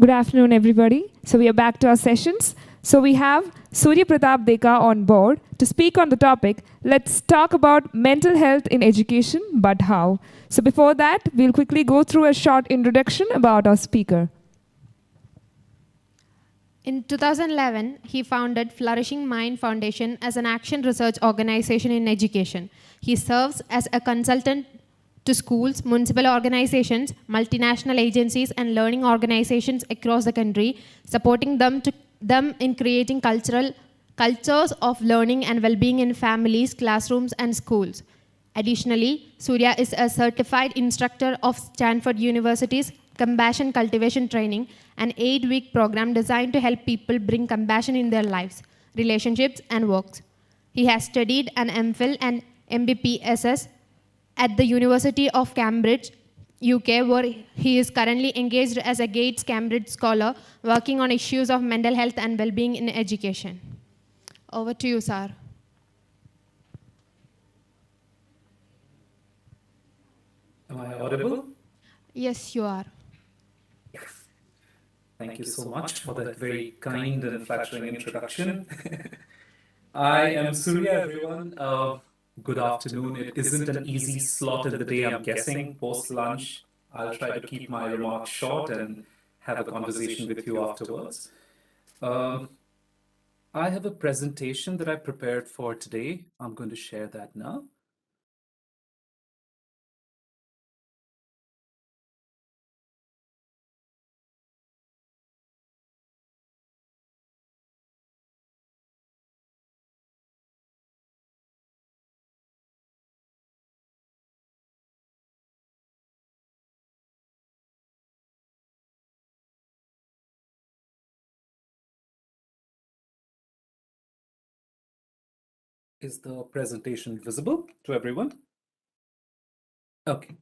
Good afternoon, everybody. So we are back to our sessions. So we have Surya Pratap Deka on board to speak on the topic. Let's talk about mental health in education, but how? So before that, we'll quickly go through a short introduction about our speaker. In 2011, he founded Flourishing Mind Foundation as an action research organization in education. He serves as a consultant to schools, municipal organizations, multinational agencies, and learning organizations across the country, supporting them in creating cultures of learning and well-being in families, classrooms, and schools. Additionally, Surya is a certified instructor of Stanford University's Compassion Cultivation Training, an 8-week program designed to help people bring compassion in their lives, relationships, and works. He has studied an MPhil and MBPSS at the University of Cambridge, UK, where he is currently engaged as a Gates Cambridge Scholar, working on issues of mental health and well-being in education. Over to you, sir. Am I audible? Yes, you are. Yes. Thank you so much for that very kind and flattering introduction. I am Surya, everyone. Good afternoon. It isn't an easy slot in the day, I'm guessing. Post lunch, I'll try to keep my remarks short and have a conversation with you afterwards. I have a presentation that I prepared for today. I'm going to share that now. Is the presentation visible to everyone? Okay.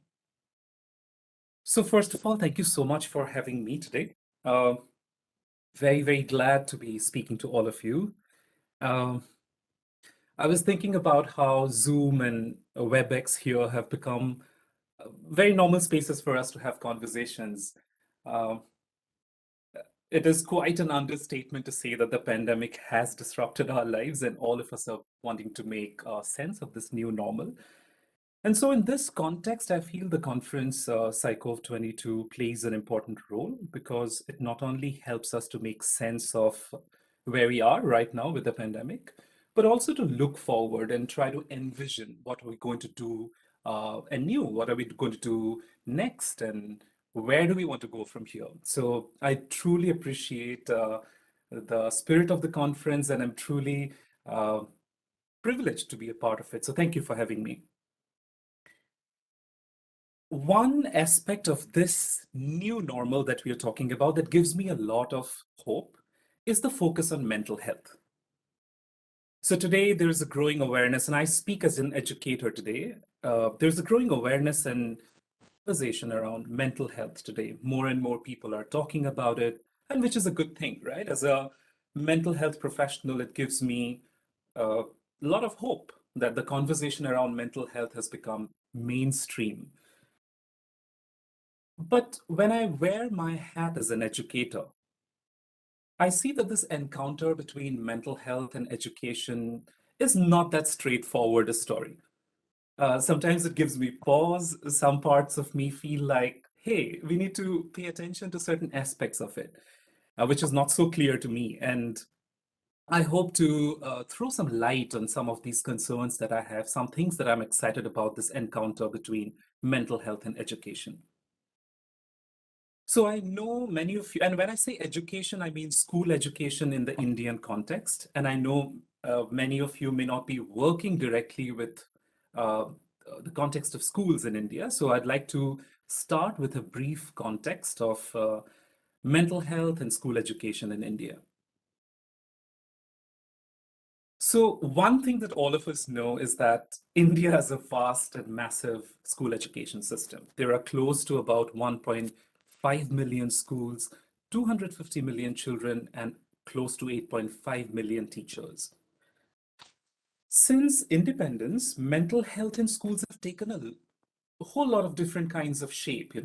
So first of all, thank you so much for having me today. Very, very glad to be speaking to all of you. I was thinking about how Zoom and WebEx here have become very normal spaces for us to have conversations. Um, it is quite an understatement to say that the pandemic has disrupted our lives, and all of us are wanting to make sense of this new normal. And so, in this context, I feel the conference PsyCoV-22 plays an important role because it not only helps us to make sense of where we are right now with the pandemic, but also to look forward and try to envision what are we going to do anew, what are we going to do next, and where do we want to go from here. So I truly appreciate the spirit of the conference, and I'm truly privileged to be a part of it. So thank you for having me. One aspect of this new normal that we are talking about that gives me a lot of hope is the focus on mental health. So today there is a growing awareness, and I speak as an educator today. There's a growing awareness and conversation around mental health today. More and more people are talking about it, and which is a good thing, right? As a mental health professional, it gives me a lot of hope that the conversation around mental health has become mainstream. But when I wear my hat as an educator, I see that this encounter between mental health and education is not that straightforward a story. Sometimes it gives me pause. Some parts of me feel like, hey, we need to pay attention to certain aspects of it, which is not so clear to me. And I hope to throw some light on some of these concerns that I have, some things that I'm excited about this encounter between mental health and education. So I know many of you, and when I say education, I mean school education in the Indian context. And I know many of you may not be working directly with the context of schools in India. So I'd like to start with a brief context of mental health and school education in India. So one thing that all of us know is that India has a vast and massive school education system. There are close to about 1.5 million schools, 250 million children, and close to 8.5 million teachers. Since independence, mental health in schools have taken a whole lot of different kinds of shape.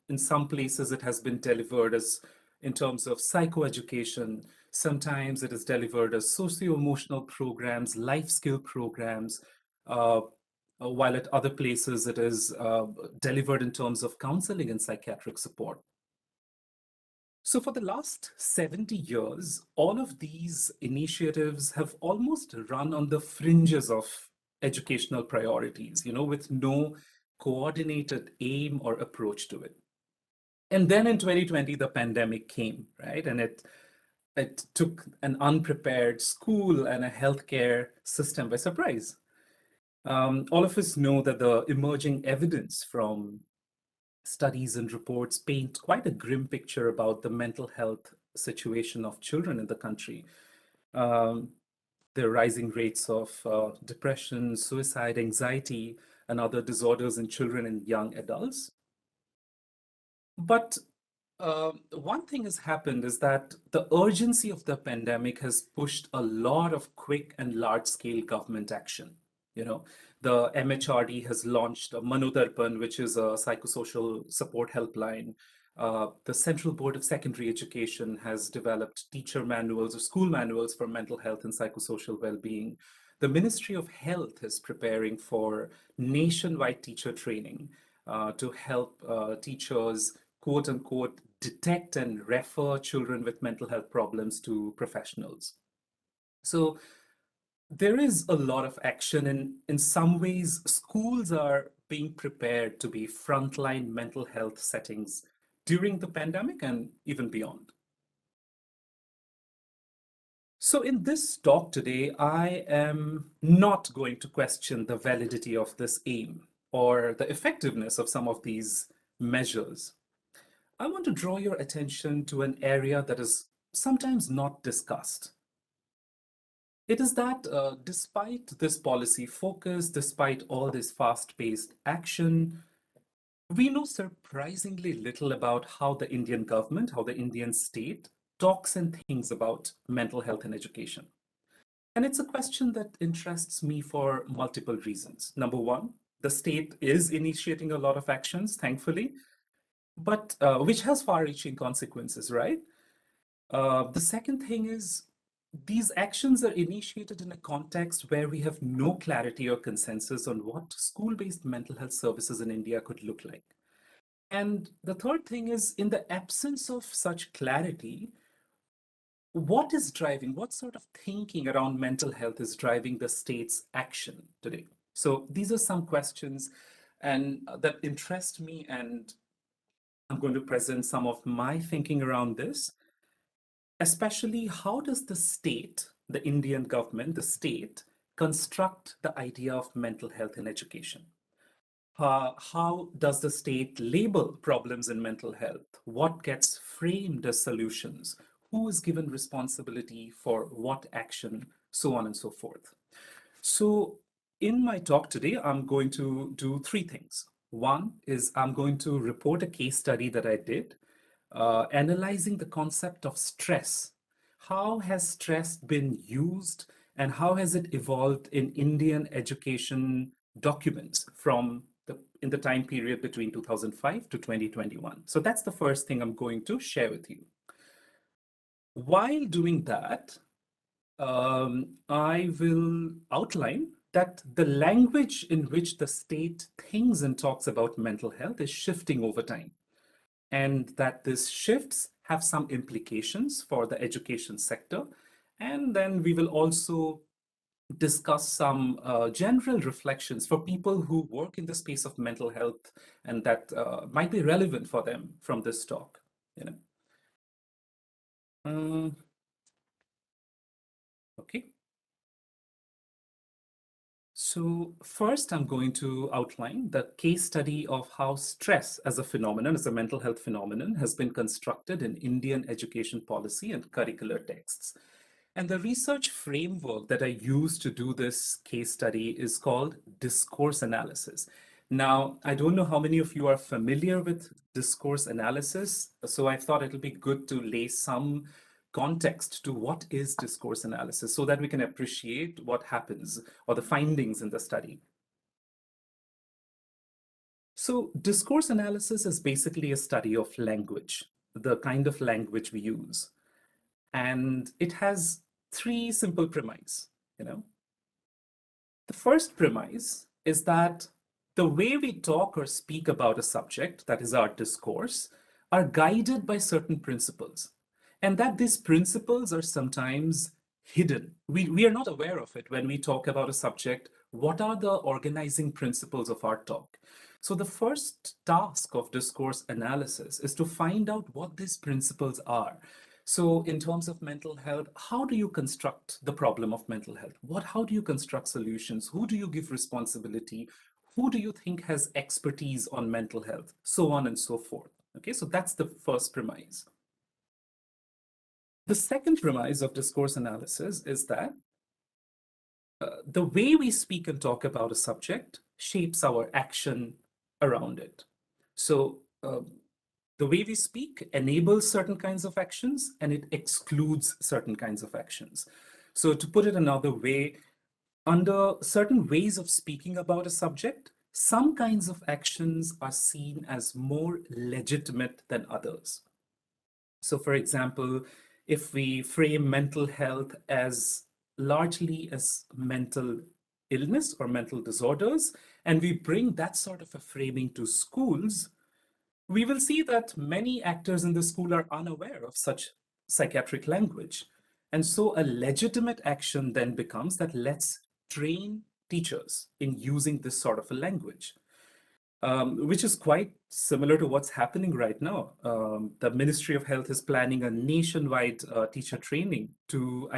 In some places it has been delivered as in terms of psychoeducation. Sometimes it is delivered as socio-emotional programs, life skill programs, while at other places it is delivered in terms of counseling and psychiatric support. So for the last 70 years, all of these initiatives have almost run on the fringes of educational priorities, with no coordinated aim or approach to it. And then in 2020, the pandemic came, right? And it took an unprepared school and a healthcare system by surprise. All of us know that the emerging evidence from studies and reports paint quite a grim picture about the mental health situation of children in the country. The rising rates of depression, suicide, anxiety, and other disorders in children and young adults. But one thing has happened is that the urgency of the pandemic has pushed a lot of quick and large-scale government action. The MHRD has launched a Manodarpan, which is a psychosocial support helpline. The Central Board of Secondary Education has developed teacher manuals or school manuals for mental health and psychosocial well-being. The Ministry of Health is preparing for nationwide teacher training to help teachers, quote unquote, detect and refer children with mental health problems to professionals. So there is a lot of action, and in some ways, schools are being prepared to be frontline mental health settings during the pandemic and even beyond. So in this talk today, I am not going to question the validity of this aim or the effectiveness of some of these measures. I want to draw your attention to an area that is sometimes not discussed. It is that despite this policy focus, despite all this fast-paced action, we know surprisingly little about how the Indian government, how the Indian state talks and thinks about mental health and education. And it's a question that interests me for multiple reasons. Number one, the state is initiating a lot of actions, thankfully, but which has far-reaching consequences, right? The second thing is these actions are initiated in a context where we have no clarity or consensus on what school-based mental health services in India could look like. And the third thing is, in the absence of such clarity, what sort of thinking around mental health is driving the state's action today? So these are some questions and that interest me, and I'm going to present some of my thinking around this. Especially, how does the state, the Indian government, the state, construct the idea of mental health in education? How does the state label problems in mental health? What gets framed as solutions? Who is given responsibility for what action, so on and so forth? So in my talk today, I'm going to do three things. One is I'm going to report a case study that I did analyzing the concept of stress. How has stress been used and how has it evolved in Indian education documents in the time period between 2005 to 2021? So that's the first thing I'm going to share with you. While doing that, I will outline that the language in which the state thinks and talks about mental health is shifting over time, and that these shifts have some implications for the education sector. And then we will also discuss some general reflections for people who work in the space of mental health and that might be relevant for them from this talk. Okay. So first, I'm going to outline the case study of how stress as a phenomenon, as a mental health phenomenon, has been constructed in Indian education policy and curricular texts. And the research framework that I use to do this case study is called discourse analysis. Now, I don't know how many of you are familiar with discourse analysis, so I thought it'll be good to lay some context to what is discourse analysis so that we can appreciate what happens or the findings in the study. So discourse analysis is basically a study of language. the kind of language we use. And it has three simple premises, you know. The first premise is that the way we talk or speak about a subject, that is our discourse, are guided by certain principles, and that these principles are sometimes hidden. We are not aware of it when we talk about a subject. What are the organizing principles of our talk? So, the first task of discourse analysis is to find out what these principles are. So, in terms of mental health, how do you construct the problem of mental health? How do you construct solutions? Who do you give responsibility? Who do you think has expertise on mental health? So on and so forth. Okay, so that's the first premise. The second premise of discourse analysis is that the way we speak and talk about a subject shapes our action around it. So, the way we speak enables certain kinds of actions and it excludes certain kinds of actions. So, to put it another way, under certain ways of speaking about a subject, some kinds of actions are seen as more legitimate than others. So, for example, if we frame mental health as largely as mental illness or mental disorders, and we bring that sort of a framing to schools, we will see that many actors in the school are unaware of such psychiatric language. And so a legitimate action then becomes that let's train teachers in using this sort of a language, which is quite similar to what's happening right now. The Ministry of Health is planning a nationwide teacher training to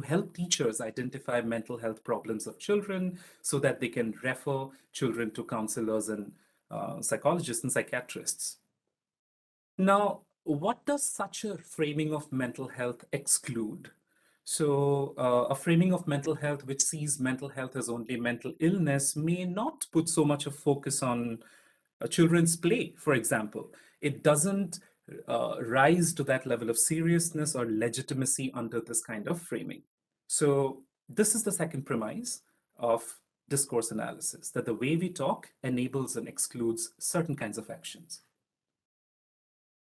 help teachers identify mental health problems of children so that they can refer children to counselors and psychologists and psychiatrists. Now, what does such a framing of mental health exclude? So, a framing of mental health which sees mental health as only mental illness may not put so much of focus on children's play, for example. It doesn't rise to that level of seriousness or legitimacy under this kind of framing. So, this is the second premise of discourse analysis, that the way we talk enables and excludes certain kinds of actions.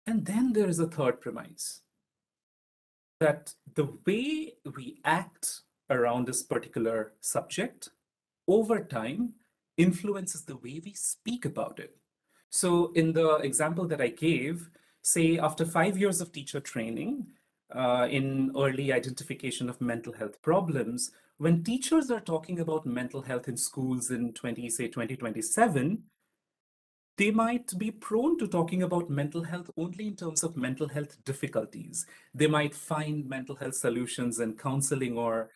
And then there is a third premise, that the way we act around this particular subject over time influences the way we speak about it. So, in the example that I gave, say after 5 years of teacher training in early identification of mental health problems, when teachers are talking about mental health in schools in 2027, they might be prone to talking about mental health only in terms of mental health difficulties. They might find mental health solutions in counseling or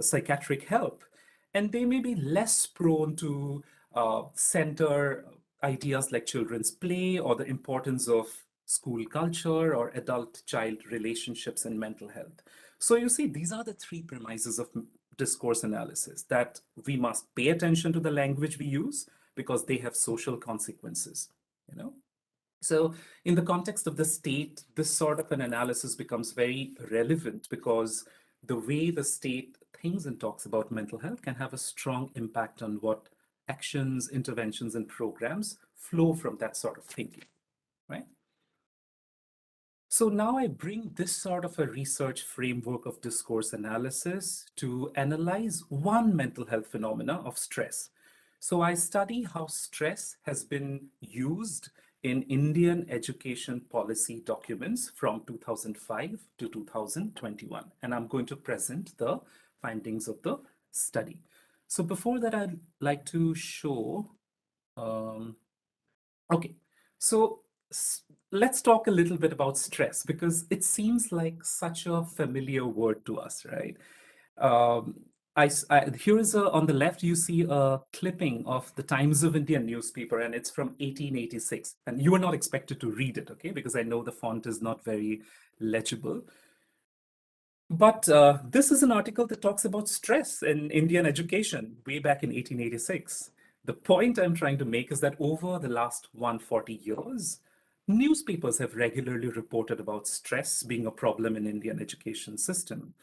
psychiatric help. And they may be less prone to center ideas like children's play or the importance of school culture or adult-child relationships in mental health. So you see, these are the three premises of discourse analysis, that we must pay attention to the language we use because they have social consequences, you know. So in the context of the state, this sort of an analysis becomes very relevant because the way the state thinks and talks about mental health can have a strong impact on what actions, interventions, and programs flow from that sort of thinking, right? So now I bring this sort of a research framework of discourse analysis to analyze one mental health phenomena of stress. So I study how stress has been used in Indian education policy documents from 2005 to 2021. And I'm going to present the findings of the study. So before that, I'd like to show, okay, so let's talk a little bit about stress because it seems like such a familiar word to us, right? Um, here is on the left, you see a clipping of the Times of India newspaper, and it's from 1886. And you are not expected to read it, okay? Because I know the font is not very legible. But this is an article that talks about stress in Indian education way back in 1886. The point I'm trying to make is that over the last 140 years, newspapers have regularly reported about stress being a problem in Indian education system.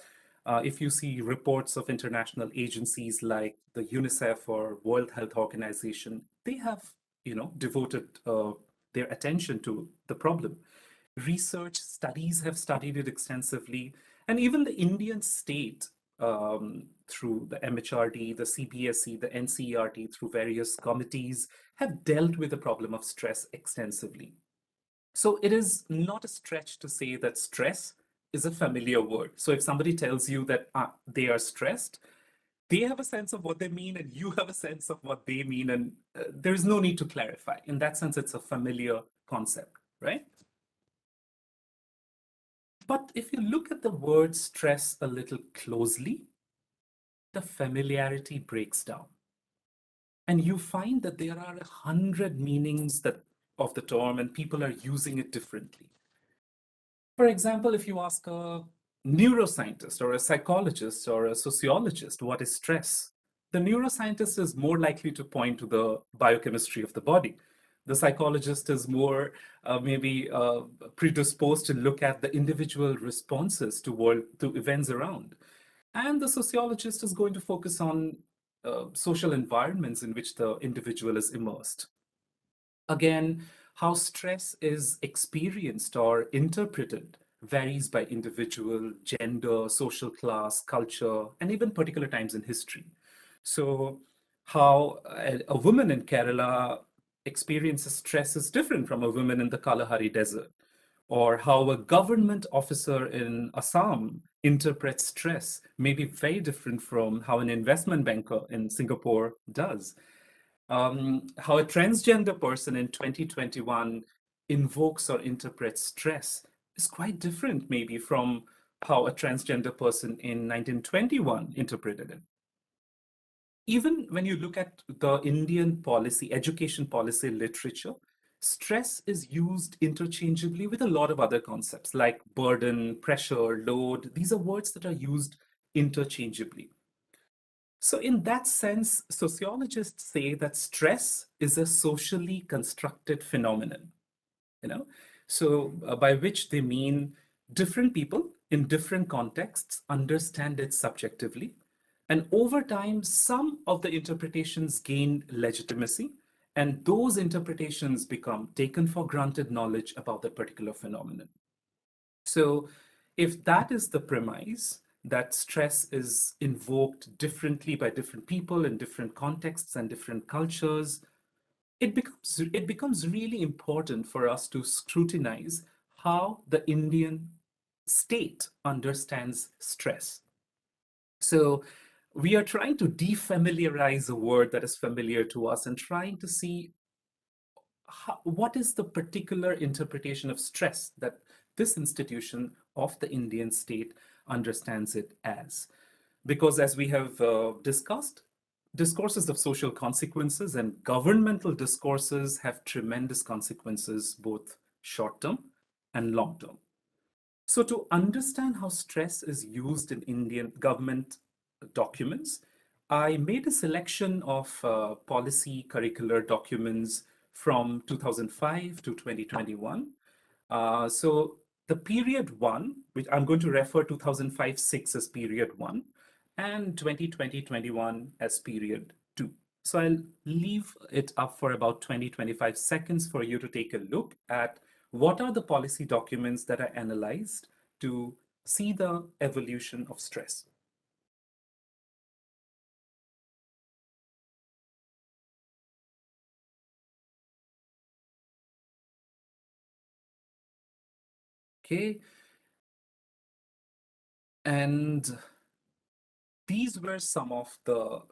If you see reports of international agencies like the UNICEF or World Health Organization, they have, devoted their attention to the problem. Research studies have studied it extensively, and even the Indian state, through the MHRD, the CBSE, the NCERT, through various committees, have dealt with the problem of stress extensively. So it is not a stretch to say that stress is a familiar word. So if somebody tells you that they are stressed, they have a sense of what they mean, and you have a sense of what they mean, and there is no need to clarify. In that sense, it's a familiar concept, right? But if you look at the word stress a little closely, the familiarity breaks down. And you find that there are 100 meanings of the term, and people are using it differently. For example, if you ask a neuroscientist or a psychologist or a sociologist what is stress, the neuroscientist is more likely to point to the biochemistry of the body. The psychologist is more maybe predisposed to look at the individual responses to events around. And the sociologist is going to focus on social environments in which the individual is immersed. Again, how stress is experienced or interpreted varies by individual, gender, social class, culture, and even particular times in history. So, how a woman in Kerala experiences stress is different from a woman in the Kalahari Desert, or how a government officer in Assam interprets stress may be very different from how an investment banker in Singapore does. How a transgender person in 2021 invokes or interprets stress is quite different, maybe, from how a transgender person in 1921 interpreted it. Even when you look at the Indian policy, education policy literature, stress is used interchangeably with a lot of other concepts like burden, pressure, load. These are words that are used interchangeably. So, in that sense, sociologists say that stress is a socially constructed phenomenon, you know, by which they mean different people in different contexts understand it subjectively. And over time, some of the interpretations gain legitimacy, and those interpretations become taken for granted knowledge about that particular phenomenon. So, if that is the premise, that stress is invoked differently by different people in different contexts and different cultures, it becomes really important for us to scrutinize how the Indian state understands stress. So we are trying to defamiliarize a word that is familiar to us and trying to see what is the particular interpretation of stress that this institution of the Indian state understands it as. Because as we have discussed, discourses of social consequences and governmental discourses have tremendous consequences, both short term and long term. So, to understand how stress is used in Indian government documents, I made a selection of policy curricular documents from 2005 to 2021. So, the period one, which I'm going to refer 2005-6 as period one, and 2020-21 as period two. So I'll leave it up for about 20-25 seconds for you to take a look at what are the policy documents that are analyzed to see the evolution of stress. Okay. And these were some of the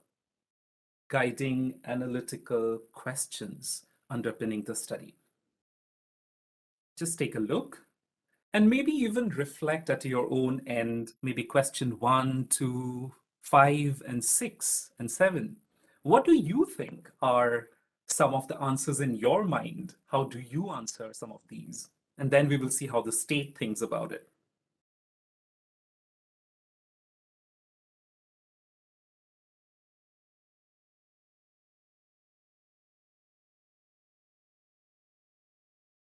guiding analytical questions underpinning the study. Just take a look and maybe even reflect at your own end, maybe question 1, 2, 5, and 6, and 7. What do you think are some of the answers in your mind? How do you answer some of these? And then we will see how the state thinks about it.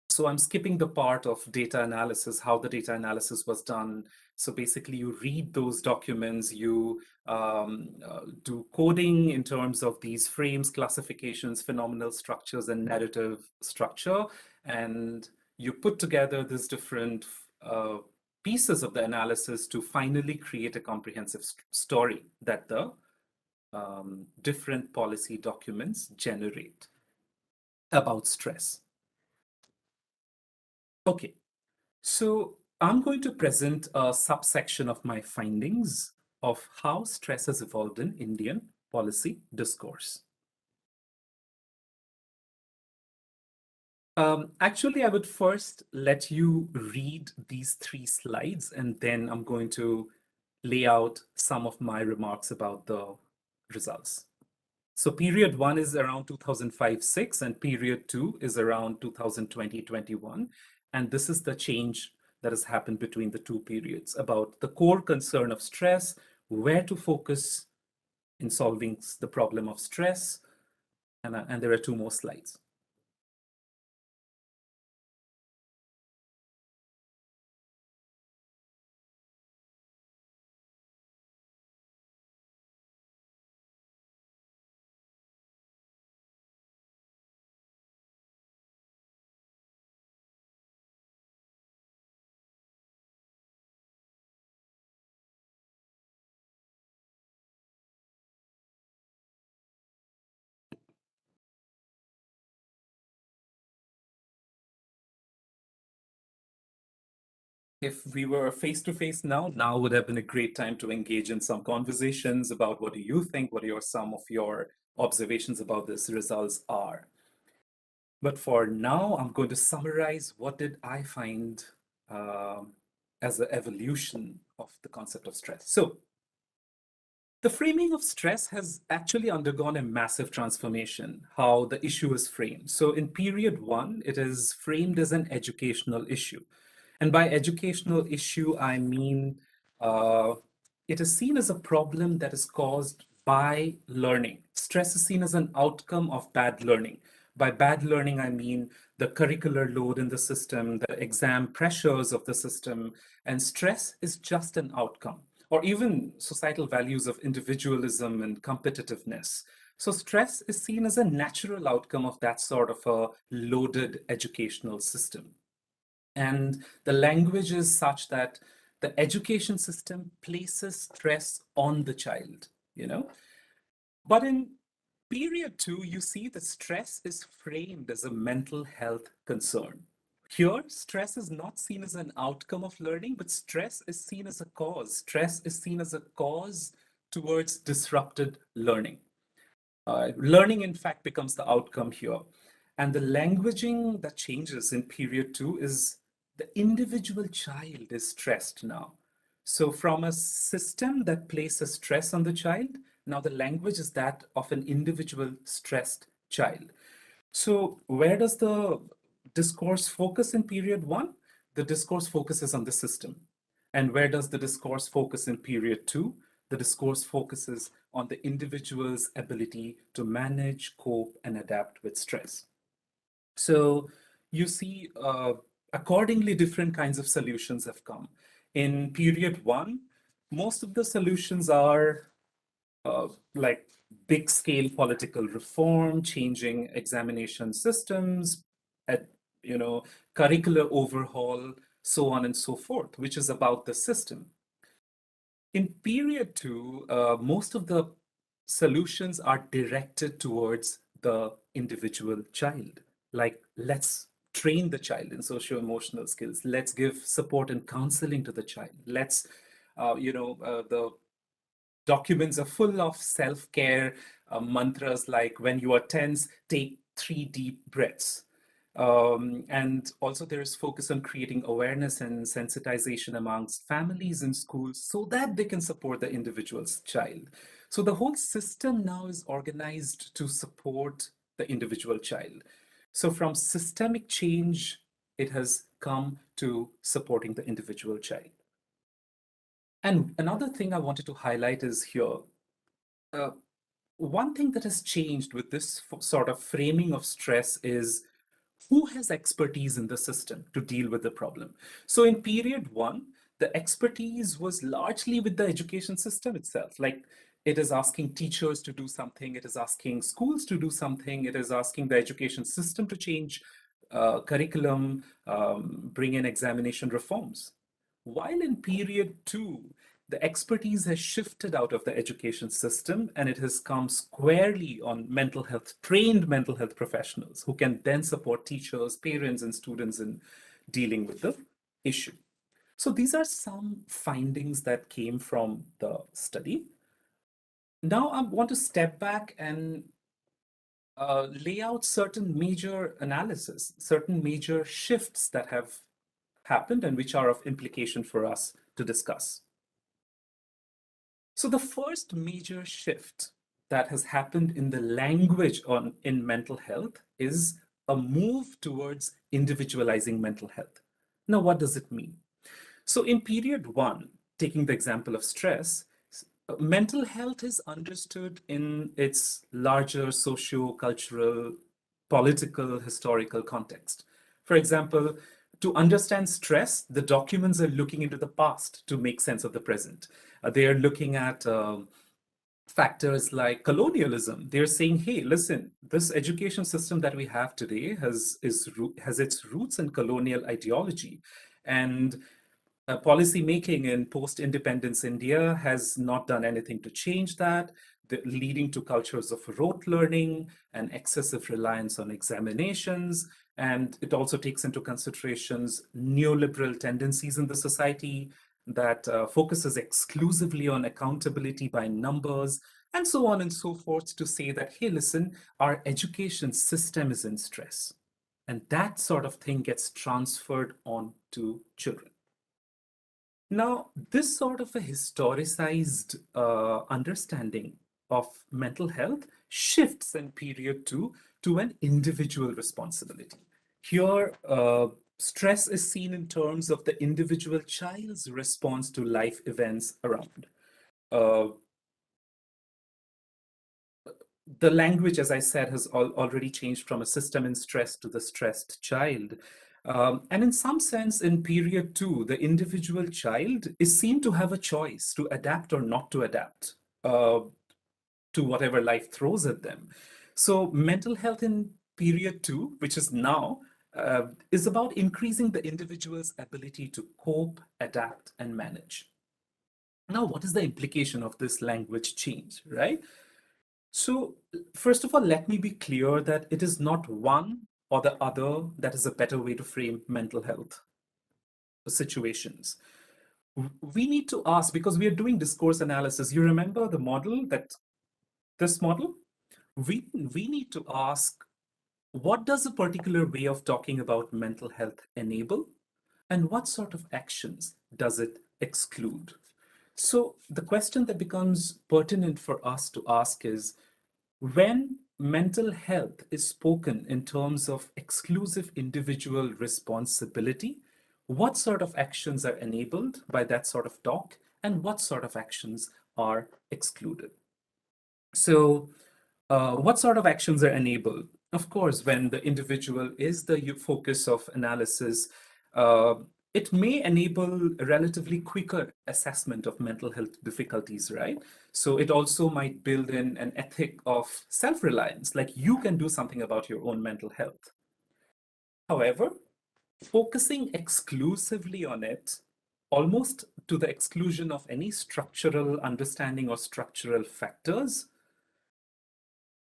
So I'm skipping the part of data analysis, how the data analysis was done. So basically, you read those documents, you do coding in terms of these frames, classifications, phenomenal structures, and narrative structure. And you put together these different pieces of the analysis to finally create a comprehensive story that the different policy documents generate about stress. Okay, so I'm going to present a subsection of my findings of how stress has evolved in Indian policy discourse. Actually, I would first let you read these 3 slides, and then I'm going to lay out some of my remarks about the results. So period 1 is around 2005-6, and period 2 is around 2020-21. And this is the change that has happened between the 2 periods about the core concern of stress, where to focus in solving the problem of stress. And there are 2 more slides. If we were face to face now would have been a great time to engage in some conversations about what do you think, what are some of your observations about these results are. But for now, I'm going to summarize what did I find as an evolution of the concept of stress. So the framing of stress has actually undergone a massive transformation, how the issue is framed. So in period 1, it is framed as an educational issue. And by educational issue, I mean it is seen as a problem that is caused by learning. Stress is seen as an outcome of bad learning. By bad learning, I mean the curricular load in the system, the exam pressures of the system, and stress is just an outcome, or even societal values of individualism and competitiveness. So stress is seen as a natural outcome of that sort of a loaded educational system. And the language is such that the education system places stress on the child, you know. But in period 2, you see that stress is framed as a mental health concern. Here, stress is not seen as an outcome of learning, but stress is seen as a cause. Stress is seen as a cause towards disrupted learning. Learning, in fact, becomes the outcome here. And the languaging that changes in period 2 is the individual child is stressed now. So from a system that places stress on the child, now the language is that of an individual stressed child. So where does the discourse focus in period 1? The discourse focuses on the system. And where does the discourse focus in period 2? The discourse focuses on the individual's ability to manage, cope, and adapt with stress. So you see, accordingly, different kinds of solutions have come. In period 1, most of the solutions are like big scale political reform, changing examination systems, at, curricular overhaul, so on and so forth, which is about the system. In period 2, most of the solutions are directed towards the individual child. Like, let's train the child in socio-emotional skills. Let's give support and counseling to the child. Let's, the documents are full of self-care mantras like when you are tense, take 3 deep breaths. And also there is focus on creating awareness and sensitization amongst families and schools so that they can support the individual's child. So the whole system now is organized to support the individual child. So from systemic change, it has come to supporting the individual child. And another thing I wanted to highlight is here, one thing that has changed with this sort of framing of stress is who has expertise in the system to deal with the problem. So in period 1, the expertise was largely with the education system itself. Like, it is asking teachers to do something, it is asking schools to do something, it is asking the education system to change curriculum, bring in examination reforms. While in period two, the expertise has shifted out of the education system and it has come squarely on mental health, trained mental health professionals who can then support teachers, parents, and students in dealing with the issue. So these are some findings that came from the study. Now I want to step back and lay out certain major analysis, certain major shifts that have happened and which are of implication for us to discuss. So the first major shift that has happened in the language in mental health is a move towards individualizing mental health. Now, what does it mean? So in period one, taking the example of stress, mental health is understood in its larger socio-cultural, political, historical context. For example, to understand stress, the documents are looking into the past to make sense of the present. They are looking at factors like colonialism. They're saying, hey, listen, this education system that we have today has its roots in colonial ideology. And policy making in post-independence India has not done anything to change that, leading to cultures of rote learning and excessive reliance on examinations. And it also takes into considerations neoliberal tendencies in the society that focuses exclusively on accountability by numbers, and so on and so forth, to say that, hey, listen, our education system is in stress. And that sort of thing gets transferred on to children. Now, this sort of a historicized understanding of mental health shifts in period two to an individual responsibility. Here, stress is seen in terms of the individual child's response to life events around. The language, as I said, has already changed from a system in stress to the stressed child. And in some sense, in period two, the individual child is seen to have a choice to adapt or not to adapt to whatever life throws at them. So mental health in period two, which is now, is about increasing the individual's ability to cope, adapt, and manage. Now, what is the implication of this language change, right? So, first of all, let me be clear that it is not one or the other that is a better way to frame mental health situations. We need to ask, because we are doing discourse analysis. You remember the model, that this model? We need to ask, what does a particular way of talking about mental health enable? And what sort of actions does it exclude? So the question that becomes pertinent for us to ask is, when mental health is spoken in terms of exclusive individual responsibility, what sort of actions are enabled by that sort of talk, and what sort of actions are excluded? So, what sort of actions are enabled? Of course, when the individual is the focus of analysis, uh, it may enable a relatively quicker assessment of mental health difficulties, right? So it also might build in an ethic of self-reliance, like you can do something about your own mental health. However, focusing exclusively on it, almost to the exclusion of any structural understanding or structural factors,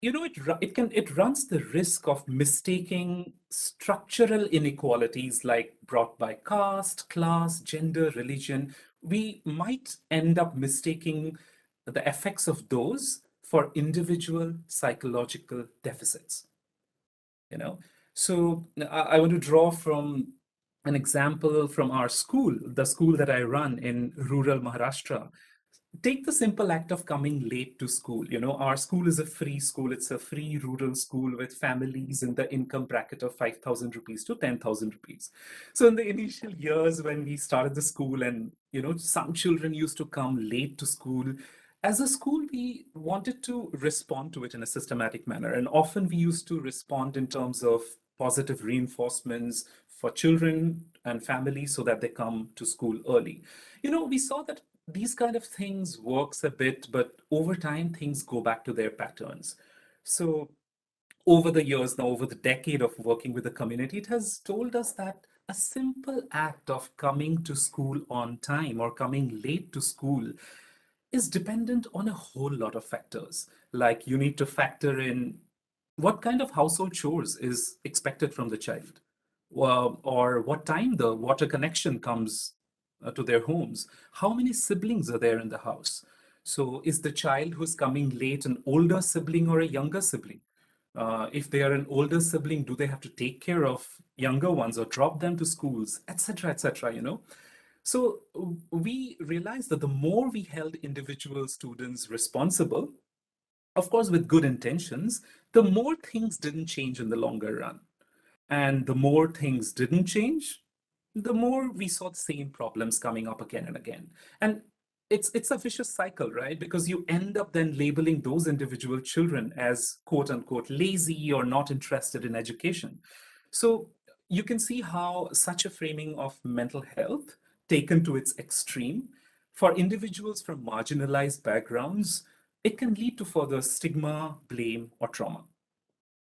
it runs the risk of mistaking structural inequalities like brought by caste, class, gender, religion. We might end up mistaking the effects of those for individual psychological deficits. So I want to draw from an example from our school, the school that I run in rural Maharashtra. Take the simple act of coming late to school. Our school is a free school. It's a free rural school with families in the income bracket of 5,000 rupees to 10,000 rupees. So in the initial years when we started the school, and some children used to come late to school, as a school, we wanted to respond to it in a systematic manner. And often we used to respond in terms of positive reinforcements for children and families so that they come to school early. We saw that these kind of things works a bit, but over time things go back to their patterns. So over the years now, over the decade of working with the community, it has told us that a simple act of coming to school on time or coming late to school is dependent on a whole lot of factors. Like you need to factor in what kind of household chores is expected from the child, or what time the water connection comes to their homes, how many siblings are there in the house. So is the child who's coming late an older sibling or a younger sibling? If they are an older sibling, do they have to take care of younger ones or drop them to schools, etc., etc., you know? So we realized that the more we held individual students responsible, of course, with good intentions, the more things didn't change in the longer run. And the more things didn't change, the more we saw the same problems coming up again and again. And it's a vicious cycle, right? Because you end up then labeling those individual children as quote unquote lazy or not interested in education. So you can see how such a framing of mental health taken to its extreme for individuals from marginalized backgrounds, it can lead to further stigma, blame, or trauma.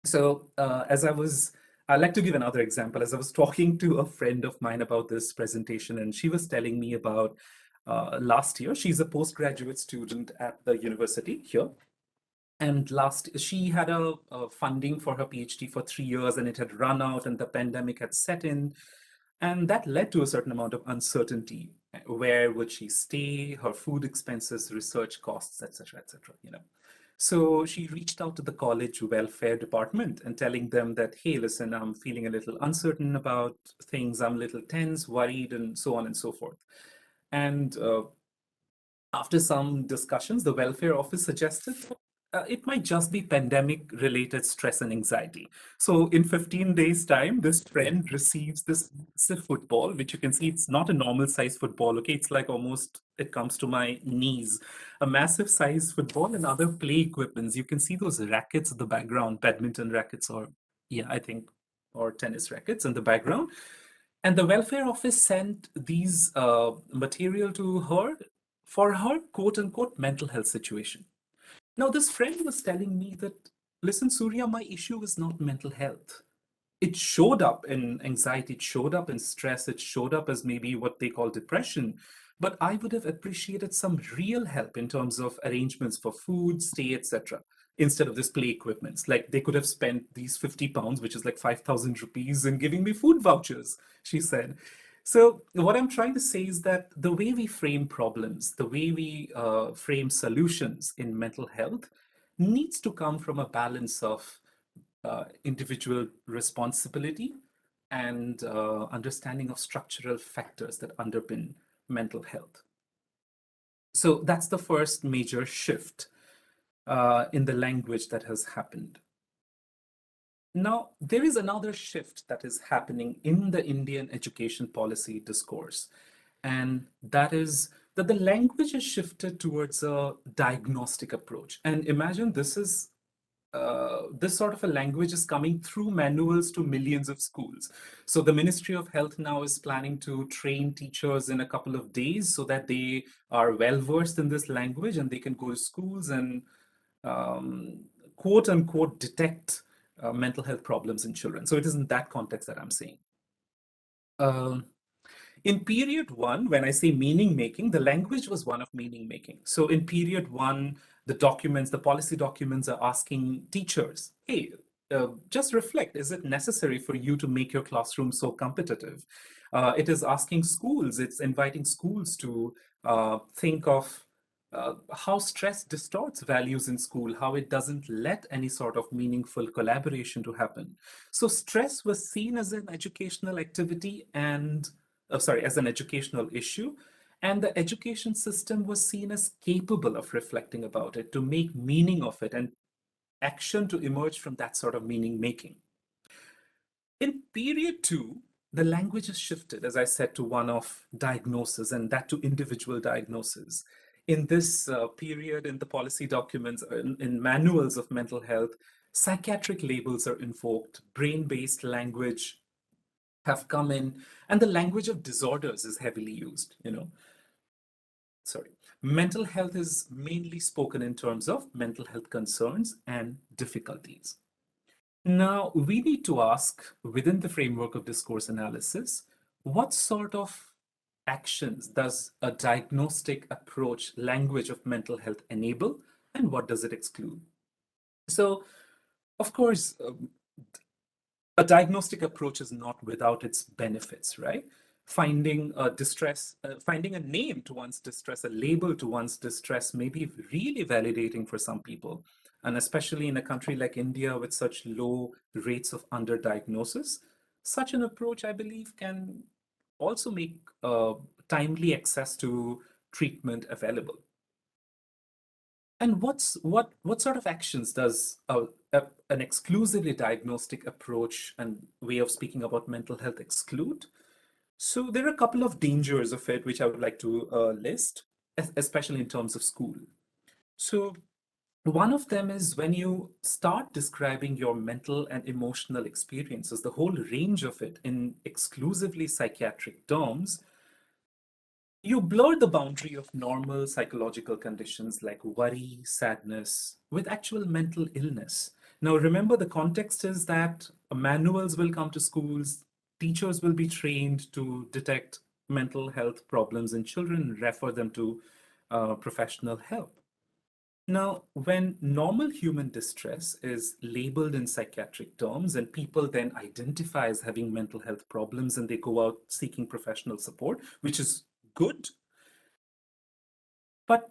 So, I'd like to give another example. As I was talking to a friend of mine about this presentation, and she was telling me about last year, she's a postgraduate student at the university here. And she had a funding for her PhD for 3 years, and it had run out, and the pandemic had set in. And that led to a certain amount of uncertainty. Where would she stay, her food expenses, research costs, etc., etc., you know. So she reached out to the college welfare department and telling them that, hey, listen, I'm feeling a little uncertain about things. I'm a little tense, worried, and so on and so forth. And after some discussions, the welfare office suggested it might just be pandemic related stress and anxiety. So in 15 days' time, this friend receives this massive football, which you can see it's not a normal size football. Okay, it's like almost, it comes to my knees, a massive size football and other play equipments. You can see those rackets in the background, badminton rackets, or yeah, I think, or tennis rackets in the background. And the welfare office sent these material to her for her quote unquote mental health situation. Now, this friend was telling me that, listen, Surya, my issue is not mental health. It showed up in anxiety, it showed up in stress, it showed up as maybe what they call depression. But I would have appreciated some real help in terms of arrangements for food, stay, etc., instead of this play equipments. Like they could have spent these 50 pounds, which is like 5,000 rupees, and giving me food vouchers, she said. So, what I'm trying to say is that the way we frame problems, the way we frame solutions in mental health needs to come from a balance of individual responsibility and understanding of structural factors that underpin mental health. So that's the first major shift in the language that has happened. Now, there is another shift that is happening in the Indian education policy discourse, and that is that the language is shifted towards a diagnostic approach. And imagine this sort of a language is coming through manuals to millions of schools. So the Ministry of Health now is planning to train teachers in a couple of days so that they are well versed in this language and they can go to schools and um, quote unquote detect mental health problems in children. So it is in that context that I'm saying. Um, in period one, when I say meaning making, the language was one of meaning making. So in period one, the documents, the policy documents are asking teachers, hey, just reflect, is it necessary for you to make your classroom so competitive? It is asking schools, it's inviting schools to think of how stress distorts values in school, how it doesn't let any sort of meaningful collaboration to happen. So stress was seen as an educational activity and as an educational issue. And the education system was seen as capable of reflecting about it, to make meaning of it, and action to emerge from that sort of meaning making. In period two, the language has shifted, as I said, to one of diagnosis, and that to individual diagnosis. In this period, in the policy documents, in manuals of mental health, psychiatric labels are invoked, brain based language have come in, and the language of disorders is heavily used, you know. Sorry. Mental health is mainly spoken in terms of mental health concerns and difficulties. Now, we need to ask, within the framework of discourse analysis, what sort of actions does a diagnostic approach language of mental health enable, and what does it exclude? So, of course, a diagnostic approach is not without its benefits, right? Finding a name to one's distress, a label to one's distress may be really validating for some people. And especially in a country like India with such low rates of underdiagnosis, such an approach, I believe, can also make timely access to treatment available. And what sort of actions does an exclusively diagnostic approach and way of speaking about mental health exclude? So there are a couple of dangers of it which I would like to list, especially in terms of school. So one of them is when you start describing your mental and emotional experiences, the whole range of it in exclusively psychiatric terms, you blur the boundary of normal psychological conditions like worry, sadness, with actual mental illness. Now, remember, the context is that manuals will come to schools, teachers will be trained to detect mental health problems in children and refer them to professional help. Now, when normal human distress is labeled in psychiatric terms and people then identify as having mental health problems and they go out seeking professional support, which is good, but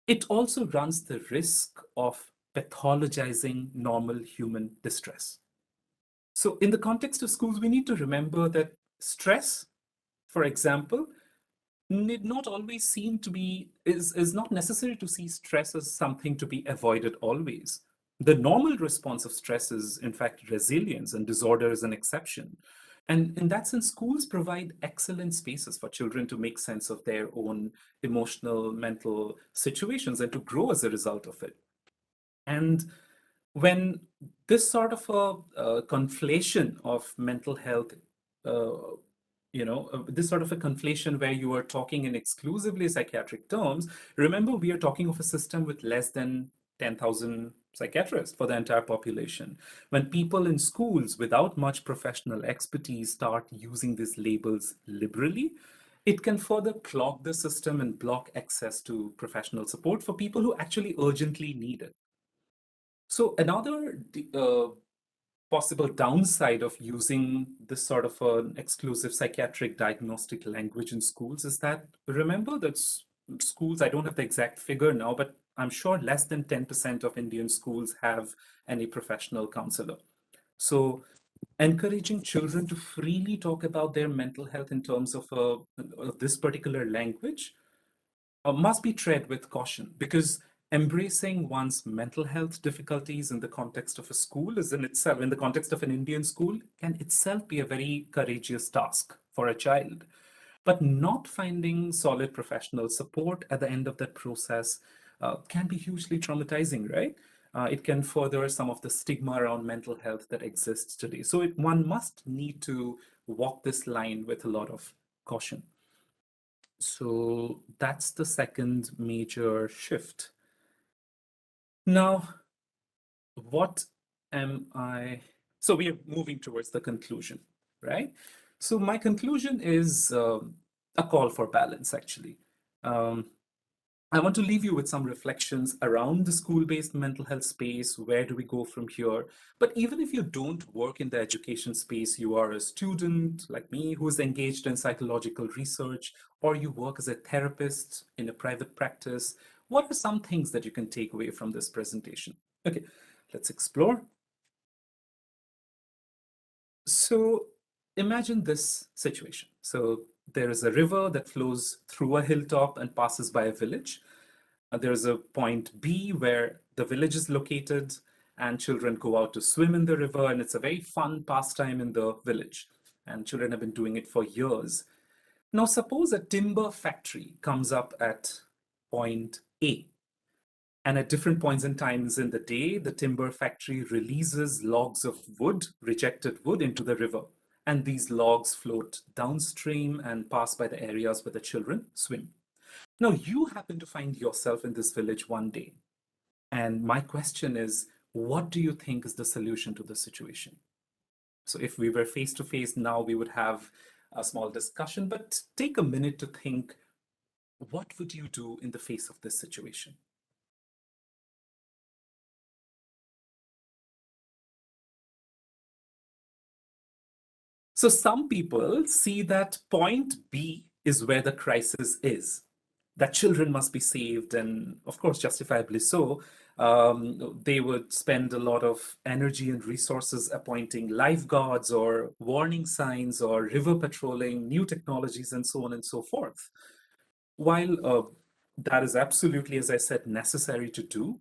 it also runs the risk of pathologizing normal human distress. So, in the context of schools, we need to remember that stress, for example, need not always seem to be, is not necessary to see stress as something to be avoided always. The normal response of stress is, in fact, resilience, and disorder is an exception. And in that sense, schools provide excellent spaces for children to make sense of their own emotional, mental situations and to grow as a result of it. And when this sort of a conflation of mental health, uh, this sort of a conflation where you are talking in exclusively psychiatric terms, remember we are talking of a system with less than 10,000 psychiatrists for the entire population. When people in schools without much professional expertise start using these labels liberally, it can further clog the system and block access to professional support for people who actually urgently need it. So another possible downside of using this sort of an exclusive psychiatric diagnostic language in schools is that remember that schools, I don't have the exact figure now, but I'm sure less than 10% of Indian schools have any professional counselor. So encouraging children to freely talk about their mental health in terms of this particular language must be tread with caution because embracing one's mental health difficulties in the context of a school is in itself, in the context of an Indian school, can itself be a very courageous task for a child. But not finding solid professional support at the end of that process can be hugely traumatizing, right? It can further some of the stigma around mental health that exists today. So one must need to walk this line with a lot of caution. So that's the second major shift. Now, what am I? So we are moving towards the conclusion, right? So my conclusion is a call for balance, actually. Um, I want to leave you with some reflections around the school-based mental health space. Where do we go from here? But even if you don't work in the education space, you are a student like me who is engaged in psychological research, or you work as a therapist in a private practice, what are some things that you can take away from this presentation? Okay, let's explore. So imagine this situation. So there is a river that flows through a hilltop and passes by a village. There's a point B where the village is located and children go out to swim in the river, and it's a very fun pastime in the village. And children have been doing it for years. Now, suppose a timber factory comes up at point A. And at different points in times in the day, the timber factory releases logs of wood, rejected wood, into the river. And these logs float downstream and pass by the areas where the children swim. Now, you happen to find yourself in this village one day. And my question is, what do you think is the solution to the situation? So if we were face to face now, we would have a small discussion, but take a minute to think, what would you do in the face of this situation? So some people see that point B is where the crisis is, that children must be saved, and of course, justifiably so. They would spend a lot of energy and resources appointing lifeguards or warning signs or river patrolling, new technologies, and so on and so forth. While that is absolutely, as I said, necessary to do,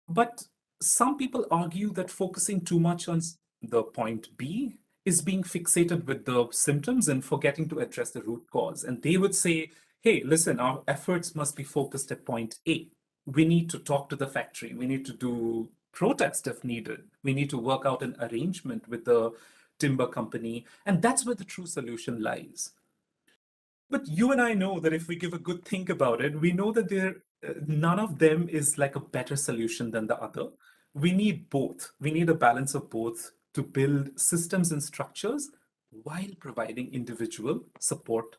but some people argue that focusing too much on the point B is being fixated with the symptoms and forgetting to address the root cause. And they would say, hey, listen, our efforts must be focused at point A. We need to talk to the factory. We need to do protest if needed. We need to work out an arrangement with the timber company. And that's where the true solution lies. But you and I know that if we give a good think about it, we know that none of them is like a better solution than the other. We need both. We need a balance of both to build systems and structures while providing individual support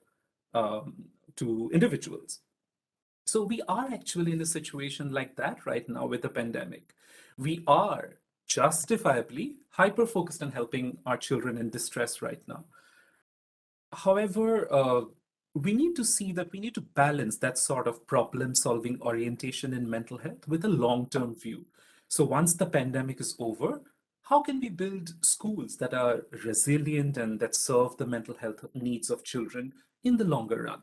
to individuals. So we are actually in a situation like that right now with the pandemic. We are justifiably hyper focused on helping our children in distress right now. However, we need to see that we need to balance that sort of problem solving orientation in mental health with a long term view. So, once the pandemic is over, how can we build schools that are resilient and that serve the mental health needs of children in the longer run?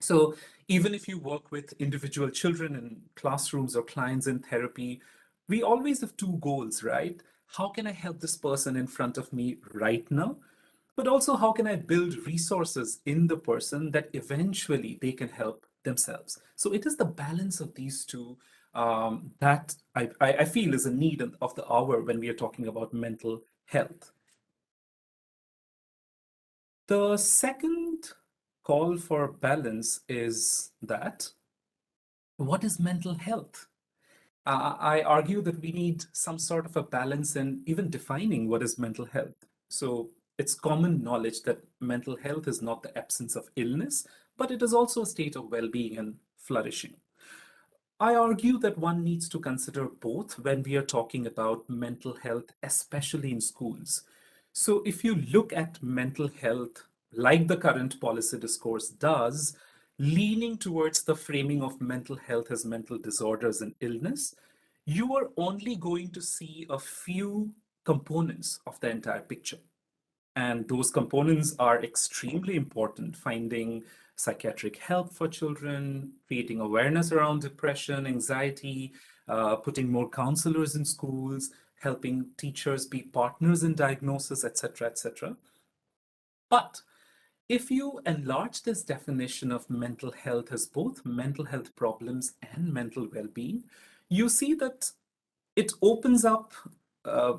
So, even if you work with individual children in classrooms or clients in therapy, we always have two goals, right? How can I help this person in front of me right now? But also, how can I build resources in the person that eventually they can help themselves? So it is the balance of these two that I feel is a need of the hour when we are talking about mental health. The second call for balance is that what is mental health? I argue that we need some sort of a balance in even defining what is mental health. So it's common knowledge that mental health is not the absence of illness, but it is also a state of well being and flourishing. I argue that one needs to consider both when we are talking about mental health, especially in schools. So, if you look at mental health, like the current policy discourse does, leaning towards the framing of mental health as mental disorders and illness, you are only going to see a few components of the entire picture. And those components are extremely important. Finding psychiatric help for children, creating awareness around depression, anxiety, putting more counselors in schools, helping teachers be partners in diagnosis, etc., etc. But if you enlarge this definition of mental health as both mental health problems and mental well being, you see that it opens up uh,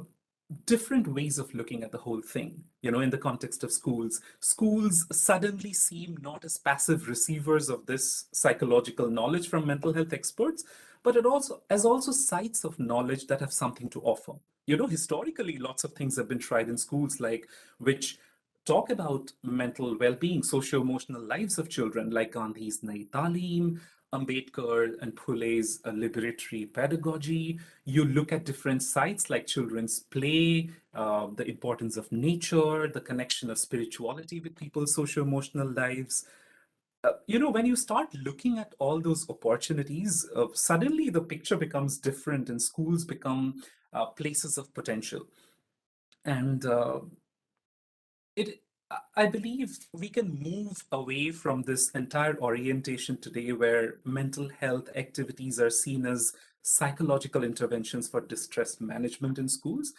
different ways of looking at the whole thing. You know, in the context of schools, schools suddenly seem not as passive receivers of this psychological knowledge from mental health experts, but it also as also sites of knowledge that have something to offer. You know, historically, lots of things have been tried in schools, like which talk about mental well-being, socio-emotional lives of children, like Gandhi's Nai Talim, Ambedkar and Phule's liberatory pedagogy. You look at different sites like children's play, the importance of nature, the connection of spirituality with people's socio-emotional lives. You know, when you start looking at all those opportunities, suddenly the picture becomes different and schools become places of potential. And it I believe we can move away from this entire orientation today where mental health activities are seen as psychological interventions for distress management in schools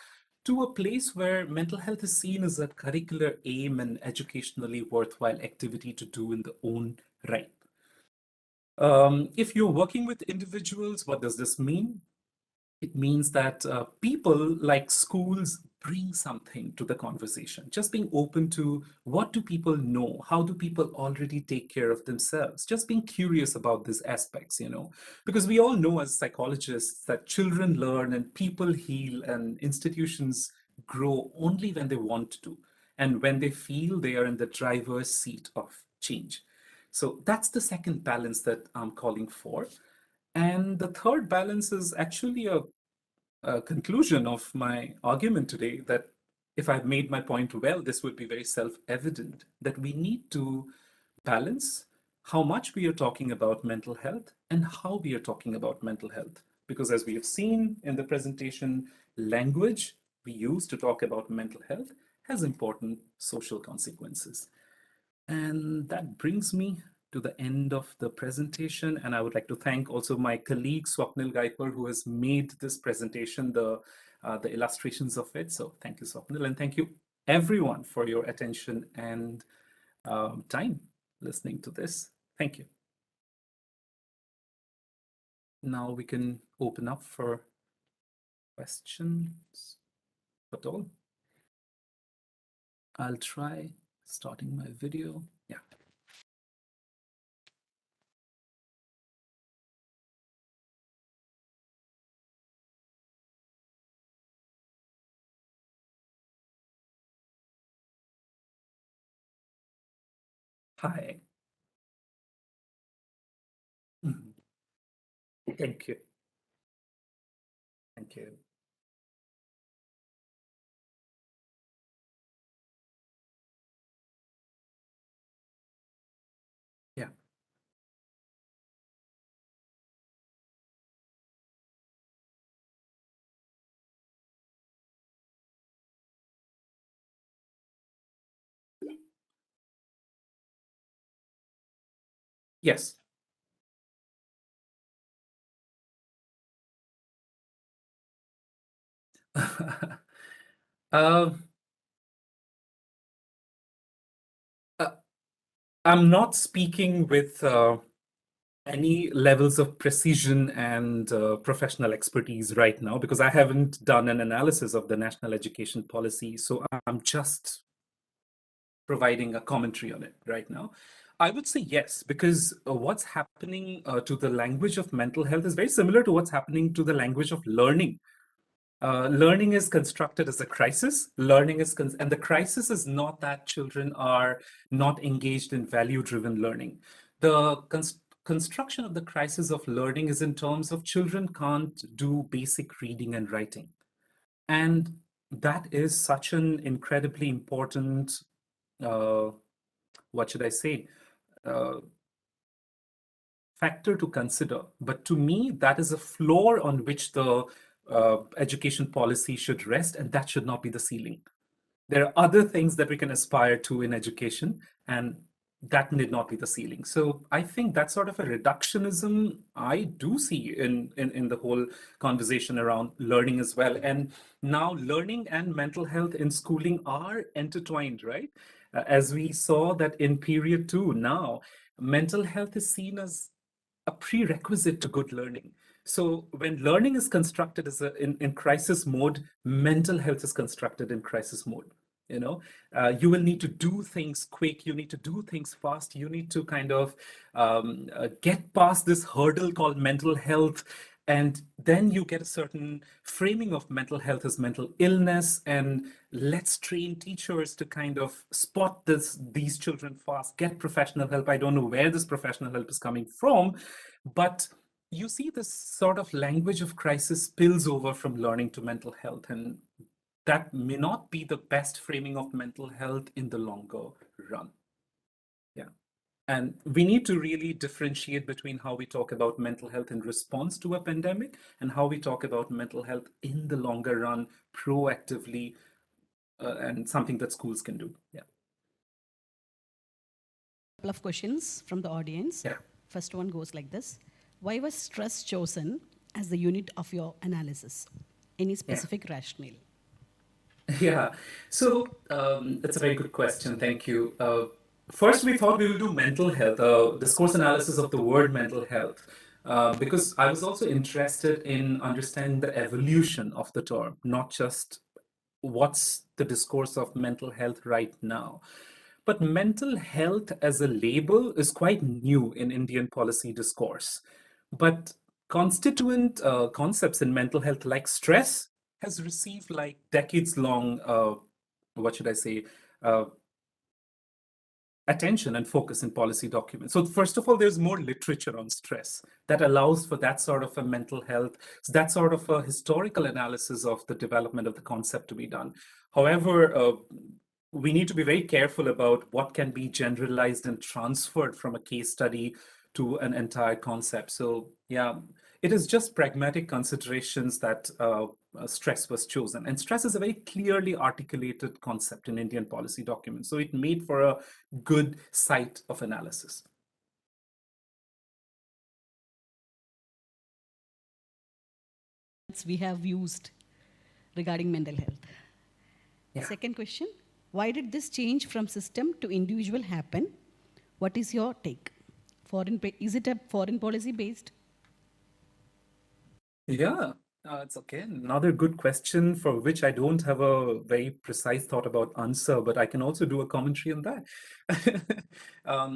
to a place where mental health is seen as a curricular aim and educationally worthwhile activity to do in the own right. If you're working with individuals, what does this mean? It means that people, like schools, bring something to the conversation. Just being open to what do people know? How do people already take care of themselves? Just being curious about these aspects, because we all know as psychologists that children learn and people heal and institutions grow only when they want to and when they feel they are in the driver's seat of change. So that's the second balance that I'm calling for. And the third balance is actually a conclusion of my argument today, that if I've made my point well, this would be very self-evident that we need to balance how much we are talking about mental health and how we are talking about mental health. Because as we have seen in the presentation, language we use to talk about mental health has important social consequences. And that brings me to the end of the presentation. And I would like to thank also my colleague, Swapnil Gaikwar, who has made this presentation, the illustrations of it. So thank you, Swapnil, and thank you everyone for your attention and time listening to this. Thank you. Now we can open up for questions. Patal, I'll try starting my video. Yeah. Hi. Mhm. Thank you. Thank you. Yeah. Yes. Uh, uh, I'm not speaking with any levels of precision and professional expertise right now because I haven't done an analysis of the national education policy. So I'm just providing a commentary on it right now. I would say yes, because what's happening to the language of mental health is very similar to what's happening to the language of learning. Learning is constructed as a crisis. And the crisis is not that children are not engaged in value-driven learning. The construction of the crisis of learning is in terms of children can't do basic reading and writing. And that is such an incredibly important, uh, what should I say, uh, factor to consider. But to me, that is a floor on which the education policy should rest, and that should not be the ceiling. There are other things that we can aspire to in education, and that need not be the ceiling. So I think that sort of a reductionism I do see in the whole conversation around learning as well. And now learning and mental health in schooling are intertwined, right? As we saw that in period 2 now, mental health is seen as a prerequisite to good learning. So when learning is constructed as in crisis mode, mental health is constructed in crisis mode. You will need to do things quick. You need to do things fast. You need to kind of get past this hurdle called mental health. And then you get a certain framing of mental health as mental illness. And let's train teachers to kind of spot these children fast, get professional help. I don't know where this professional help is coming from, but you see this sort of language of crisis spills over from learning to mental health. And that may not be the best framing of mental health in the longer run. Yeah. And we need to really differentiate between how we talk about mental health in response to a pandemic and how we talk about mental health in the longer run, proactively, and something that schools can do. Yeah. Couple of questions from the audience. Yeah. First one goes like this. Why was stress chosen as the unit of your analysis? Any specific rationale? Yeah, so that's a very good question. Thank you. First, we thought we will do mental health, discourse analysis of the word mental health. because I was also interested in understanding the evolution of the term, not just what's the discourse of mental health right now. But mental health as a label is quite new in Indian policy discourse. But constituent concepts in mental health, like stress, has received like decades long, what should I say, uh, attention and focus in policy documents. So first of all, there's more literature on stress that allows for that sort of a mental health, so that sort of a historical analysis of the development of the concept to be done. However, we need to be very careful about what can be generalized and transferred from a case study to an entire concept. So yeah, it is just pragmatic considerations that stress was chosen. And stress is a very clearly articulated concept in Indian policy documents. So it made for a good site of analysis. We have used regarding mental health. Yeah. Second question, why did this change from system to individual happen? What is your take? Is it a foreign policy based? Yeah, it's again another good question for which I don't have a very precise thought about answer, but I can also do a commentary on that.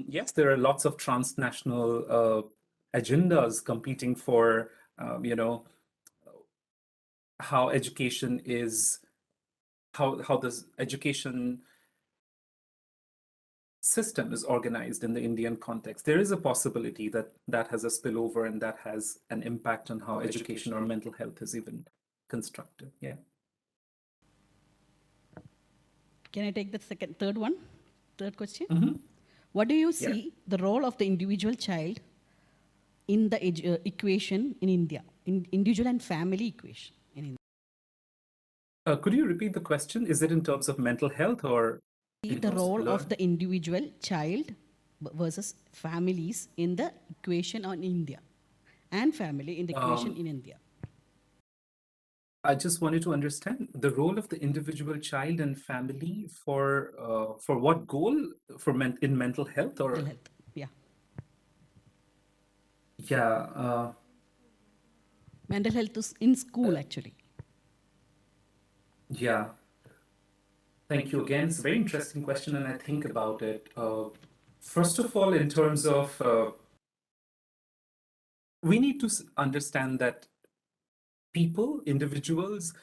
Yes, there are lots of transnational agendas competing for, how education is, how this education system is organized in the Indian context. There is a possibility that that has a spillover and that has an impact on how education or mental health is even constructed. Yeah. Can I take the third question? Mm-hmm. What do you see the role of the individual child in the equation in India, in individual and family equation in India? Could you repeat the question? Is it in terms of mental health or in The terms of role of learn? the individual child versus families in the equation on India and family in the equation in India. I just wanted to understand the role of the individual child and family for what goal in mental health or Mental health, yeah. yeah. Mental health is in school actually. Yeah. Thank you again. It's a very interesting question, and I think about it. First of all, in terms of, we need to understand that people, individuals,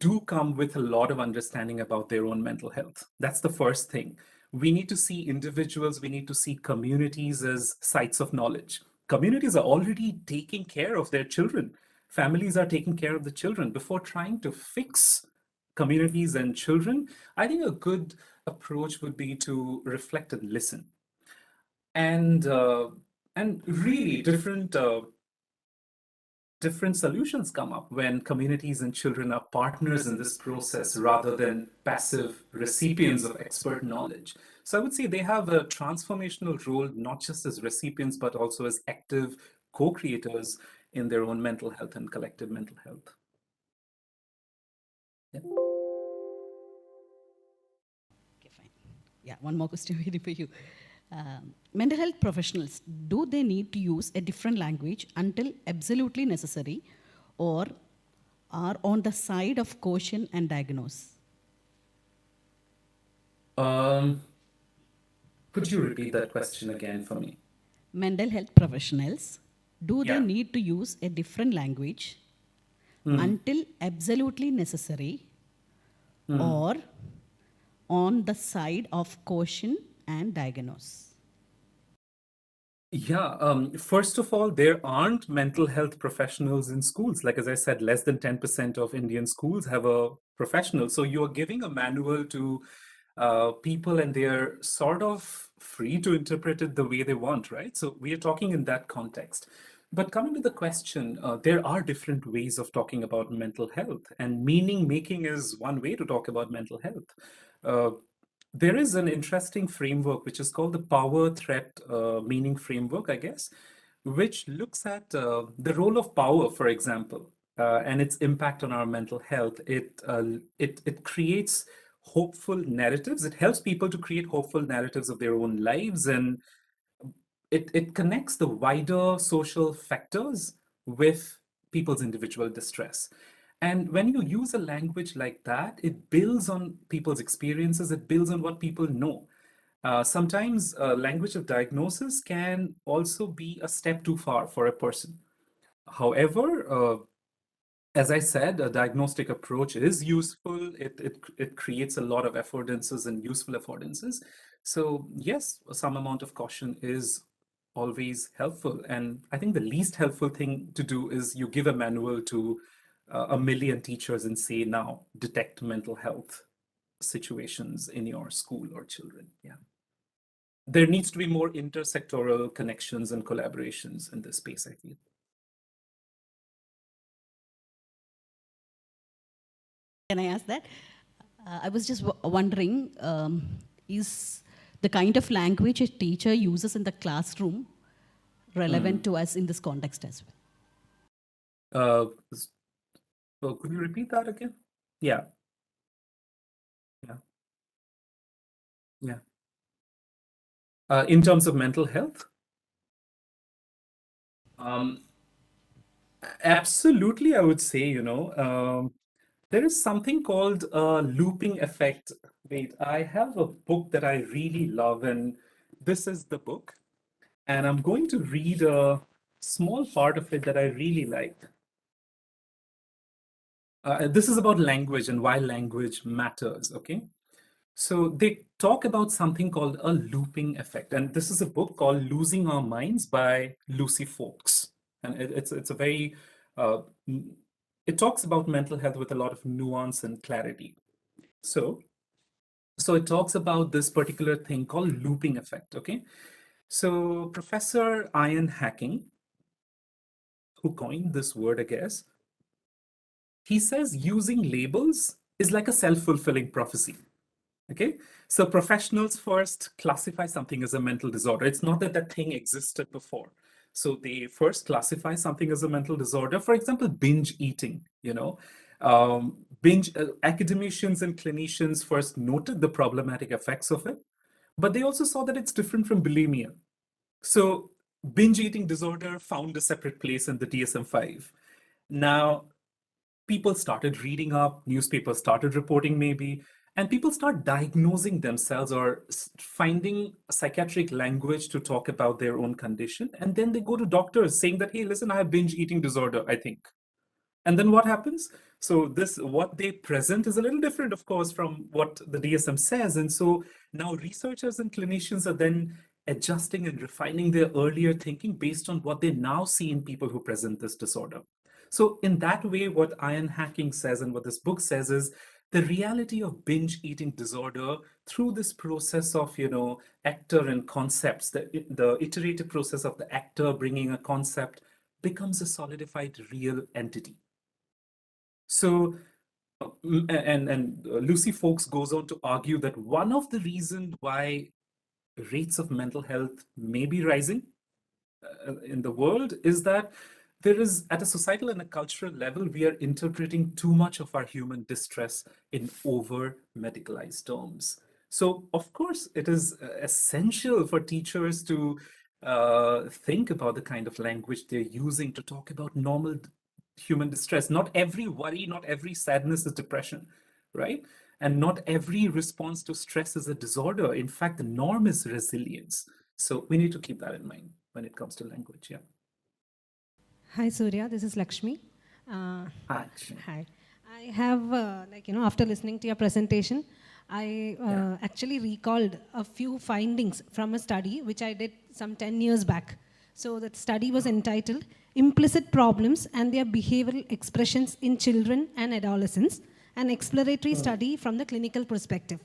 do come with a lot of understanding about their own mental health. That's the first thing. We need to see individuals, we need to see communities as sites of knowledge. Communities are already taking care of their children. Families are taking care of the children. Before trying to fix communities and children, I think a good approach would be to reflect and listen. And really different solutions come up when communities and children are partners in this process rather than passive recipients of expert knowledge. So I would say they have a transformational role, not just as recipients, but also as active co-creators in their own mental health and collective mental health. Yeah. Okay, fine. Yeah, one more question waiting for you. Mental health professionals, do they need to use a different language until absolutely necessary, or are on the side of caution and diagnose? Could you repeat that question again for me? Mental health professionals, do they Yeah. need to use a different language until absolutely necessary, or on the side of caution and diagnose? Yeah, first of all, there aren't mental health professionals in schools. Like, as I said, less than 10% of Indian schools have a professional. So you're giving a manual to people and they're sort of free to interpret it the way they want, right? So we are talking in that context. But coming to the question, there are different ways of talking about mental health, and meaning making is one way to talk about mental health. Uh, there is an interesting framework which is called the power threat meaning framework, I guess, which looks at the role of power, for example, and its impact on our mental health. It creates hopeful narratives. It helps people to create hopeful narratives of their own lives, and it connects the wider social factors with people's individual distress. And when you use a language like that, it builds on people's experiences, it builds on what people know. Sometimes language of diagnosis can also be a step too far for a person. However, as I said, a diagnostic approach is useful. It creates a lot of affordances and useful affordances. So yes, some amount of caution is always helpful. And I think the least helpful thing to do is you give a manual to a million teachers and say, now detect mental health situations in your school or children. Yeah. There needs to be more intersectoral connections and collaborations in this space, I feel. Can I ask that? I was just wondering, is the kind of language a teacher uses in the classroom relevant to us in this context as well? So could you repeat that again? Yeah, yeah, yeah. In terms of mental health, um, absolutely, I would say, there is something called a looping effect. Wait, I have a book that I really love, and this is the book. And I'm going to read a small part of it that I really like. This is about language and why language matters, okay? So they talk about something called a looping effect. And this is a book called Losing Our Minds by Lucy Folks. And it's a very, uh, it talks about mental health with a lot of nuance and clarity. So, so it talks about this particular thing called looping effect, okay? So Professor Ian Hacking, who coined this word, I guess, he says using labels is like a self-fulfilling prophecy. Okay, so professionals first classify something as a mental disorder. It's not that that thing existed before. So they first classify something as a mental disorder. For example, binge eating, academicians and clinicians first noted the problematic effects of it, but they also saw that it's different from bulimia. So binge eating disorder found a separate place in the DSM-5. Now, people started reading up, newspapers started reporting maybe, and people start diagnosing themselves or finding psychiatric language to talk about their own condition. And then they go to doctors saying that, hey, listen, I have binge eating disorder, I think. And then what happens? So this, what they present is a little different, of course, from what the DSM says. And so now researchers and clinicians are then adjusting and refining their earlier thinking based on what they now see in people who present this disorder. So in that way, what Ian Hacking says and what this book says is the reality of binge eating disorder through this process of, actor and concepts, the iterative process of the actor bringing a concept becomes a solidified real entity. So, and Lucy Folks goes on to argue that one of the reasons why rates of mental health may be rising in the world is that there is, at a societal and a cultural level, we are interpreting too much of our human distress in over medicalized terms. So, of course, it is essential for teachers to think about the kind of language they're using to talk about normal human distress. Not every worry, not every sadness is depression, right? And not every response to stress is a disorder. In fact, the norm is resilience. So we need to keep that in mind when it comes to language. Yeah. Hi, Surya. This is Lakshmi. Hi. Hi. I have, after listening to your presentation, I actually recalled a few findings from a study which I did some 10 years back. So that study was entitled Implicit Problems and Their Behavioral Expressions in Children and Adolescents, an exploratory study from the clinical perspective.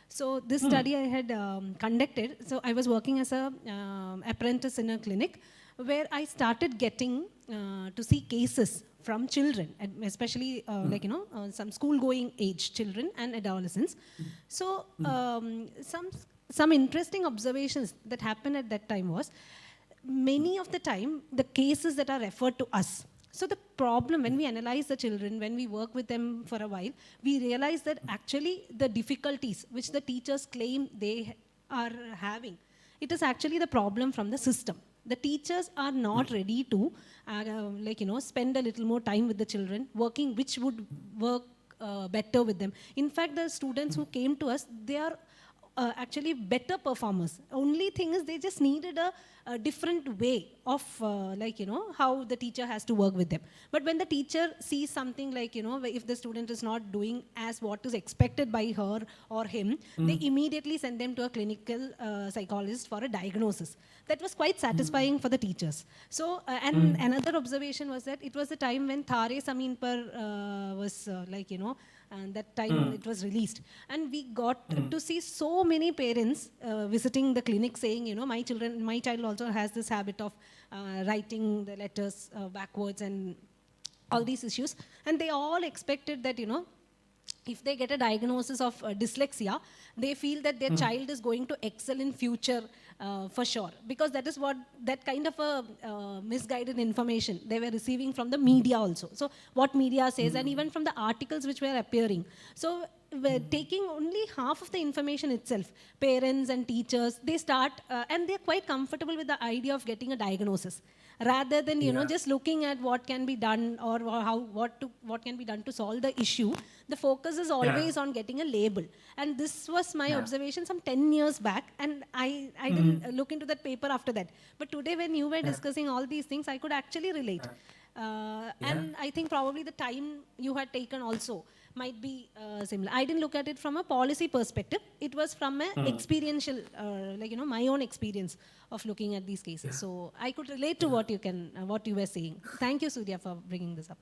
So this study I had conducted. So I was working as a apprentice in a clinic where I started getting to see cases from children, especially some school-going age children and adolescents. So some interesting observations that happened at that time was, many of the time, the cases that are referred to us. So the problem, when we analyze the children, when we work with them for a while, we realize that actually the difficulties which the teachers claim they are having it is actually the problem from the system. The teachers are not ready to spend a little more time with the children, working which would work better with them. In fact, the students who came to us, they are actually better performers. Only thing is they just needed a different way of how the teacher has to work with them. But when the teacher sees something like, if the student is not doing as what is expected by her or him, they immediately send them to a clinical psychologist for a diagnosis. That was quite satisfying for the teachers. So, and another observation was that it was the time when Thare Samin Par was and that time it was released. And we got to see so many parents visiting the clinic saying, my child also has this habit of writing the letters backwards and all these issues. And they all expected that, if they get a diagnosis of dyslexia, they feel that their child is going to excel in future for sure, because that is what, that kind of a misguided information they were receiving from the media also. So what media says, and even from the articles which were appearing. So we're taking only half of the information itself. Parents and teachers, they start, and they're quite comfortable with the idea of getting a diagnosis, rather than just looking at what can be done or what can be done to solve the issue. The focus is always on getting a label. And this was my observation some 10 years back, and I didn't look into that paper after that. But today when you were discussing all these things, I could actually relate. And I think probably the time you had taken also might be similar. I didn't look at it from a policy perspective. It was from an experiential, my own experience of looking at these cases. So I could relate to what you were saying. Thank you, Surya, for bringing this up.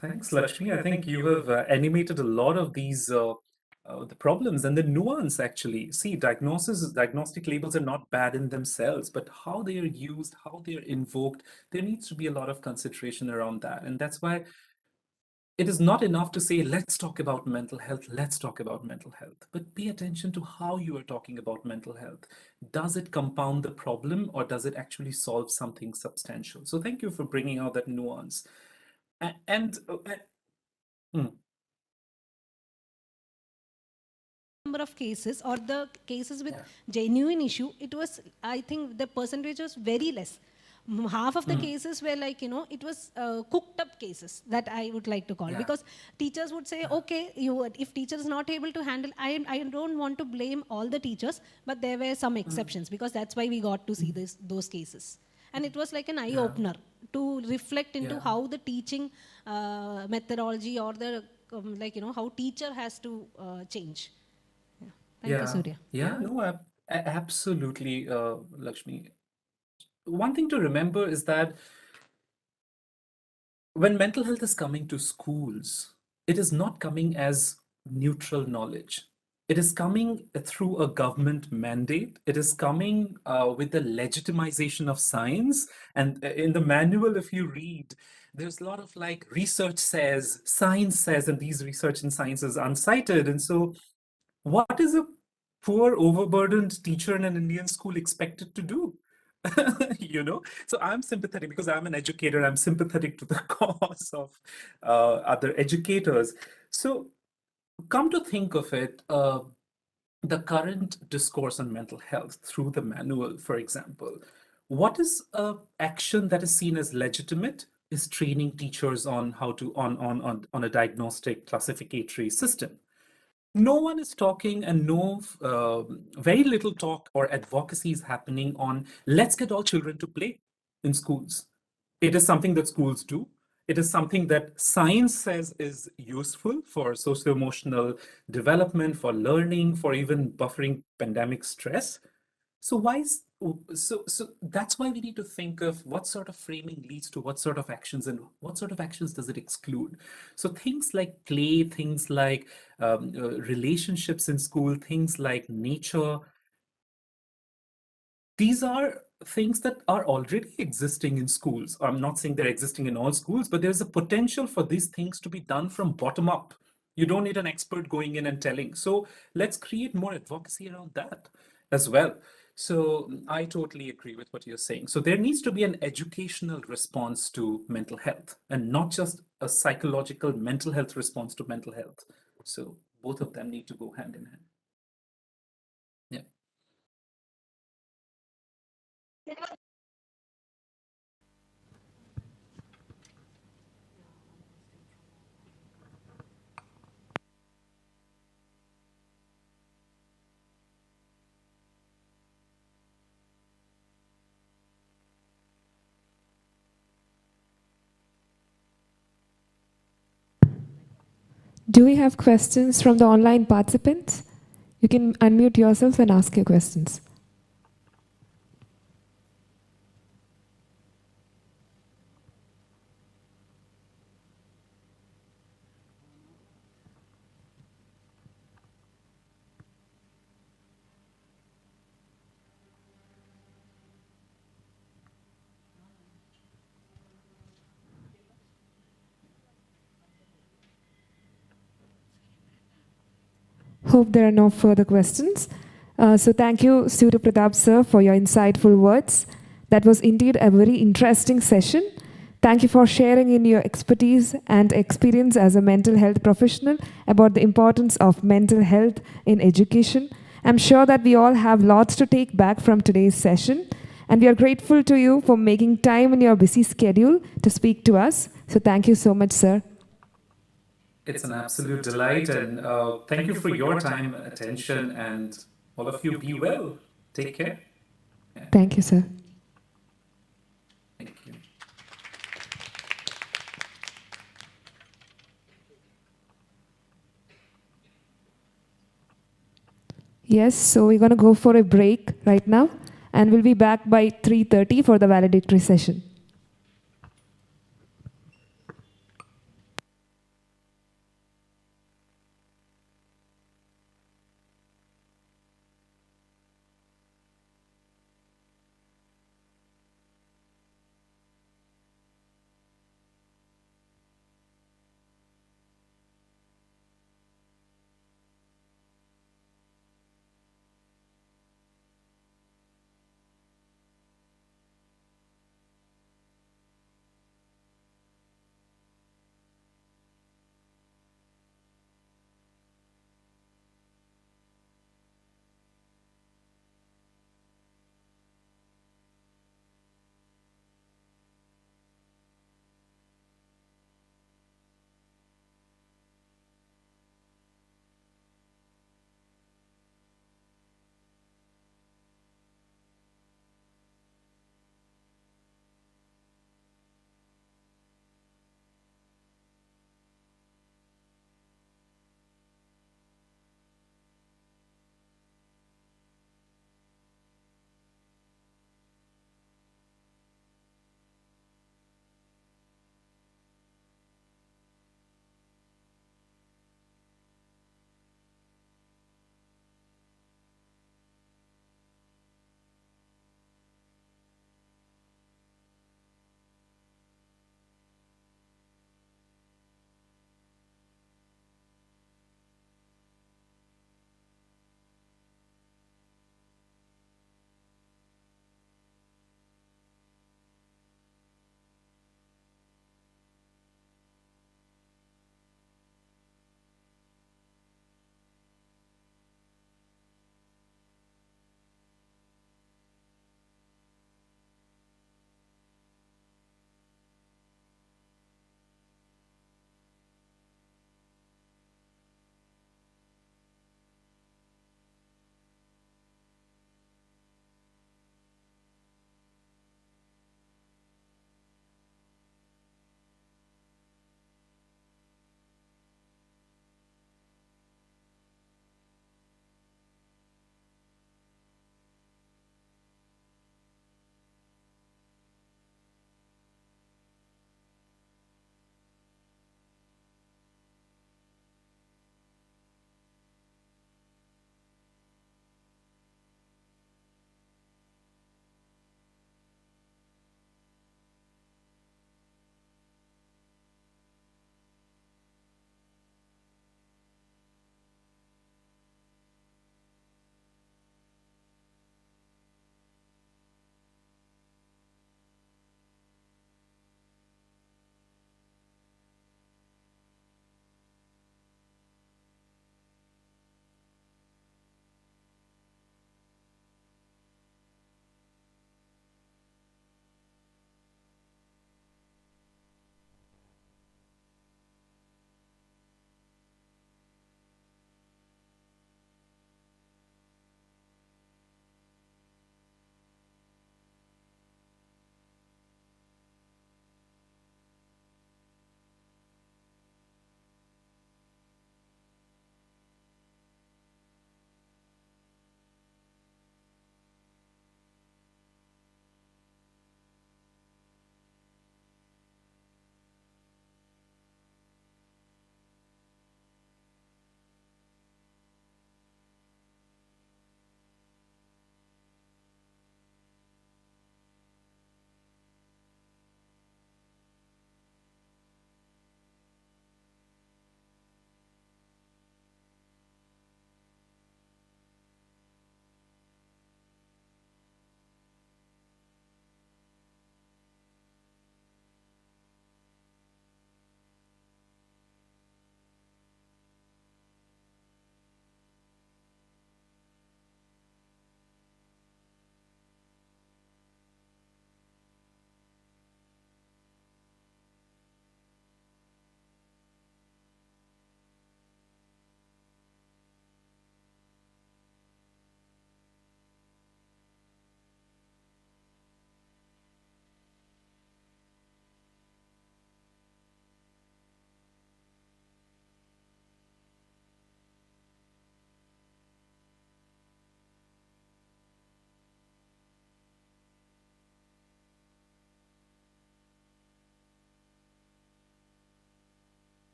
Thanks, Lakshmi. I think you have animated a lot of these the problems and the nuance, actually. See, diagnostic labels are not bad in themselves, but how they are used, how they are invoked, there needs to be a lot of consideration around that. And that's why it is not enough to say, let's talk about mental health, let's talk about mental health, but pay attention to how you are talking about mental health. Does it compound the problem, or does it actually solve something substantial? So thank you for bringing out that nuance. And number of cases, or the cases with genuine issue, it was, I think the percentage was very less. Half of the cases were it was cooked up cases, that I would like to call, because teachers would say, okay, if teacher is not able to handle, I don't want to blame all the teachers, but there were some exceptions, because that's why we got to see those cases. And it was like an eye-opener to reflect into how the teaching methodology, or the how teacher has to change. Thank you, Surya. Yeah, no, absolutely, Lakshmi. One thing to remember is that when mental health is coming to schools, it is not coming as neutral knowledge. It is coming through a government mandate. It is coming with the legitimization of science. And in the manual, if you read, there's a lot of like research says, science says, and these research and science is uncited. And so what is a poor, overburdened teacher in an Indian school expected to do? So I'm sympathetic because I'm an educator. I'm sympathetic to the cause of other educators. So come to think of it, the current discourse on mental health through the manual, for example, what is a action that is seen as legitimate is training teachers on how to on a diagnostic classificatory system. No one is talking, and very little talk or advocacy is happening on let's get all children to play in schools. It is something that schools do. It is something that science says is useful for socio-emotional development, for learning, for even buffering pandemic stress. So that's why we need to think of what sort of framing leads to what sort of actions, and what sort of actions does it exclude. So things like play, things like relationships in school, things like nature, these are things that are already existing in schools. I'm not saying they're existing in all schools, but there's a potential for these things to be done from bottom up. You don't need an expert going in and telling. So let's create more advocacy around that as well. So I totally agree with what you're saying. So there needs to be an educational response to mental health, and not just a psychological mental health response to mental health. So both of them need to go hand in hand. Yeah. Do we have questions from the online participants? You can unmute yourself and ask your questions. Hope there are no further questions. So thank you, Surya Pratap sir, for your insightful words. That was indeed a very interesting session. Thank you for sharing in your expertise and experience as a mental health professional about the importance of mental health in education. I'm sure that we all have lots to take back from today's session, and we are grateful to you for making time in your busy schedule to speak to us. So thank you so much, sir. It's an absolute delight, and thank you for your time, attention, and all of you be well. Take care. Thank you, sir. Thank you. Yes, so we're going to go for a break right now, and we'll be back by 3:30 for the valedictory session.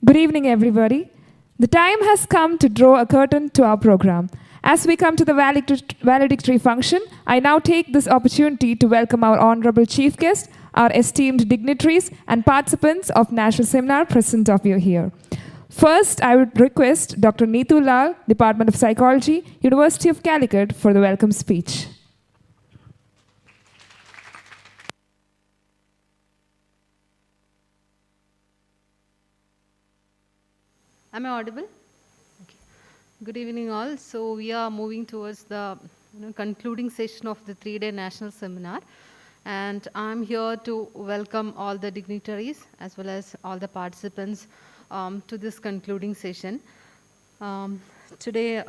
Good evening, everybody. The time has come to draw a curtain to our program. As we come to the valedictory function, I now take this opportunity to welcome our honorable chief guest, our esteemed dignitaries, and participants of National Seminar present of you here. First, I would request Dr. Neetu Lal, Department of Psychology, University of Calicut, for the welcome speech. Am I audible? Okay. Good evening all. So we are moving towards the concluding session of the 3-day national seminar. and I'm here to welcome all the dignitaries as well as all the participants to this concluding session. Today,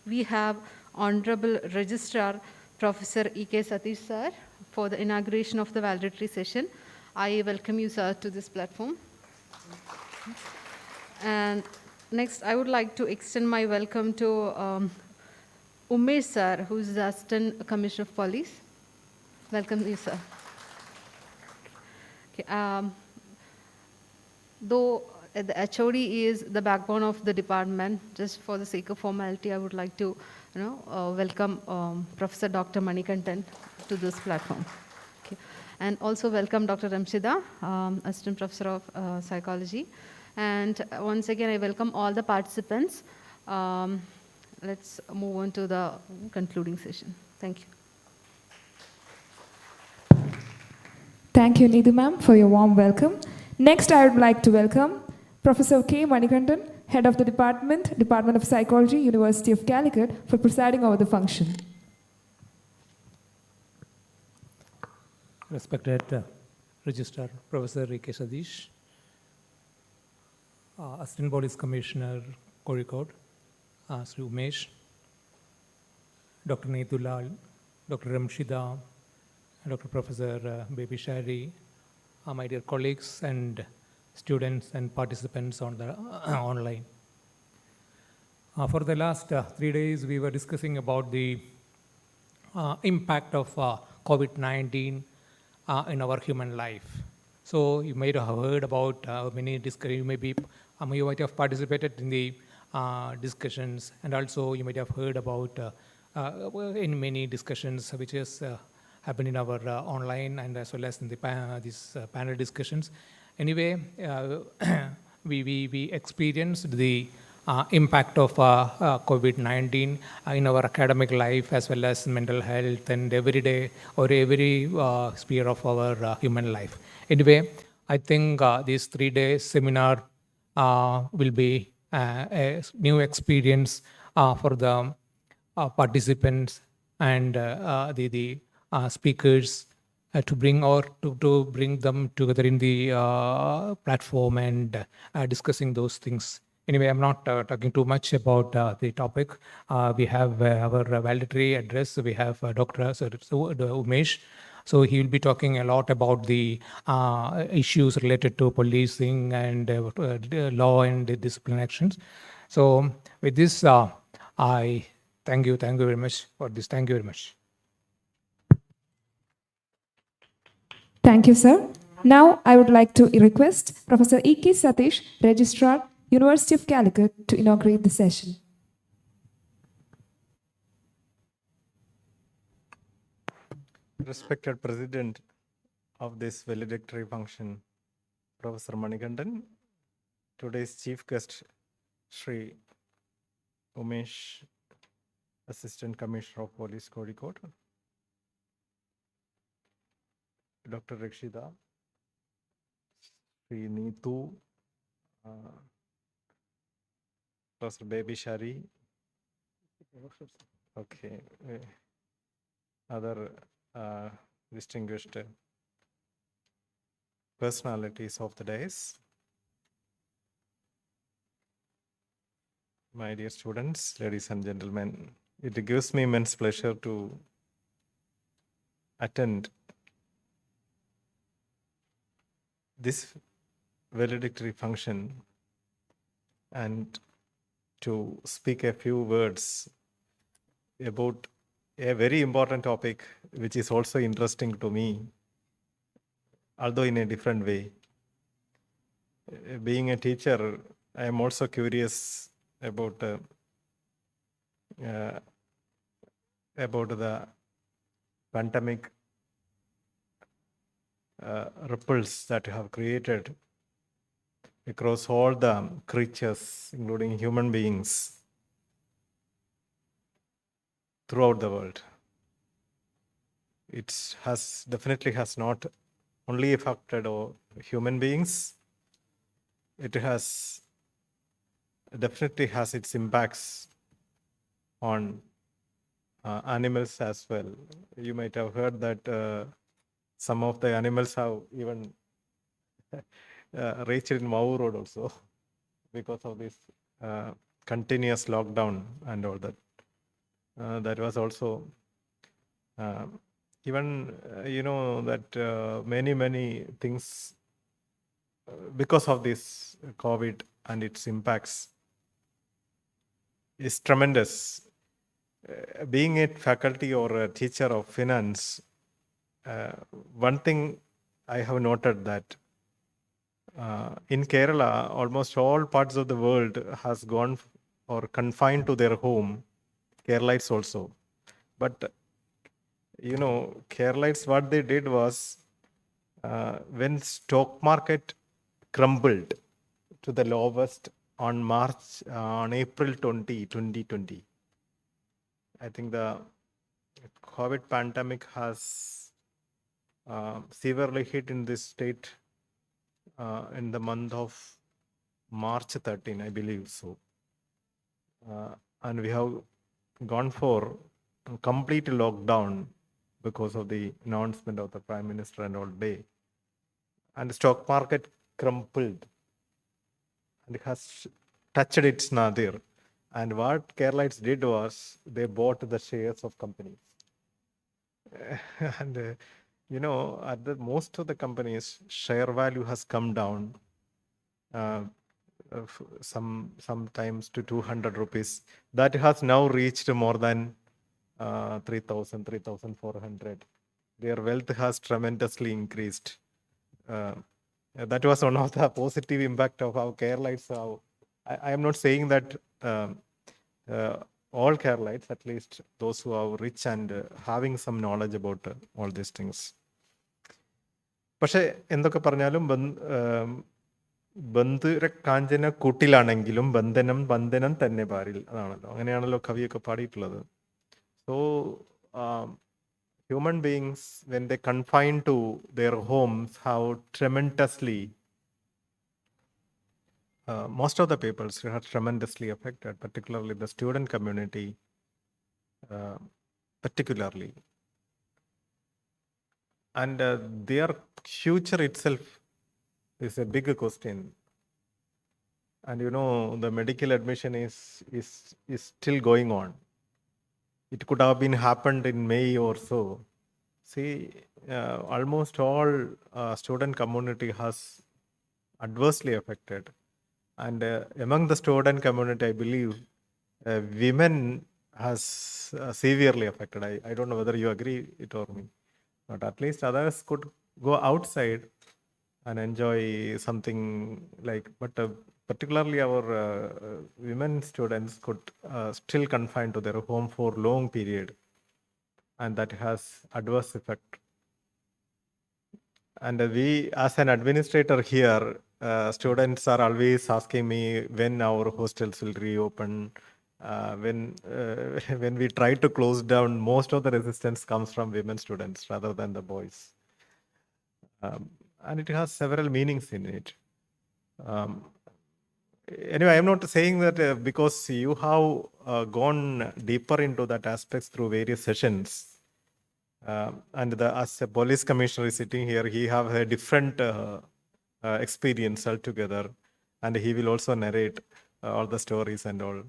we have Honorable Registrar Professor E.K. Satish sir for the inauguration of the valedictory session. I welcome you, sir, to this platform. And next, I would like to extend my welcome to Umesh sir, who is the Assistant Commissioner of Police. Welcome you, sir. Okay, though the HOD is the backbone of the department, just for the sake of formality, I would like to welcome Professor Dr. Manikantan to this platform. Okay. And also welcome Dr. Ramshida, Assistant Professor of Psychology. And once again, I welcome all the participants. Let's move on to the concluding session. Thank you. Thank you, Needu ma'am, for your warm welcome. Next, I would like to welcome Professor K. Manikantan, Head of the Department of Psychology, University of Calicut, for presiding over the function. Respected Registrar Professor E.K. Satish, Assistant Police Commissioner, CALICUT, Sri Umesh, Dr. Neetulal, Dr. Ramshida, Dr. Professor Baby Shari, my dear colleagues and students and participants on the online. For the last 3 days, we were discussing about the impact of COVID-19 in our human life. So you might have heard about many discussions. You might have participated in the discussions, and also you might have heard about in many discussions which has happened in our online and as well as in the these panel discussions. Anyway, we experienced the impact of COVID-19 in our academic life as well as mental health and every day or every sphere of our human life. Anyway, I think this 3-day seminar will be a new experience for the participants and the speakers to bring them together in the platform and discussing those things. Anyway, I'm not talking too much about the topic. We have our valedictory address. We have Dr. Umesh. So he will be talking a lot about the issues related to policing and law and discipline actions. So with this, I thank you very much for this. Thank you very much. Thank you, sir. Now, I would like to request Professor E.K. Satish, Registrar, University of Calicut, to inaugurate the session. Respected President of this valedictory function, Professor Manikantan, today's chief guest, Sri Umesh, Assistant Commissioner of Police, Kozhikode, Dr. Rakshida, Sri Neetu, Professor Baby Shari, okay, other distinguished personalities of the days, my dear students, ladies and gentlemen, it gives me immense pleasure to attend this valedictory function and to speak a few words about a very important topic which is also interesting to me, although in a different way. Being a teacher, I am also curious about the pandemic ripples that have created across all the creatures, including human beings, throughout the world. It has definitely has not only affected human beings, it has definitely has its impacts on animals as well. You might have heard that some of the animals have even reached in Mau Road also because of this continuous lockdown and all that. That was also even that many things because of this COVID and its impacts is tremendous. Being a faculty or a teacher of finance, one thing I have noted that in Kerala, almost all parts of the world has gone or confined to their home. Keralites also, but Keralites, what they did was when stock market crumbled to the lowest on April 2020. I think the COVID pandemic has severely hit in this state in the month of March 13, I believe so. And we have gone for a complete lockdown because of the announcement of the Prime Minister and all day. And the stock market crumpled and it has touched its nadir. And what Keralites did was they bought the shares of companies. And at the most of the companies, share value has come down sometimes to 200 rupees. That has now reached more than 3,000, 3,400. Their wealth has tremendously increased. That was one of the positive impact of how Keralites are. I am not saying that all Keralites, at least those who are rich and having some knowledge about all these things. പക്ഷെ എന്തൊക്കെ പറഞ്ഞാലും ബന്ധുരക്കാഞ്ചന കൂട്ടിലാണെങ്കിലും ബന്ധനം ബന്ധനം തന്നെ പാരിൽ അതാണല്ലോ, അങ്ങനെയാണല്ലോ കവിയൊക്കെ പാടിയിട്ടുള്ളത്. So human beings, when they confine to their homes, have tremendously most of the peoples are tremendously affected, particularly the student community, particularly. And their future itself is a big question. And the medical admission is still going on. It could have been happened in May or so. See, almost all student community has adversely affected. And among the student community, I believe women has severely affected. I don't know whether you agree it or me, but at least others could go outside and enjoy something like, but particularly our women students could still confine to their home for long period, and that has adverse effect. And we, as an administrator here, students are always asking me when our hostels will reopen. When we try to close down, most of the resistance comes from women students rather than the boys. And it has several meanings in it. Anyway, I am not saying that because you have gone deeper into that aspects through various sessions. And as a police commissioner is sitting here, he have a different experience altogether, and he will also narrate all the stories and all.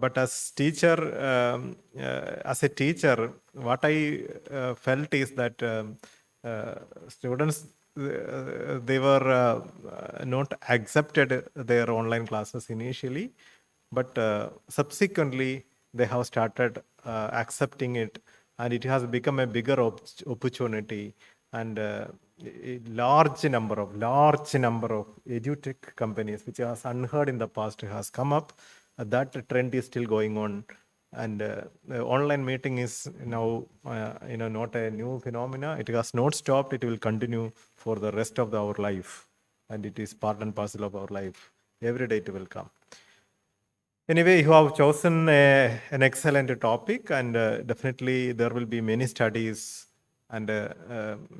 But as a teacher, what I felt is that students, they were not accepted their online classes initially, but subsequently they have started accepting it, and it has become a bigger opportunity, and a large number of edutech companies, which was unheard in the past, has come up. That trend is still going on, and online meeting is now not a new phenomena. It has not stopped. It will continue for the rest of our life, and it is part and parcel of our life. Every day it will come. Anyway, you have chosen an excellent topic, and definitely there will be many studies and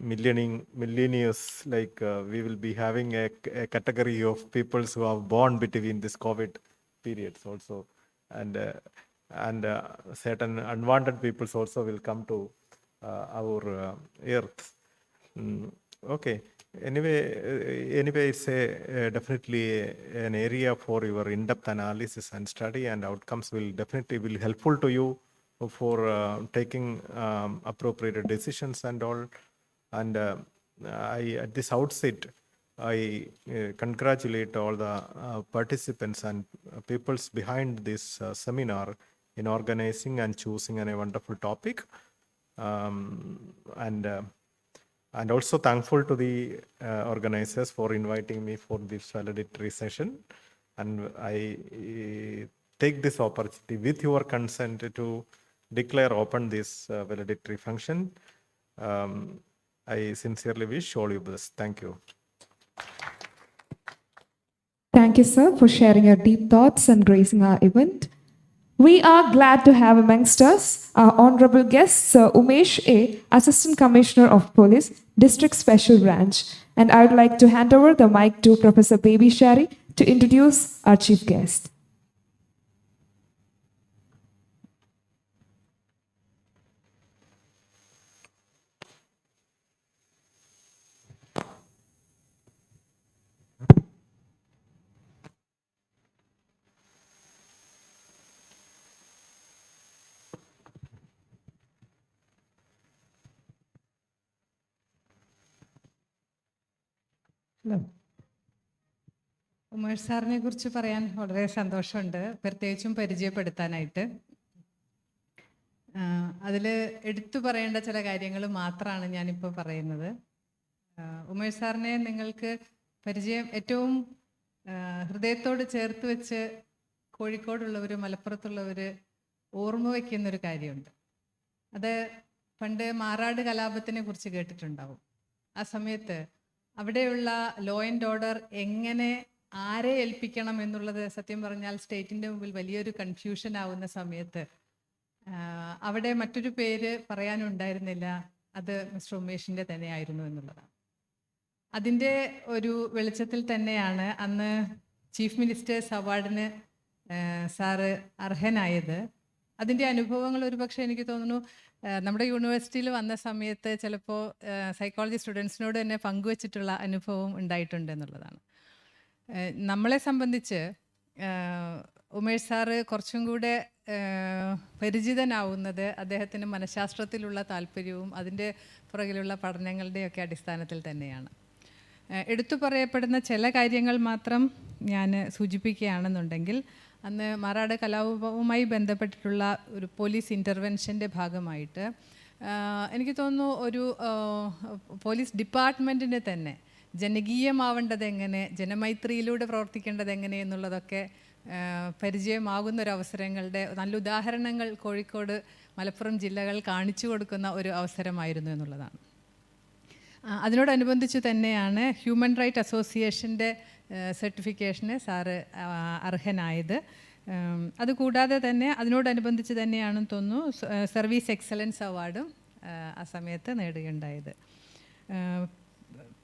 millennials, like we will be having a category of peoples who are born between this COVID periods also, and certain unwanted peoples also will come to our earth. Okay. Anyway, it's definitely an area for your in-depth analysis and study, and outcomes will definitely be helpful to you for taking appropriate decisions and all. And at this outset, I congratulate all the participants and peoples behind this seminar in organizing and choosing a wonderful topic. And also thankful to the organizers for inviting me for this valedictory session. And I take this opportunity with your consent to declare open this valedictory function. I sincerely wish all you best. Thank you. Thank you, sir, for sharing your deep thoughts and gracing our event. We are glad to have amongst us our honorable guest, Sir Umesh A., Assistant Commissioner of Police, District Special Branch. And I would like to hand over the mic to Professor Baby Shari to introduce our chief guest. Umesh സാറിനെ കുറിച്ച് പറയാൻ വളരെ സന്തോഷമുണ്ട്, പ്രത്യേകിച്ചും പരിചയപ്പെടുത്താനായിട്ട്. അതിൽ എടുത്തു പറയേണ്ട ചില കാര്യങ്ങൾ മാത്രമാണ് ഞാനിപ്പോൾ പറയുന്നത്. ഉമേഷ് സാറിനെ നിങ്ങൾക്ക് ഏറ്റവും ഹൃദയത്തോട് ചേർത്ത് വെച്ച് കോഴിക്കോടുള്ളവർ, മലപ്പുറത്തുള്ളവർ ഓർമ്മ വയ്ക്കുന്നൊരു കാര്യമുണ്ട്. അത് പണ്ട് മാറാട് കലാപത്തിനെ കുറിച്ച് കേട്ടിട്ടുണ്ടാവും. ആ സമയത്ത് അവിടെയുള്ള ലോ ആൻഡ് ഓർഡർ എങ്ങനെ ആരെ ഏൽപ്പിക്കണം എന്നുള്ളത് സത്യം പറഞ്ഞാൽ സ്റ്റേറ്റിൻ്റെ മുമ്പിൽ വലിയൊരു കൺഫ്യൂഷൻ ആവുന്ന സമയത്ത് അവിടെ മറ്റൊരു പേര് പറയാനുണ്ടായിരുന്നില്ല, അത് മിസ്റ്റർ ഉമേഷിൻ്റെ തന്നെയായിരുന്നു എന്നുള്ളതാണ്. അതിൻ്റെ ഒരു വെളിച്ചത്തിൽ തന്നെയാണ് അന്ന് ചീഫ് മിനിസ്റ്റേഴ്സ് അവാർഡിന് സാറ് അർഹനായത്. അതിൻ്റെ അനുഭവങ്ങൾ ഒരുപക്ഷെ എനിക്ക് തോന്നുന്നു നമ്മുടെ യൂണിവേഴ്സിറ്റിയിൽ വന്ന സമയത്ത് ചിലപ്പോൾ സൈക്കോളജി സ്റ്റുഡൻസിനോട് തന്നെ പങ്കുവച്ചിട്ടുള്ള അനുഭവം ഉണ്ടായിട്ടുണ്ട് എന്നുള്ളതാണ്. നമ്മളെ സംബന്ധിച്ച് ഉമേഷ് സാറ് കുറച്ചും കൂടെ പരിചിതനാവുന്നത് അദ്ദേഹത്തിന് മനഃശാസ്ത്രത്തിലുള്ള താല്പര്യവും അതിൻ്റെ പുറകിലുള്ള പഠനങ്ങളുടെയൊക്കെ അടിസ്ഥാനത്തിൽ തന്നെയാണ്. എടുത്തു പറയപ്പെടുന്ന ചില കാര്യങ്ങൾ മാത്രം ഞാൻ സൂചിപ്പിക്കുകയാണെന്നുണ്ടെങ്കിൽ, അന്ന് മാറാട് കലാപവുമായി ബന്ധപ്പെട്ടിട്ടുള്ള ഒരു പോലീസ് ഇൻ്റർവെൻഷൻ്റെ ഭാഗമായിട്ട് എനിക്ക് തോന്നുന്നു ഒരു പോലീസ് ഡിപ്പാർട്ട്മെൻറ്റിന് തന്നെ ജനകീയമാവേണ്ടത് എങ്ങനെ, ജനമൈത്രിയിലൂടെ പ്രവർത്തിക്കേണ്ടത് എങ്ങനെ എന്നുള്ളതൊക്കെ പരിചയമാകുന്നൊരവസരങ്ങളുടെ നല്ല ഉദാഹരണങ്ങൾ കോഴിക്കോട്, മലപ്പുറം ജില്ലകൾ കാണിച്ചു കൊടുക്കുന്ന ഒരു അവസരമായിരുന്നു എന്നുള്ളതാണ്. അതിനോടനുബന്ധിച്ച് തന്നെയാണ് ഹ്യൂമൻ റൈറ്റ് അസോസിയേഷൻ്റെ സർട്ടിഫിക്കേഷന് സാറ് അർഹനായത്. അതുകൂടാതെ തന്നെ അതിനോടനുബന്ധിച്ച് തന്നെയാണെന്ന് തോന്നുന്നു സർവീസ് എക്സലൻസ് അവാർഡും ആ സമയത്ത് നേടുകയുണ്ടായത്.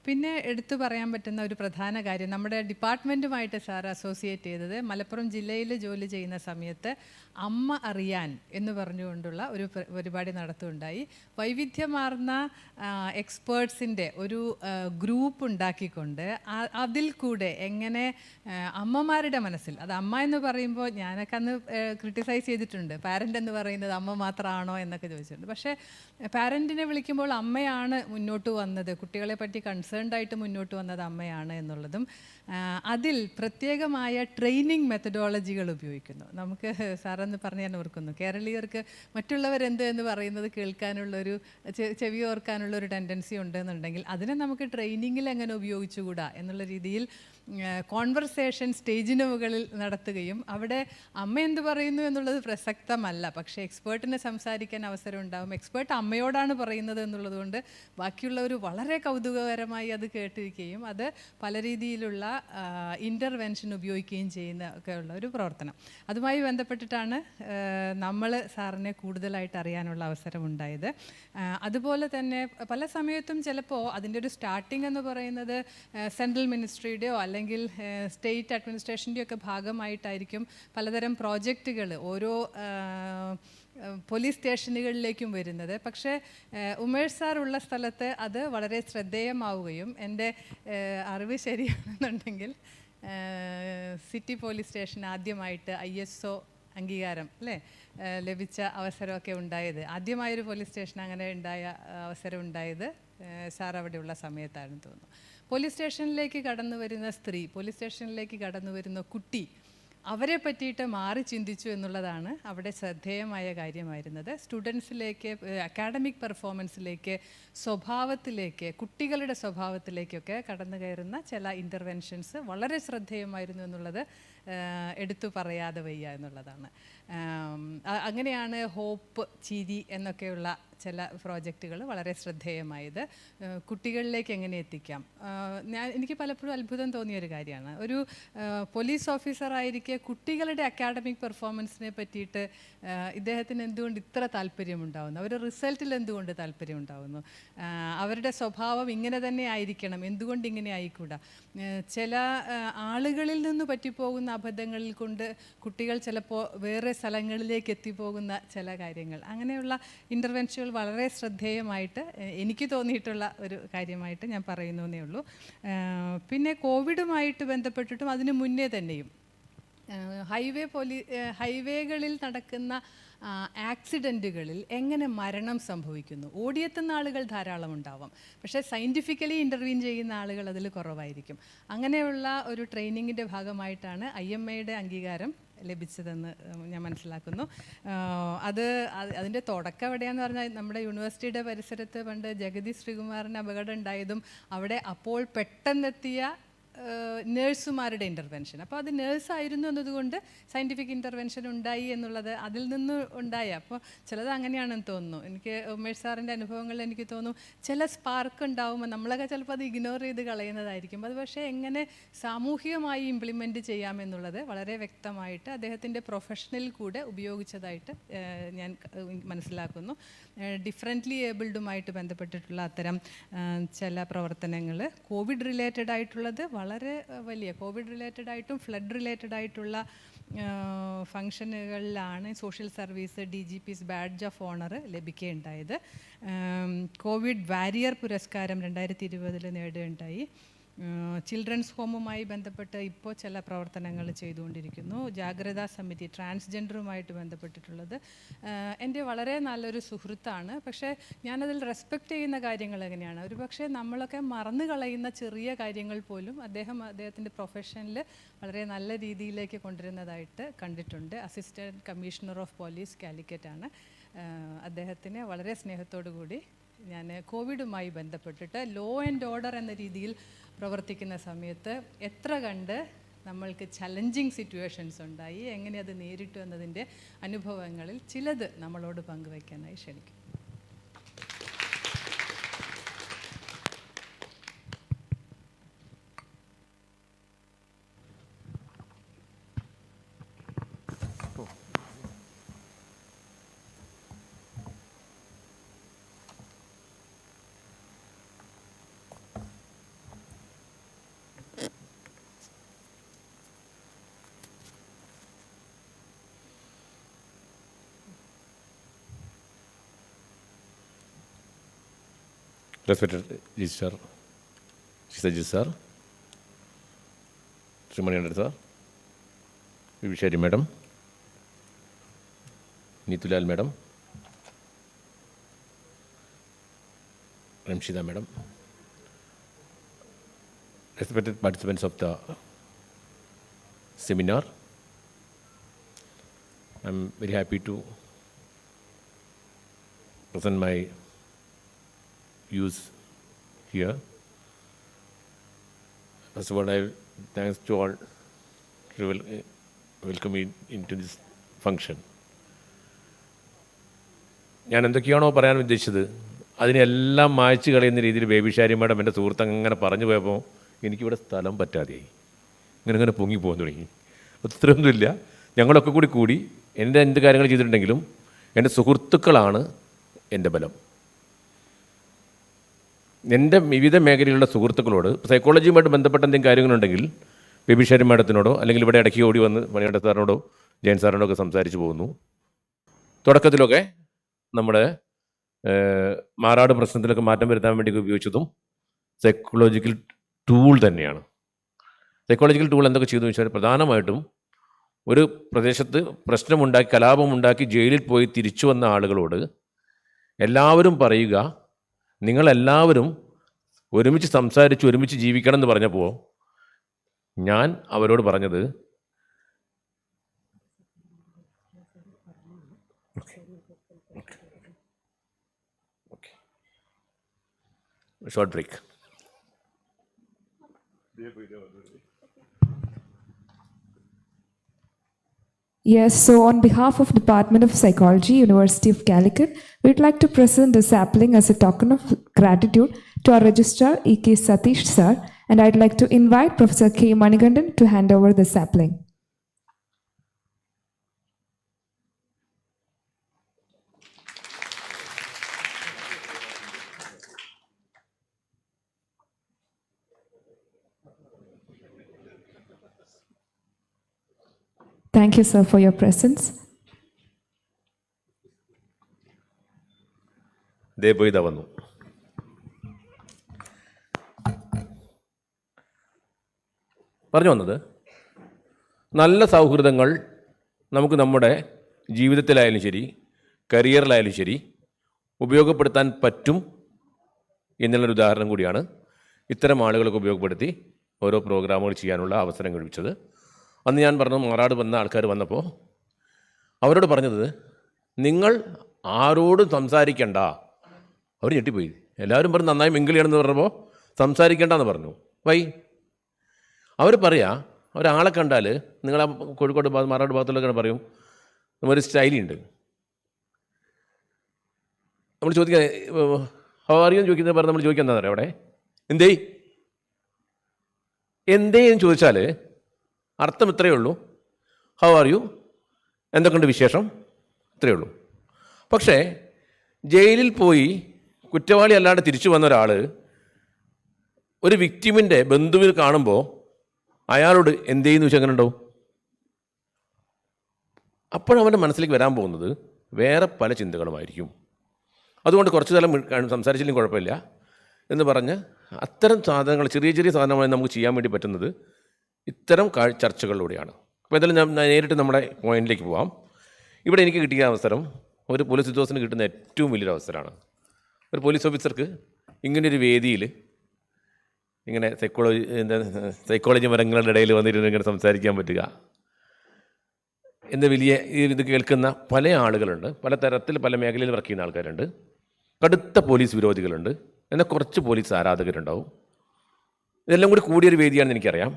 പിന്നെ എടുത്തു പറയാൻ പറ്റുന്ന ഒരു പ്രധാന കാര്യം, നമ്മുടെ ഡിപ്പാർട്ട്മെൻറ്റുമായിട്ട് സാർ അസോസിയേറ്റ് ചെയ്തത് മലപ്പുറം ജില്ലയിൽ ജോലി ചെയ്യുന്ന സമയത്ത് അമ്മ അറിയാൻ എന്ന് പറഞ്ഞുകൊണ്ടുള്ള ഒരു പരിപാടി നടത്തുകയുണ്ടായി. വൈവിധ്യമാർന്ന എക്സ്പേർട്സിൻ്റെ ഒരു ഗ്രൂപ്പ് ഉണ്ടാക്കിക്കൊണ്ട് അതിൽ കൂടെ എങ്ങനെ അമ്മമാരുടെ മനസ്സിൽ, അത് അമ്മ എന്ന് പറയുമ്പോൾ ഞാനൊക്കെ അന്ന് ക്രിട്ടിസൈസ് ചെയ്തിട്ടുണ്ട്, പാരൻ്റ് എന്ന് പറയുന്നത് അമ്മ മാത്രമാണോ എന്നൊക്കെ ചോദിച്ചിട്ടുണ്ട്. പക്ഷേ പാരൻറ്റിനെ വിളിക്കുമ്പോൾ അമ്മയാണ് മുന്നോട്ട് വന്നത്, കുട്ടികളെ പറ്റി കൺസേൺഡ് ആയിട്ട് മുന്നോട്ട് വന്നത് അമ്മയാണ് എന്നുള്ളതും, അതിൽ പ്രത്യേകമായ ട്രെയിനിങ് മെത്തഡോളജികൾ ഉപയോഗിക്കുന്നു. നമുക്ക് സാറെന്ന് പറഞ്ഞ് ഞാൻ ഓർക്കുന്നു, കേരളീയർക്ക് മറ്റുള്ളവരെന്ത് എന്ന് പറയുന്നത് കേൾക്കാനുള്ളൊരു ചെവി ഓർക്കാനുള്ളൊരു ടെൻഡൻസി ഉണ്ടെന്നുണ്ടെങ്കിൽ അതിനെ നമുക്ക് ട്രെയിനിങ്ങിൽ എങ്ങനെ ഉപയോഗിച്ചുകൂടാ എന്നുള്ള രീതിയിൽ കോൺവെർസേഷൻ സ്റ്റേജിന് മുകളിൽ നടത്തുകയും അവിടെ അമ്മ എന്ത് പറയുന്നു എന്നുള്ളത് പ്രസക്തമല്ല, പക്ഷേ എക്സ്പേർട്ടിന് സംസാരിക്കാൻ അവസരം ഉണ്ടാകും. എക്സ്പേർട്ട് അമ്മയോടാണ് പറയുന്നത് എന്നുള്ളതുകൊണ്ട് ബാക്കിയുള്ളവർ വളരെ കൗതുകകരമായി അത് കേട്ടിരിക്കുകയും അത് പല രീതിയിലുള്ള ഇൻ്റർവെൻഷൻ ഉപയോഗിക്കുകയും ചെയ്യുന്ന ഒക്കെയുള്ള ഒരു പ്രവർത്തനം. അതുമായി ബന്ധപ്പെട്ടിട്ടാണ് നമ്മൾ സാറിനെ കൂടുതലായിട്ട് അറിയാനുള്ള അവസരമുണ്ടായത്. അതുപോലെ തന്നെ പല സമയത്തും ചിലപ്പോൾ അതിൻ്റെ ഒരു സ്റ്റാർട്ടിംഗ് എന്ന് പറയുന്നത് സെൻട്രൽ മിനിസ്ട്രിയുടെയോ അല്ലെങ്കിൽ സ്റ്റേറ്റ് അഡ്മിനിസ്ട്രേഷൻ്റെയോ ഒക്കെ ഭാഗമായിട്ടായിരിക്കും പലതരം പ്രോജക്റ്റുകൾ ഓരോ പോലീസ് സ്റ്റേഷനുകളിലേക്കും വരുന്നത്. പക്ഷേ ഉമേഷ് സാർ ഉള്ള സ്ഥലത്ത് അത് വളരെ ശ്രദ്ധേയമാവുകയും എൻ്റെ അറിവ് ശരിയാണെന്നുണ്ടെങ്കിൽ സിറ്റി പോലീസ് സ്റ്റേഷൻ ആദ്യമായിട്ട് ISO അംഗീകാരം അല്ലേ ലഭിച്ച അവസരമൊക്കെ ഉണ്ടായത്, ആദ്യമായൊരു പോലീസ് സ്റ്റേഷൻ അങ്ങനെ ഉണ്ടായ അവസരം ഉണ്ടായത് സാർ അവിടെയുള്ള സമയത്താണെന്ന് തോന്നുന്നു. പോലീസ് സ്റ്റേഷനിലേക്ക് കടന്നു വരുന്ന സ്ത്രീ, പോലീസ് സ്റ്റേഷനിലേക്ക് കടന്നു വരുന്ന കുട്ടി, അവരെ പറ്റിയിട്ട് മാറി ചിന്തിച്ചു എന്നുള്ളതാണ് അവിടെ ശ്രദ്ധേയമായ കാര്യമായിരുന്നത്. സ്റ്റുഡൻസിലേക്ക്, അക്കാഡമിക് പെർഫോമൻസിലേക്ക്, സ്വഭാവത്തിലേക്ക്, കുട്ടികളുടെ സ്വഭാവത്തിലേക്കൊക്കെ കടന്നു കയറുന്ന ചില ഇൻ്റർവെൻഷൻസ് വളരെ ശ്രദ്ധേയമായിരുന്നു എന്നുള്ളത് എടുത്തു പറയാതെ വയ്യ എന്നുള്ളതാണ്. അങ്ങനെയാണ് ഹോപ്പ്, ചിരി എന്നൊക്കെയുള്ള ചില പ്രോജക്റ്റുകൾ വളരെ ശ്രദ്ധേയമായത്. കുട്ടികളിലേക്ക് എങ്ങനെ എത്തിക്കാം, എനിക്ക് പലപ്പോഴും അത്ഭുതം തോന്നിയൊരു കാര്യമാണ്. ഒരു പോലീസ് ഓഫീസറായിരിക്കെ കുട്ടികളുടെ അക്കാഡമിക് പെർഫോമൻസിനെ പറ്റിയിട്ട് ഇദ്ദേഹത്തിന് എന്തുകൊണ്ട് ഇത്ര താല്പര്യമുണ്ടാകുന്നു, അവരുടെ റിസൾട്ടിൽ എന്തുകൊണ്ട് താല്പര്യമുണ്ടാകുന്നു, അവരുടെ സ്വഭാവം ഇങ്ങനെ തന്നെ ആയിരിക്കണം, എന്തുകൊണ്ട് ഇങ്ങനെ ആയിക്കൂടാ. ചില ആളുകളിൽ നിന്ന് പറ്റിപ്പോകുന്ന അബദ്ധങ്ങളിൽ കൊണ്ട് കുട്ടികൾ ചിലപ്പോൾ വേറെ സ്ഥലങ്ങളിലേക്ക് എത്തിപ്പോകുന്ന ചില കാര്യങ്ങൾ, അങ്ങനെയുള്ള ഇൻ്റർവെൻഷനുകൾ വളരെ ശ്രദ്ധേയമായിട്ട് എനിക്ക് തോന്നിയിട്ടുള്ള ഒരു കാര്യമായിട്ട് ഞാൻ പറയുന്നേ ഉള്ളൂ. പിന്നെ കോവിഡുമായിട്ട് ബന്ധപ്പെട്ടിട്ടും അതിന് മുന്നേ തന്നെയും ഹൈവേകളിൽ നടക്കുന്ന ആക്സിഡൻറ്റുകളിൽ എങ്ങനെ മരണം സംഭവിക്കുന്നു. ഓടിയെത്തുന്ന ആളുകൾ ധാരാളം ഉണ്ടാവാം, പക്ഷേ സയൻറ്റിഫിക്കലി ഇൻ്റർവീൻ ചെയ്യുന്ന ആളുകൾ അതിൽ കുറവായിരിക്കും. അങ്ങനെയുള്ള ഒരു ട്രെയിനിങ്ങിൻ്റെ ഭാഗമായിട്ടാണ് IMAയുടെ അംഗീകാരം ലഭിച്ചതെന്ന് ഞാൻ മനസ്സിലാക്കുന്നു. അതിൻ്റെ തുടക്കം എവിടെയാന്ന് പറഞ്ഞാൽ നമ്മുടെ യൂണിവേഴ്സിറ്റിയുടെ പരിസരത്ത് പണ്ട് ജഗതി ശ്രീകുമാറിന് അപകടം ഉണ്ടായതും അവിടെ അപ്പോൾ പെട്ടെന്നെത്തിയ നേഴ്സുമാരുടെ ഇൻ്റർവെൻഷൻ. അപ്പോൾ അത് നേഴ്സായിരുന്നു എന്നതുകൊണ്ട് സയൻറ്റിഫിക് ഇൻ്റർവെൻഷൻ ഉണ്ടായി എന്നുള്ളത് അതിൽ നിന്ന് ഉണ്ടായ. അപ്പോൾ ചിലത് അങ്ങനെയാണെന്ന് തോന്നുന്നു. എനിക്ക് ഉമേഷ് സാറിൻ്റെ അനുഭവങ്ങളിൽ എനിക്ക് തോന്നുന്നു ചില സ്പാർക്ക് ഉണ്ടാവുമ്പോൾ നമ്മളൊക്കെ ചിലപ്പോൾ അത് ഇഗ്നോർ ചെയ്ത് കളയുന്നതായിരിക്കും. അത് പക്ഷേ എങ്ങനെ സാമൂഹികമായി ഇംപ്ലിമെൻറ്റ് ചെയ്യാമെന്നുള്ളത് വളരെ വ്യക്തമായിട്ട് അദ്ദേഹത്തിൻ്റെ പ്രൊഫഷനിൽ കൂടെ ഉപയോഗിച്ചതായിട്ട് ഞാൻ മനസ്സിലാക്കുന്നു. ഡിഫറൻ്റ്ലി ഏബിൾഡുമായിട്ട് ബന്ധപ്പെട്ടിട്ടുള്ള അത്തരം ചില പ്രവർത്തനങ്ങൾ കോവിഡ് റിലേറ്റഡ് ആയിട്ടുള്ളത് വളരെ വലിയ കോവിഡ് റിലേറ്റഡ് ആയിട്ടും ഫ്ലഡ് റിലേറ്റഡ് ആയിട്ടുള്ള ഫങ്ഷനുകളിലാണ് social service DGP's badge of honour ലഭിക്കുകയുണ്ടായത്. കോവിഡ് വാരിയർ പുരസ്കാരം 2020 നേടുകയുണ്ടായി. ചിൽഡ്രൻസ് ഹോമുമായി ബന്ധപ്പെട്ട് ഇപ്പോൾ ചില പ്രവർത്തനങ്ങൾ ചെയ്തുകൊണ്ടിരിക്കുന്നു. ജാഗ്രതാ സമിതി ട്രാൻസ്ജെൻഡറുമായിട്ട് ബന്ധപ്പെട്ടിട്ടുള്ളത് എൻ്റെ വളരെ നല്ലൊരു സുഹൃത്താണ്. പക്ഷേ ഞാനതിൽ റെസ്പെക്റ്റ് ചെയ്യുന്ന കാര്യങ്ങൾ എങ്ങനെയാണ്, ഒരു പക്ഷേ നമ്മളൊക്കെ മറന്നു കളയുന്ന ചെറിയ കാര്യങ്ങൾ പോലും അദ്ദേഹത്തിൻ്റെ പ്രൊഫഷനിൽ വളരെ നല്ല രീതിയിലേക്ക് കൊണ്ടുവരുന്നതായിട്ട് കണ്ടിട്ടുണ്ട്. Assistant commissioner of police Calicut ആണ്. അദ്ദേഹത്തിനെ വളരെ സ്നേഹത്തോടു കൂടി ഞാൻ കോവിഡുമായി ബന്ധപ്പെട്ടിട്ട് ലോ ആൻഡ് ഓർഡർ എന്ന രീതിയിൽ പ്രവർത്തിക്കുന്ന സമയത്ത് എത്ര കണ്ട് നമ്മൾക്ക് ചലഞ്ചിങ് സിറ്റുവേഷൻസ് ഉണ്ടായി, എങ്ങനെ അത് നേരിട്ടു എന്നതിൻ്റെ അനുഭവങ്ങളിൽ ചിലത് നമ്മളോട് പങ്കുവയ്ക്കാനായി ക്ഷണിക്കും. Respected Registrar, Sajid Sir, Srimani Sir, Vishari Madam, Nitulal Madam, Ramshida Madam, respected participants of the seminar, I'm very happy to present my views here. First of all, thanks to all to welcome me into this function. ഞാൻ എന്തൊക്കെയാണോ പറയാൻ ഉദ്ദേശിച്ചത് അതിനെല്ലാം മായ്ച്ചു കളയുന്ന രീതിയിൽ ബേബിഷാരി madam എൻ്റെ സുഹൃത്ത് അങ്ങനെ പറഞ്ഞു പോയപ്പോൾ എനിക്കിവിടെ സ്ഥലം പറ്റാതെയായി, ഇങ്ങനെ പൊങ്ങി പോകാൻ തുടങ്ങി. ഒത്തിരിയൊന്നുമില്ല, ഞങ്ങളൊക്കെ കൂടി എൻ്റെ എന്ത് കാര്യങ്ങൾ ചെയ്തിട്ടുണ്ടെങ്കിലും എൻ്റെ സുഹൃത്തുക്കളാണ് എൻ്റെ ബലം. എൻ്റെ വിവിധ മേഖലയിലുള്ള സുഹൃത്തുക്കളോട് സൈക്കോളജിയുമായിട്ട് ബന്ധപ്പെട്ട എന്തെങ്കിലും കാര്യങ്ങളുണ്ടെങ്കിൽ ബേബിഷാരി മാഡത്തിനോടോ അല്ലെങ്കിൽ ഇവിടെ ഇടയ്ക്ക് ഓടി വന്ന് മണികണ്ഠ സാറിനോടോ ജയൻ സാറിനോടോ ഒക്കെ സംസാരിച്ച് പോകുന്നു. തുടക്കത്തിലൊക്കെ നമ്മുടെ മാറാട് പ്രശ്നത്തിലൊക്കെ മാറ്റം വരുത്താൻ വേണ്ടി ഉപയോഗിച്ചതും സൈക്കോളജിക്കൽ ടൂൾ തന്നെയാണ്. സൈക്കോളജിക്കൽ ടൂൾ എന്തൊക്കെ ചെയ്തു വെച്ചാൽ പ്രധാനമായിട്ടും ഒരു പ്രദേശത്ത് പ്രശ്നമുണ്ടാക്കി കലാപമുണ്ടാക്കി ജയിലിൽ പോയി തിരിച്ചു വന്ന ആളുകളോട് എല്ലാവരും പറയുക, നിങ്ങളെല്ലാവരും ഒരുമിച്ച് സംസാരിച്ച് ഒരുമിച്ച് ജീവിക്കണം എന്ന് പറഞ്ഞപ്പോൾ ഞാൻ അവരോട് പറഞ്ഞത് short break. Yes, so on behalf of Department of Psychology, University of Calicut, we'd like to present the sapling as a token of gratitude to our Registrar E.K. Satish sir, and I'd like to invite Professor K. Manikandan to hand over the sapling. Thank you, sir, for your presence. ദേവയിത വന്നു. പറഞ്ഞു വന്നത്, നല്ല സൗഹൃദങ്ങൾ നമുക്ക് നമ്മുടെ ജീവിതത്തിലായാലും ശരി കരിയറിലായാലും ശരി ഉപയോഗപ്പെടുത്താൻ പറ്റും എന്നുള്ളൊരു ഉദാഹരണം കൂടിയാണ് ഇത്തരം ആളുകളൊക്കെ ഉപയോഗപ്പെടുത്തി ഓരോ പ്രോഗ്രാമുകൾ ചെയ്യാനുള്ള അവസരം കഴിപ്പിച്ചത്. അന്ന് ഞാൻ പറഞ്ഞു, മാറാട് വന്ന ആൾക്കാർ വന്നപ്പോൾ അവരോട് പറഞ്ഞത്, നിങ്ങൾ ആരോടും സംസാരിക്കണ്ട. അവർ ഞെട്ടിപ്പോയി. എല്ലാവരും പറഞ്ഞു നന്നായി മിങ്കിൾ ചെയ്യണമെന്ന് പറഞ്ഞപ്പോൾ സംസാരിക്കേണ്ടെന്ന് പറഞ്ഞു. വൈ? അവർ പറയാ, ഒരാളെ കണ്ടാൽ നിങ്ങൾ ആ കോഴിക്കോട് മാറാട് ഭാഗത്തുള്ളൊക്കെ പറയും ഒരു സ്റ്റൈലുണ്ട്. നമ്മൾ ചോദിക്കുക ഹൗ ആർ യു എന്ന് ചോദിക്കുന്നത് പറഞ്ഞ് നമ്മൾ ചോദിക്കുക എന്താ പറയുക, അവിടെ എന്തേ എന്ന് ചോദിച്ചാൽ അർത്ഥം ഇത്രയേ ഉള്ളൂ, ഹൗ ആർ യു, എന്തൊക്കെയുണ്ട് വിശേഷം, ഇത്രയേ ഉള്ളൂ. പക്ഷേ ജയിലിൽ പോയി കുറ്റവാളി അല്ലാണ്ട് തിരിച്ചു വന്ന ഒരാൾ ഒരു വിക്ടിമിൻ്റെ ബന്ധുവിൽ കാണുമ്പോൾ അയാളോട് എന്തെയ്യെന്ന് വെച്ചാൽ അങ്ങനെ ഉണ്ടാവും. അപ്പോഴവൻ്റെ മനസ്സിലേക്ക് വരാൻ പോകുന്നത് വേറെ പല ചിന്തകളുമായിരിക്കും. അതുകൊണ്ട് കുറച്ച് കാലം സംസാരിച്ചില്ലെങ്കിൽ കുഴപ്പമില്ല എന്ന് പറഞ്ഞ് അത്തരം സാധനങ്ങൾ, ചെറിയ ചെറിയ സാധനങ്ങൾ നമുക്ക് ചെയ്യാൻ വേണ്ടി പറ്റുന്നത് ഇത്തരം ചർച്ചകളിലൂടെയാണ്. അപ്പോൾ എന്തായാലും ഞാൻ നേരിട്ട് നമ്മുടെ പോയിന്റിലേക്ക് പോവാം. ഇവിടെ എനിക്ക് കിട്ടിയ അവസരം ഒരു പോലീസ് ഉദ്യോഗസ്ഥന് കിട്ടുന്ന ഏറ്റവും വലിയൊരു അവസരമാണ്. ഒരു പോലീസ് ഓഫീസർക്ക് ഇങ്ങനൊരു വേദിയിൽ ഇങ്ങനെ സൈക്കോളജി മരങ്ങളുടെ ഇടയിൽ വന്നിരുന്ന് ഇങ്ങനെ സംസാരിക്കാൻ പറ്റുക എന്ന് വലിയ ഇത് കേൾക്കുന്ന പല ആളുകളുണ്ട്. പല തരത്തിൽ പല മേഖലയിൽ വർക്ക് ചെയ്യുന്ന ആൾക്കാരുണ്ട്. കടുത്ത പോലീസ് വിരോധികളുണ്ട്. എന്നാൽ കുറച്ച് പോലീസ് ആരാധകരുണ്ടാവും. ഇതെല്ലാം കൂടി കൂടിയൊരു വേദിയാണെന്ന് എനിക്കറിയാം.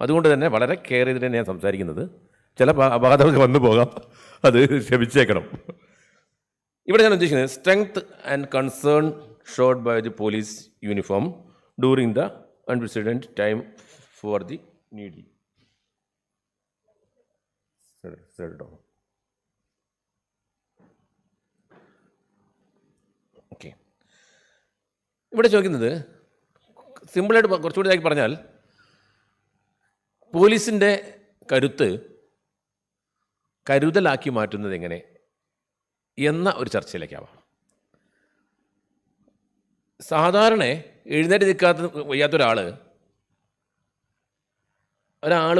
അതുകൊണ്ട് തന്നെ വളരെ കെയർ ചെയ്തിട്ട് ഞാൻ സംസാരിക്കുന്നത്. ചില അപകടങ്ങൾക്ക് വന്നു പോകാം, അത് ക്ഷമിച്ചേക്കണം. ഇവിടെ ഞാൻ ഉദ്ദേശിക്കുന്നത് strength and concern showed by the police uniform during the unprecedented time for the needy. Okay, ഇവിടെ ചോദിക്കുന്നത് സിമ്പിളായിട്ട് കുറച്ചുകൂടി ഇതാക്കി പറഞ്ഞാൽ പോലീസിൻ്റെ കരുതലാക്കി മാറ്റുന്നത് എങ്ങനെ എന്ന ഒരു ചർച്ചയിലേക്കാവാം. സാധാരണ എഴുന്നേറ്റ് നിൽക്കാത്ത വയ്യാത്തൊരാൾ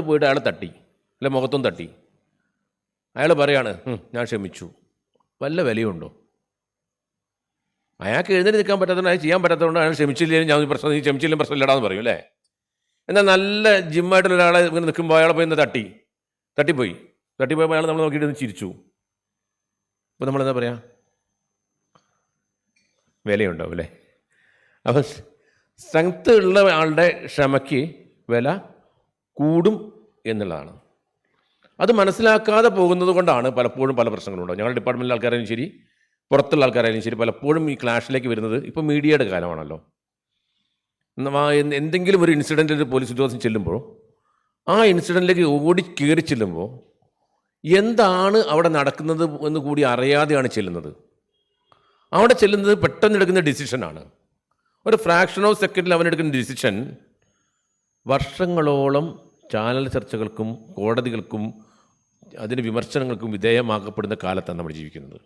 പോയിട്ട് അയാളെ തട്ടി, അല്ലെ മുഖത്തും തട്ടി, അയാൾ പറയാണ് ഞാൻ ക്ഷമിച്ചു, വല്ല വിലയുണ്ടോ? അയാൾക്ക് എഴുന്നേറ്റ് നിൽക്കാൻ പറ്റാത്തതുകൊണ്ട്, അയാൾ ചെയ്യാൻ പറ്റാത്തതുകൊണ്ട് അയാൾ ക്ഷമിച്ചില്ലെങ്കിൽ ഞാൻ പ്രശ്നം, നീ ക്ഷമിച്ചില്ലെങ്കിൽ പ്രശ്നമില്ലടാന്ന് പറയും അല്ലേ. എന്നാൽ നല്ല ജിമ്മായിട്ടുള്ള ഒരാളെ ഇങ്ങനെ നിൽക്കുമ്പോൾ അയാളെ പോയി തട്ടിപ്പോയപ്പോൾ അയാൾ നമ്മൾ നോക്കിയിട്ട് ചിരിച്ചു. അപ്പോൾ നമ്മളെന്താ പറയുക, വിലയുണ്ടാവും അല്ലേ. അപ്പം സ്ട്രെങ്ത്ത് ഉള്ള ആളുടെ ക്ഷമയ്ക്ക് വില കൂടും എന്നുള്ളതാണ്. അത് മനസ്സിലാക്കാതെ പോകുന്നത് കൊണ്ടാണ് പലപ്പോഴും പല പ്രശ്നങ്ങളുണ്ടാവും. ഞങ്ങളുടെ ഡിപ്പാർട്ട്മെൻറ്റിലെ ആൾക്കാരായാലും ശരി പുറത്തുള്ള ആൾക്കാരായാലും ശരി പലപ്പോഴും ഈ ക്ലാഷിലേക്ക് വരുന്നത്. ഇപ്പോൾ മീഡിയയുടെ കാലമാണല്ലോ. എന്തെങ്കിലും ഒരു ഇൻസിഡൻറ്റിൽ ഒരു പോലീസ് ഉദ്യോഗസ്ഥൻ ചെല്ലുമ്പോൾ ആ ഇൻസിഡൻറ്റിലേക്ക് ഓടി കയറി ചെല്ലുമ്പോൾ എന്താണ് അവിടെ നടക്കുന്നത് എന്ന് കൂടി അറിയാതെയാണ് ചെല്ലുന്നത്. അവിടെ ചെല്ലുന്നത് പെട്ടെന്ന് എടുക്കുന്ന ഡിസിഷനാണ്. ഒരു ഫ്രാക്ഷൻ ഓഫ് സെക്കൻഡിൽ അവനെടുക്കുന്ന ഡിസിഷൻ വർഷങ്ങളോളം ചാനൽ ചർച്ചകൾക്കും കോടതികൾക്കും അതിന് വിമർശനങ്ങൾക്കും വിധേയമാക്കപ്പെടുന്ന കാലത്താണ് നമ്മൾ ജീവിക്കുന്നത്.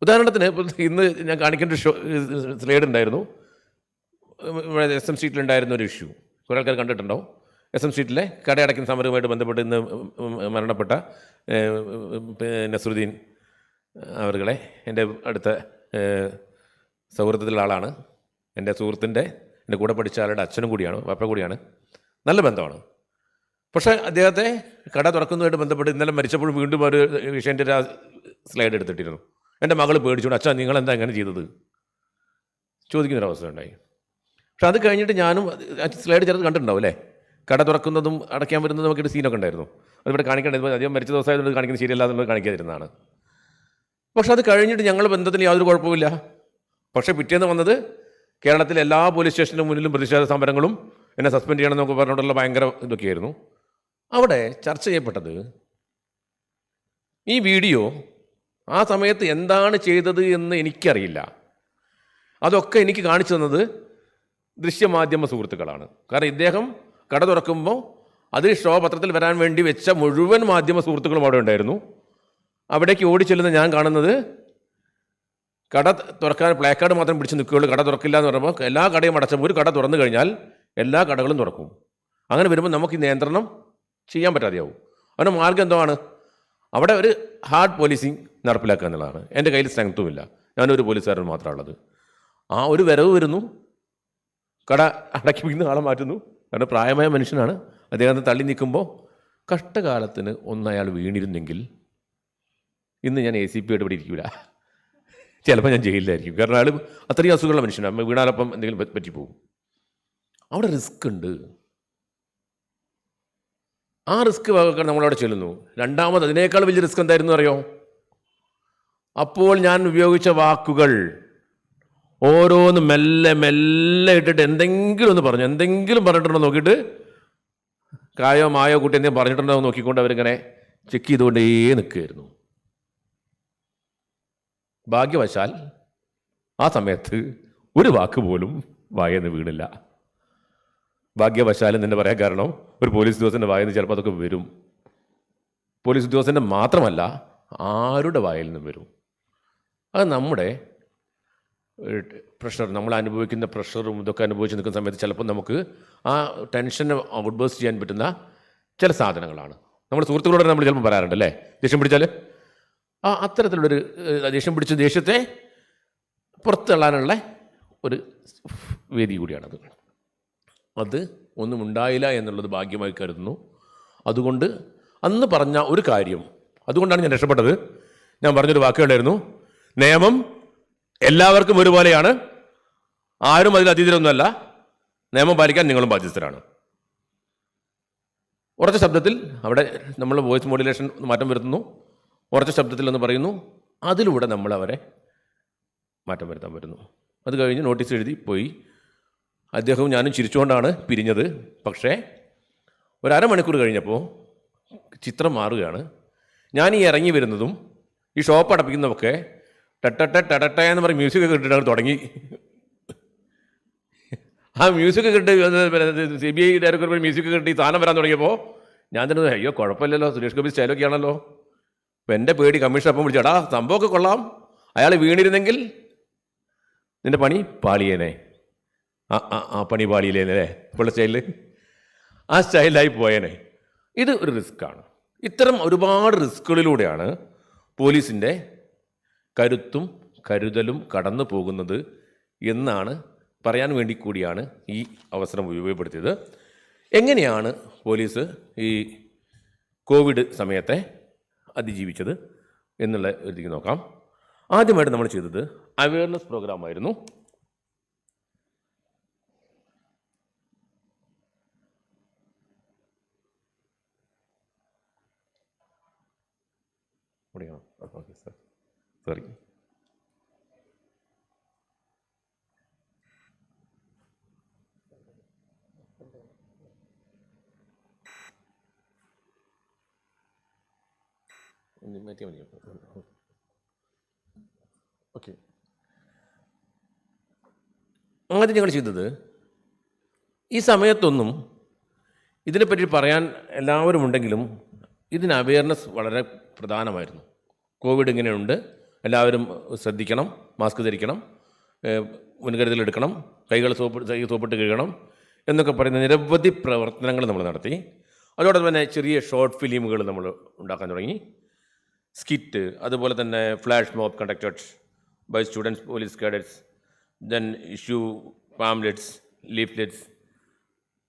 ഉദാഹരണത്തിന് ഇന്ന് ഞാൻ കാണിക്കേണ്ട സ്ലൈഡ് ഉണ്ടായിരുന്നു. SM സ്ട്രീറ്റിലുണ്ടായിരുന്ന ഒരു ഇഷ്യൂ കുറേ ആൾക്കാർ കണ്ടിട്ടുണ്ടാവും. SM സ്ട്രീറ്റിലെ കടയടയ്ക്കുന്ന സമരവുമായിട്ട് ബന്ധപ്പെട്ട് ഇന്ന് മരണപ്പെട്ട നസറുദ്ദീൻ അവരുകളെ എൻ്റെ അടുത്ത സൗഹൃദത്തിലുള്ള ആളാണ്. എൻ്റെ സുഹൃത്തിൻ്റെ എൻ്റെ കൂടെ പഠിച്ച ആളുടെ അച്ഛനും കൂടിയാണ്, വാപ്പ കൂടിയാണ്. നല്ല ബന്ധമാണ്. പക്ഷേ അദ്ദേഹത്തെ കട തുറക്കുന്നതുമായിട്ട് ബന്ധപ്പെട്ട് ഇന്നലെ മരിച്ചപ്പോഴും വീണ്ടും ഒരു വിഷയൻ്റെ ഒരു സ്ലൈഡ് എടുത്തിട്ടിരുന്നു. എൻ്റെ മകൾ പേടിച്ചുകൊണ്ട് അച്ഛാ നിങ്ങളെന്താ ഇങ്ങനെ ചെയ്തത് ചോദിക്കുന്നൊരവസ്ഥ ഉണ്ടായി. പക്ഷെ അത് കഴിഞ്ഞിട്ട് ഞാനും സ്ലൈഡ് ചിലത് കണ്ടിട്ടുണ്ടാവും അല്ലേ, കട തുറക്കുന്നതും അടയ്ക്കാൻ വരുന്നതും നമുക്കൊരു സീനൊക്കെ ഉണ്ടായിരുന്നു. അതിവിടെ കാണിക്കേണ്ടത് അധികം മരിച്ച ദിവസമായതുകൊണ്ട് കാണിക്കുന്നത് ശരിയല്ല എന്നുള്ളത് കാണിക്കാതിരുന്നതാണ്. പക്ഷെ അത് കഴിഞ്ഞിട്ട് ഞങ്ങളുടെ ബന്ധത്തിന് യാതൊരു കുഴപ്പമില്ല. പക്ഷേ പിറ്റേന്ന് വന്നത് കേരളത്തിലെ എല്ലാ പോലീസ് സ്റ്റേഷനും മുന്നിലും പ്രതിഷേധ സമരങ്ങളും എന്നെ സസ്പെൻഡ് ചെയ്യണമെന്നൊക്കെ പറഞ്ഞുകൊണ്ടുള്ള ഭയങ്കര ഇതൊക്കെയായിരുന്നു. അവിടെ ചർച്ച ചെയ്യപ്പെട്ടത് ഈ വീഡിയോ ആ സമയത്ത് എന്താണ് ചെയ്തത് എന്ന് എനിക്കറിയില്ല. അതൊക്കെ എനിക്ക് കാണിച്ചു തന്നത് ദൃശ്യമാധ്യമ സുഹൃത്തുക്കളാണ്. കാരണം ഇദ്ദേഹം കട തുറക്കുമ്പോൾ അത് ഷോ പത്രത്തിൽ വരാൻ വേണ്ടി വെച്ച മുഴുവൻ മാധ്യമ സുഹൃത്തുക്കളും അവിടെ ഉണ്ടായിരുന്നു. അവിടേക്ക് ഓടിച്ചെല്ലുന്ന ഞാൻ കാണുന്നത് കട തുറക്കാൻ പ്ലേക്കാർഡ് മാത്രം പിടിച്ച് നിൽക്കുകയുള്ളൂ, കട തുറക്കില്ല എന്ന് പറയുമ്പോൾ എല്ലാ കടയും അടച്ചപ്പോൾ ഒരു കട തുറന്നു കഴിഞ്ഞാൽ എല്ലാ കടകളും തുറക്കും. അങ്ങനെ വരുമ്പോൾ നമുക്ക് ഈ നിയന്ത്രണം ചെയ്യാൻ പറ്റാതെയാവും. അതിന് മാർഗം എന്താണ്? അവിടെ ഒരു ഹാർഡ് പോലീസിങ് നടപ്പിലാക്കുക എന്നുള്ളതാണ്. എൻ്റെ കയ്യിൽ സ്ട്രെങ്ത്തുമില്ല, ഞാനൊരു പോലീസുകാരൻ മാത്രമാണുള്ളത്. ആ ഒരു വരവ് വരുന്നു, കട അടയ്ക്കുന്ന ആളെ മാറ്റുന്നു. കാരണം പ്രായമായ മനുഷ്യനാണ്. അദ്ദേഹത്തെ തള്ളി നിൽക്കുമ്പോൾ കഷ്ടകാലത്തിന് ഒന്നയാൾ വീണിരുന്നെങ്കിൽ ഇന്ന് ഞാൻ ACP ആയിട്ട് ഇവിടെ ഇരിക്കില്ല, ചിലപ്പോൾ ഞാൻ ജയിലിലായിരിക്കും. കാരണം അയാൾ അത്രയും അസുഖമുള്ള മനുഷ്യനാണ്. വീണാലപ്പം എന്തെങ്കിലും പറ്റിപ്പോകും. അവിടെ റിസ്ക് ഉണ്ട്. ആ റിസ്ക് വകക്കാൻ നമ്മളവിടെ ചെല്ലുന്നു. രണ്ടാമത് അതിനേക്കാൾ വലിയ റിസ്ക് എന്തായിരുന്നു അറിയോ? അപ്പോൾ ഞാൻ ഉപയോഗിച്ച വാക്കുകൾ ഓരോന്ന് മെല്ലെ മെല്ലെ ഇട്ടിട്ട് എന്തെങ്കിലും ഒന്ന് പറഞ്ഞു, എന്തെങ്കിലും പറഞ്ഞിട്ടുണ്ടോ നോക്കിയിട്ട് കായോ മായോ കൂട്ടി എന്തെങ്കിലും പറഞ്ഞിട്ടുണ്ടോ നോക്കിക്കൊണ്ട് അവരിങ്ങനെ ചെക്ക് ചെയ്തുകൊണ്ടേ നിൽക്കുകയായിരുന്നു. ഭാഗ്യവശാൽ ആ സമയത്ത് ഒരു വാക്ക് പോലും വായെന്ന് വീണില്ല. ഭാഗ്യവശാലും തന്നെ പറയാൻ കാരണം ഒരു പോലീസ് ഉദ്യോഗസ്ഥൻ്റെ വായെന്ന് ചിലപ്പോൾ അതൊക്കെ വരും. പോലീസ് ഉദ്യോഗസ്ഥൻ്റെ മാത്രമല്ല, ആരുടെ വായിൽ നിന്നും വരും. അത് നമ്മുടെ പ്രഷർ, നമ്മൾ അനുഭവിക്കുന്ന പ്രഷറും ഇതൊക്കെ അനുഭവിച്ച് നിൽക്കുന്ന സമയത്ത് ചിലപ്പോൾ നമുക്ക് ആ ടെൻഷനെ ഔട്ട്ബേഴ്സ്റ്റ് ചെയ്യാൻ പറ്റുന്ന ചില സാധനങ്ങളാണ്. നമ്മൾ സുഹൃത്തുക്കളോട് നമ്മൾ ചിലപ്പോൾ പറയാറുണ്ട് അല്ലേ, ദേഷ്യം പിടിച്ചാൽ അത്തരത്തിലുള്ളൊരു ദേഷ്യത്തെ പുറത്തള്ളാനുള്ള ഒരു വേദി കൂടിയാണത്. അത് ഒന്നും ഉണ്ടായില്ല എന്നുള്ളത് ഭാഗ്യമായി കരുതുന്നു. അതുകൊണ്ട് അന്ന് പറഞ്ഞ ഒരു കാര്യം, അതുകൊണ്ടാണ് ഞാൻ രക്ഷപ്പെട്ടത്. ഞാൻ പറഞ്ഞൊരു വാക്കുണ്ടായിരുന്നു, നിയമം എല്ലാവർക്കും ഒരുപോലെയാണ്, ആരും അതിൽ അതീതരൊന്നുമല്ല, നിയമം പാലിക്കാൻ നിങ്ങളും ബാധ്യസ്ഥരാണ്. ഉറച്ച ശബ്ദത്തിൽ അവിടെ നമ്മൾ വോയിസ് മോഡുലേഷൻ മാറ്റം വരുത്തുന്നു. ഉറച്ച ശബ്ദത്തിൽ എന്ന് പറയുന്നു. അതിലൂടെ നമ്മൾ അവരെ മാറ്റം വരുത്താൻ പറ്റുന്നു. അത് കഴിഞ്ഞ് നോട്ടീസ് എഴുതി പോയി. അദ്ദേഹവും ഞാനും ചിരിച്ചുകൊണ്ടാണ് പിരിഞ്ഞത്. പക്ഷേ ഒരു അരമണിക്കൂർ കഴിഞ്ഞപ്പോൾ ചിത്രം മാറുകയാണ്. ഞാൻ ഈ ഇറങ്ങി വരുന്നതും ഈ ഷോപ്പ് അടപ്പിക്കുന്നതൊക്കെ ടട്ട എന്ന് പറയും മ്യൂസിക് ഒക്കെ ഇട്ടിട്ടാണ് തുടങ്ങി. ആ മ്യൂസിക് കിട്ടി CBI ഡയറക്ടർ മ്യൂസിക് കിട്ടി സാധനം വരാൻ തുടങ്ങിയപ്പോൾ ഞാൻ തന്നെ അയ്യോ കുഴപ്പമില്ലല്ലോ, സുരേഷ് ഗോപി സ്റ്റൈലൊക്കെ ആണല്ലോ. അപ്പം എൻ്റെ പേടി കമ്മീഷൻ അപ്പം വിളിച്ചാടാ സംഭവമൊക്കെ കൊള്ളാം, അയാൾ വീണിരുന്നെങ്കിൽ നിൻ്റെ പണി പാളിയേനെ. ആ പണി പാളിയില്ലേനല്ലേ ഇപ്പോഴുള്ള സ്റ്റൈലിൽ, ആ സ്റ്റൈലായി പോയേനെ. ഇത് ഒരു റിസ്ക്കാണ്. ഇത്തരം ഒരുപാട് റിസ്ക്കുകളിലൂടെയാണ് പോലീസിൻ്റെ കരുത്തും കരുതലും കടന്നു പോകുന്നത് എന്നാണ് പറയാൻ വേണ്ടി കൂടിയാണ് ഈ അവസരം ഉപയോഗപ്പെടുത്തിയത്. എങ്ങനെയാണ് പോലീസ് ഈ കോവിഡ് സമയത്തെ അതിജീവിച്ചത് എന്നുള്ള ഇതിലേക്ക് നോക്കാം. ആദ്യമായിട്ട് നമ്മൾ ചെയ്തത് അവയർനെസ് പ്രോഗ്രാമായിരുന്നു. Okay sir, sorry. ഓക്കെ, ആദ്യം ഞങ്ങൾ ചെയ്തത് ഈ സമയത്തൊന്നും ഇതിനെപ്പറ്റി പറയാൻ എല്ലാവരും ഉണ്ടെങ്കിലും ഇതിന് അവയർനെസ് വളരെ പ്രധാനമായിരുന്നു. കോവിഡ് ഇങ്ങനെയുണ്ട്, എല്ലാവരും ശ്രദ്ധിക്കണം, മാസ്ക് ധരിക്കണം, മുൻകരുതലെടുക്കണം, കൈകൾ സോപ്പിട്ട് കഴുകണം എന്നൊക്കെ പറയുന്ന നിരവധി പ്രവർത്തനങ്ങൾ നമ്മൾ നടത്തി. അതോടൊപ്പം തന്നെ ചെറിയ ഷോർട്ട് ഫിലിമുകൾ നമ്മൾ ഉണ്ടാക്കാൻ തുടങ്ങി. സ്കിറ്റ്, അതുപോലെ തന്നെ flash mob conducted by students, police cadets, then issue pamphlets, leaflets,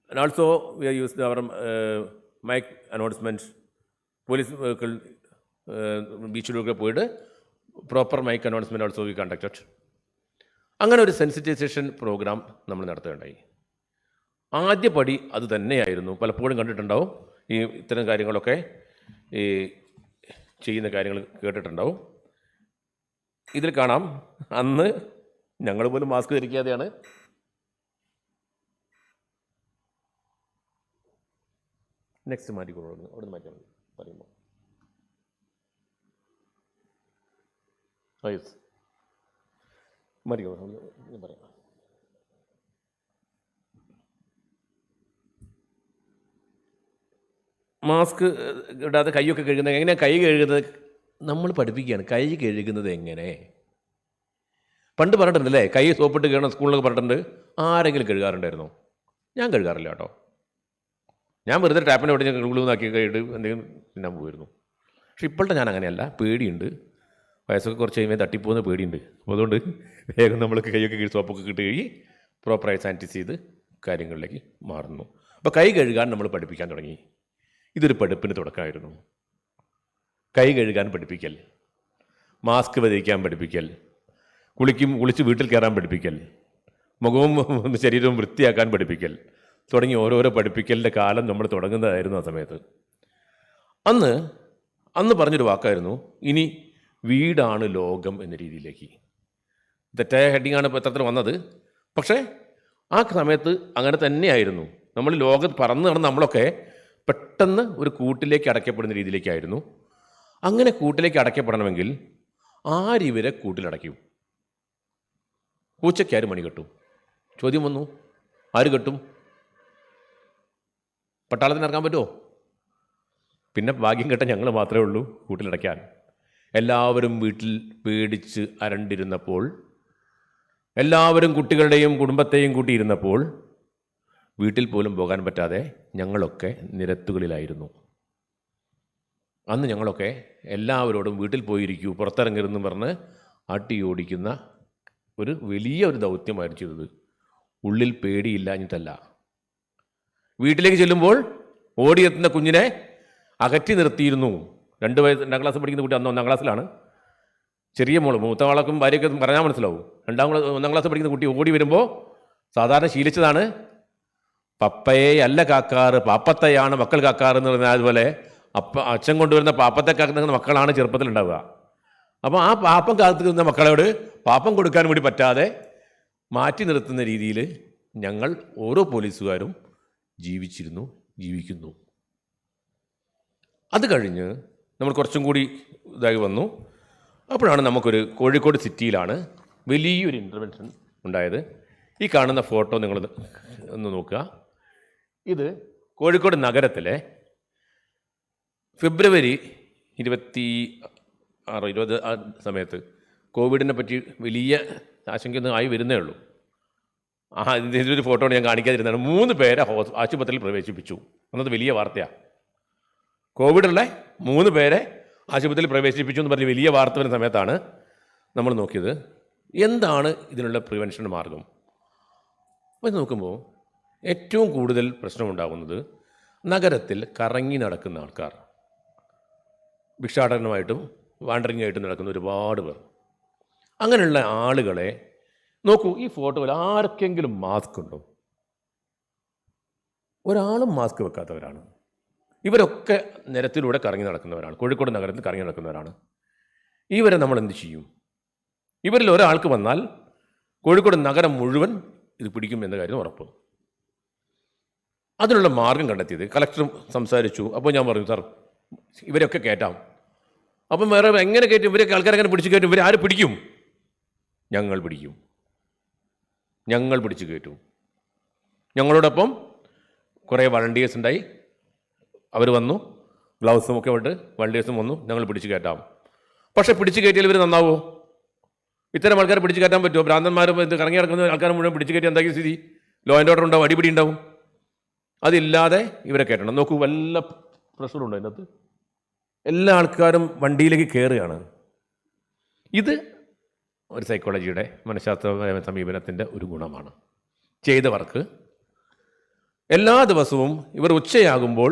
and also we are used our mike announcements. Police vehicle ബീച്ചിലൊക്കെ പോയിട്ട് proper mike announcement also we conducted. അങ്ങനെ ഒരു സെൻസിറ്റൈസേഷൻ പ്രോഗ്രാം നമ്മൾ നടത്തുകയുണ്ടായി. ആദ്യ പടി അത് തന്നെയായിരുന്നു. പലപ്പോഴും കണ്ടിട്ടുണ്ടാവും ഈ ഇത്തരം കാര്യങ്ങളൊക്കെ, ഈ ചെയ്യുന്ന കാര്യങ്ങൾ കേട്ടിട്ടുണ്ടാവും. ഇതിൽ കാണാം, അന്ന് ഞങ്ങൾ പോലും മാസ്ക് ധരിക്കാതെയാണ് നെക്സ്റ്റ് മാറ്റിക്കൊള്ളു. അവിടെ നിന്ന് മാറ്റിയാൽ മതി പറയുമ്പോൾ. യെസ് മാറ്റിക്കോ, പറയാം. മാസ്ക് ഇടാതെ കൈയൊക്കെ കഴുകുന്നത് എങ്ങനെയാണ്? കൈ കഴുകുന്നത് നമ്മൾ പഠിപ്പിക്കുകയാണ്. കൈ കഴുകുന്നത് എങ്ങനെ? പണ്ട് പറഞ്ഞിട്ടുണ്ടല്ലേ, കൈ സോപ്പിട്ട് കഴുകണം സ്കൂളിലൊക്കെ പറഞ്ഞിട്ടുണ്ട്. ആരെങ്കിലും കഴുകാറുണ്ടായിരുന്നോ? ഞാൻ കഴുകാറില്ല കേട്ടോ. ഞാൻ വെറുതെ ടാപ്പിനെ ഓടി ഗൂഗിളൊന്നാക്കി കഴിയിട്ട് എന്തെങ്കിലും തിന്നാൻ പോയിരുന്നു. പക്ഷെ ഇപ്പോഴത്തെ ഞാൻ അങ്ങനെയല്ല, പേടിയുണ്ട്. വയസ്സൊക്കെ കുറച്ച് കഴിയുമ്പോൾ തട്ടിപ്പോകുന്ന പേടിയുണ്ട്. അപ്പോൾ അതുകൊണ്ട് വേഗം നമ്മൾ കൈയൊക്കെ സോപ്പൊക്കെ കിട്ടി കഴുകി പ്രോപ്പറായി സാനിറ്റൈസ് ചെയ്ത് കാര്യങ്ങളിലേക്ക് മാറുന്നു. അപ്പോൾ കൈ കഴുകാൻ നമ്മൾ പഠിപ്പിക്കാൻ തുടങ്ങി. ഇതൊരു പഠിപ്പിന് തുടക്കമായിരുന്നു. കൈ കഴുകാൻ പഠിപ്പിക്കൽ, മാസ്ക് ധരിക്കാൻ പഠിപ്പിക്കൽ, കുളിച്ച് വീട്ടിൽ കയറാൻ പഠിപ്പിക്കൽ, മുഖവും ശരീരവും വൃത്തിയാക്കാൻ പഠിപ്പിക്കൽ തുടങ്ങി ഓരോരോ പഠിപ്പിക്കലിൻ്റെ കാലം നമ്മൾ തുടങ്ങുന്നതായിരുന്നു ആ സമയത്ത്. അന്ന് പറഞ്ഞൊരു വാക്കായിരുന്നു, ഇനി വീടാണ് ലോകം എന്ന രീതിയിലേക്ക്. തെറ്റായ ഹെഡിങ്ങാണ് പത്രത്തിൽ വന്നത്. പക്ഷേ ആ സമയത്ത് അങ്ങനെ തന്നെയായിരുന്നു. നമ്മൾ ലോകത്ത് പറന്ന് നടന്ന് നമ്മളൊക്കെ പെട്ടെന്ന് ഒരു കൂട്ടിലേക്ക് അടയ്ക്കപ്പെടുന്ന രീതിയിലേക്കായിരുന്നു. അങ്ങനെ കൂട്ടിലേക്ക് അടയ്ക്കപ്പെടണമെങ്കിൽ ആരിവരെ കൂട്ടിലടയ്ക്കും? പൂച്ചയ്ക്ക് ആര് മണി കെട്ടും? ചോദ്യം വന്നു. ആര് കെട്ടും? പട്ടാളത്തിന് ഇറങ്ങാൻ പറ്റുമോ? പിന്നെ ഭാഗ്യം കെട്ട ഞങ്ങൾ മാത്രമേ ഉള്ളൂ കൂട്ടിലടയ്ക്കാൻ. എല്ലാവരും വീട്ടിൽ പേടിച്ച് അരണ്ടിരുന്നപ്പോൾ, എല്ലാവരും കുട്ടികളുടെയും കുടുംബത്തെയും കൂട്ടിയിരുന്നപ്പോൾ വീട്ടിൽ പോലും പോകാൻ പറ്റാതെ ഞങ്ങളൊക്കെ നിരത്തുകളിലായിരുന്നു. അന്ന് ഞങ്ങളൊക്കെ എല്ലാവരോടും വീട്ടിൽ പോയിരിക്കൂ, പുറത്തിറങ്ങരുതെന്ന് പറഞ്ഞ് ആട്ടി ഓടിക്കുന്ന ഒരു വലിയ ഒരു ദൗത്യമായിരുന്നു ചെയ്തത്. ഉള്ളിൽ പേടിയില്ലാഞ്ഞിട്ടല്ല. വീട്ടിലേക്ക് ചെല്ലുമ്പോൾ ഓടിയെത്തുന്ന കുഞ്ഞിനെ അകറ്റി നിർത്തിയിരുന്നു. 2 ക്ലാസ് പഠിക്കുന്ന കുട്ടി അന്ന് 1ാം ക്ലാസ്സിലാണ്. ചെറിയ മോള്, മൂത്തവാളക്കും ഭാര്യയൊക്കെ പറഞ്ഞാൽ മനസ്സിലാവും. 1ാം ക്ലാസ് പഠിക്കുന്ന കുട്ടി ഓടി വരുമ്പോൾ സാധാരണ ശീലിച്ചതാണ്, പപ്പയെ അല്ല കാക്കാറ്, പാപ്പത്തയാണ് മക്കൾ കാക്കാറ് എന്ന് പറഞ്ഞാൽ അതുപോലെ അച്ഛൻ കൊണ്ടുവരുന്ന പാപ്പത്തെ കാക്കുന്ന മക്കളാണ് ചെറുപ്പത്തിലുണ്ടാവുക. അപ്പോൾ ആ പാപ്പം കാത്തുന്ന മക്കളോട് പാപ്പം കൊടുക്കാൻ കൂടി പറ്റാതെ മാറ്റി നിർത്തുന്ന രീതിയിൽ ഞങ്ങൾ ഓരോ പോലീസുകാരും ജീവിക്കുന്നു. അത് കഴിഞ്ഞ് നമ്മൾ കുറച്ചും കൂടി ഇതായി വന്നു. അപ്പോഴാണ് നമുക്കൊരു കോഴിക്കോട് സിറ്റിയിലാണ് വലിയൊരു ഇൻ്റർവെൻഷൻ ഉണ്ടായത്. ഈ കാണുന്ന ഫോട്ടോ നിങ്ങൾ ഒന്ന് നോക്കുക. ഇത് കോഴിക്കോട് നഗരത്തിലെ ഫെബ്രുവരി 26-20 ആ സമയത്ത് കോവിഡിനെ പറ്റി വലിയ ആശങ്കയൊന്നും ആയി വരുന്നേ ഉള്ളൂ. ഇതിൻ്റെ ഫോട്ടോ ഞാൻ കാണിക്കാതിരുന്നതാണ്. 3 പേരെ ആശുപത്രിയിൽ പ്രവേശിപ്പിച്ചു. എന്നത് വലിയ വാർത്തയാണ്. കോവിഡുള്ള 3 പേരെ ആശുപത്രിയിൽ പ്രവേശിപ്പിച്ചു എന്ന് പറഞ്ഞ് വലിയ വാർത്ത വരുന്ന സമയത്താണ് നമ്മൾ നോക്കിയത് എന്താണ് ഇതിനുള്ള പ്രിവെൻഷൻ മാർഗം. അപ്പോൾ നോക്കുമ്പോൾ ഏറ്റവും കൂടുതൽ പ്രശ്നമുണ്ടാകുന്നത് നഗരത്തിൽ കറങ്ങി നടക്കുന്ന ആൾക്കാർ, ഭിക്ഷാടനമായിട്ടും വാണ്ടറിംഗ് ആയിട്ടും നടക്കുന്ന ഒരുപാട് പേർ. അങ്ങനെയുള്ള ആളുകളെ നോക്കൂ. ഈ ഫോട്ടോയിൽ ആർക്കെങ്കിലും മാസ്ക് ഉണ്ടോ? ഒരാളും മാസ്ക് വെക്കാത്തവരാണ്. ഇവരൊക്കെ നിരത്തിലൂടെ കറങ്ങി നടക്കുന്നവരാണ്, കോഴിക്കോട് നഗരത്തിൽ കറങ്ങി നടക്കുന്നവരാണ്. ഇവരെ നമ്മൾ എന്ത് ചെയ്യും? ഇവരിൽ ഒരാൾക്ക് വന്നാൽ കോഴിക്കോട് നഗരം മുഴുവൻ ഇത് പിടിക്കും എന്ന കാര്യം ഉറപ്പ്. അതിനുള്ള മാർഗം കണ്ടെത്തിയത് കളക്ടറും സംസാരിച്ചു. അപ്പോൾ ഞാൻ പറഞ്ഞു, സാർ ഇവരൊക്കെ കയറ്റാം. അപ്പം വേറെ എങ്ങനെ കയറ്റും? ഇവരൊക്കെ ആൾക്കാരെങ്ങനെ പിടിച്ച് കയറ്റും? ഇവരെ ആര് പിടിക്കും? ഞങ്ങൾ പിടിച്ചു കയറ്റും. ഞങ്ങളോടൊപ്പം കുറേ വളണ്ടിയേഴ്സ് ഉണ്ടായി. അവർ വന്നു, ഗ്ലൗസും ഒക്കെ ഇട്ട് വളണ്ടിയേഴ്സും വന്നു, ഞങ്ങൾ പിടിച്ചു കയറ്റാം. പക്ഷേ പിടിച്ചു കയറ്റിയാൽ ഇവർ നന്നാവോ? ഇത്തരം ആൾക്കാരെ പിടിച്ചു കയറ്റാൻ പറ്റുമോ? ഭ്രാന്തന്മാരും ഇത് കറങ്ങി നടക്കുന്ന ആൾക്കാർ മുഴുവൻ പിടിച്ചു കയറ്റി എന്താക്കി സ്ഥിതി? ലോ ആൻഡ് ഓർഡർ ഉണ്ടാവും, അടിപിടി ഉണ്ടാവും. അതില്ലാതെ ഇവരെ കയറ്റണം. നോക്കൂ, വല്ല പ്രശ്നമുണ്ടോ അതിനകത്ത്? എല്ലാ ആൾക്കാരും വണ്ടിയിലേക്ക് കയറുകയാണ്. ഇത് ഒരു സൈക്കോളജിയുടെ മനഃശാസ്ത്രപരമായ സമീപനത്തിൻ്റെ ഒരു ഗുണമാണ്. ചെയ്തവർക്ക് എല്ലാ ദിവസവും ഇവർ ഉച്ചയാകുമ്പോൾ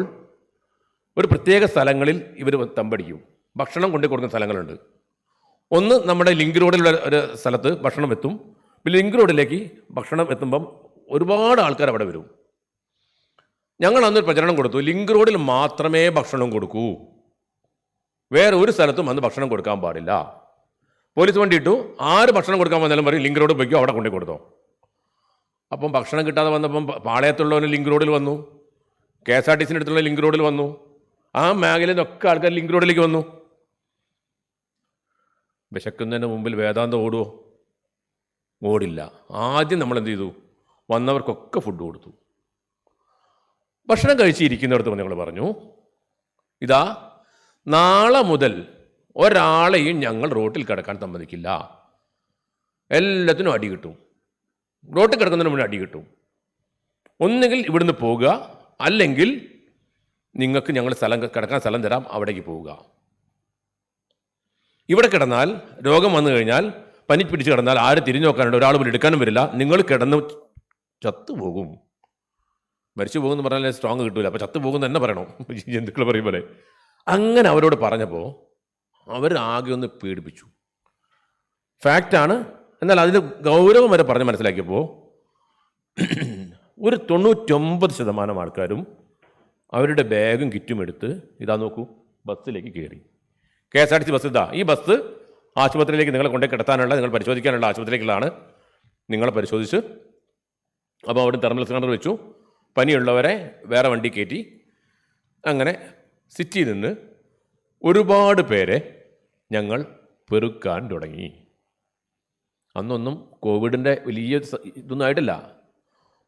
ഒരു പ്രത്യേക സ്ഥലങ്ങളിൽ ഇവർ തമ്പടിക്കും. ഭക്ഷണം കൊണ്ടു കൊടുക്കുന്ന സ്ഥലങ്ങളുണ്ട്. ഒന്ന് നമ്മുടെ ലിങ്ക് റോഡിലുള്ള ഒരു സ്ഥലത്ത് ഭക്ഷണം എത്തും. പിന്നെ ലിങ്ക് റോഡിലേക്ക് ഭക്ഷണം എത്തുമ്പം ഒരുപാട് ആൾക്കാർ അവിടെ വരും. ഞങ്ങൾ അന്നൊരു പ്രചരണം കൊടുത്തു, ലിങ്ക് റോഡിൽ മാത്രമേ ഭക്ഷണം കൊടുക്കൂ, വേറെ ഒരു സ്ഥലത്തും അന്ന് ഭക്ഷണം കൊടുക്കാൻ പാടില്ല. പോലീസ് വണ്ടി ഇട്ടു, ആര് ഭക്ഷണം കൊടുക്കാൻ വന്നാലും പറയും ലിങ്ക് റോഡ് പോയിക്കോ, അവിടെ കൊണ്ടു കൊടുത്തോ. അപ്പം ഭക്ഷണം കിട്ടാതെ വന്നപ്പം പാളയത്തുള്ളവന് ലിങ്ക് റോഡിൽ വന്നു, KSRTC അടുത്തുള്ള ലിങ്ക് റോഡിൽ വന്നു, ആ മേഖലയിൽ നിന്നൊക്കെ ആൾക്കാർ ലിങ്ക് റോഡിലേക്ക് വന്നു. വിശക്കുന്നതിന് മുമ്പിൽ വേദാന്തം ഓടുമോ? ഓടില്ല. ആദ്യം നമ്മൾ എന്ത് ചെയ്തു? വന്നവർക്കൊക്കെ ഫുഡ് കൊടുത്തു. ഭക്ഷണം കഴിച്ചിരിക്കുന്നിടത്ത് ഞങ്ങൾ പറഞ്ഞു, ഇതാ നാളെ മുതൽ ഒരാളെയും ഞങ്ങൾ റോട്ടിൽ കിടക്കാൻ സമ്മതിക്കില്ല. എല്ലാത്തിനും അടി കിട്ടും. റോട്ടിൽ കിടക്കുന്നതിന് മുന്നേ അടി കിട്ടും. ഒന്നുകിൽ ഇവിടുന്ന് പോവുക, അല്ലെങ്കിൽ നിങ്ങൾക്ക് ഞങ്ങൾ കിടക്കാൻ സ്ഥലം തരാം, അവിടേക്ക് പോവുക. ഇവിടെ കിടന്നാൽ രോഗം വന്നു കഴിഞ്ഞാൽ, പനി പിടിച്ച് കിടന്നാൽ ആരും തിരിഞ്ഞു നോക്കാനുണ്ട്, ഒരാൾ പോലും എടുക്കാനും വരില്ല. നിങ്ങൾ കിടന്ന് ചത്തുപോകും. മരിച്ചു പോകുമെന്ന് പറഞ്ഞാൽ സ്ട്രോങ് കിട്ടൂല, അപ്പോൾ ചത്തുപോകും തന്നെ പറയണം, ജന്തുക്കൾ പറയും പോലെ. അങ്ങനെ അവരോട് പറഞ്ഞപ്പോൾ അവർ ആകെ ഒന്ന് പേടിപ്പിച്ചു. ഫാക്റ്റാണ്. എന്നാൽ അതിന് ഗൗരവം വരെ പറഞ്ഞ് മനസ്സിലാക്കിയപ്പോൾ ഒരു 99% ആൾക്കാരും അവരുടെ ബാഗും കിറ്റും എടുത്ത് ഇതാ നോക്കൂ ബസ്സിലേക്ക് കയറി. KSRTC ബസ് ഇതാ, ഈ ബസ് ആശുപത്രിയിലേക്ക് നിങ്ങളെ കൊണ്ടേ കിടത്താനുള്ള, നിങ്ങൾ പരിശോധിക്കാനുള്ള ആശുപത്രിയിലേക്കുള്ളതാണ്. നിങ്ങളെ പരിശോധിച്ച് അപ്പോൾ അവിടെ തെർമൽ സ്കാനർ വെച്ചു, പനിയുള്ളവരെ വേറെ വണ്ടി കയറ്റി. അങ്ങനെ സിറ്റിയിൽ നിന്ന് ഒരുപാട് പേരെ ഞങ്ങൾ പെറുക്കാൻ തുടങ്ങി. അന്നൊന്നും കോവിഡിൻ്റെ വലിയ ഇതൊന്നും ആയിട്ടില്ല.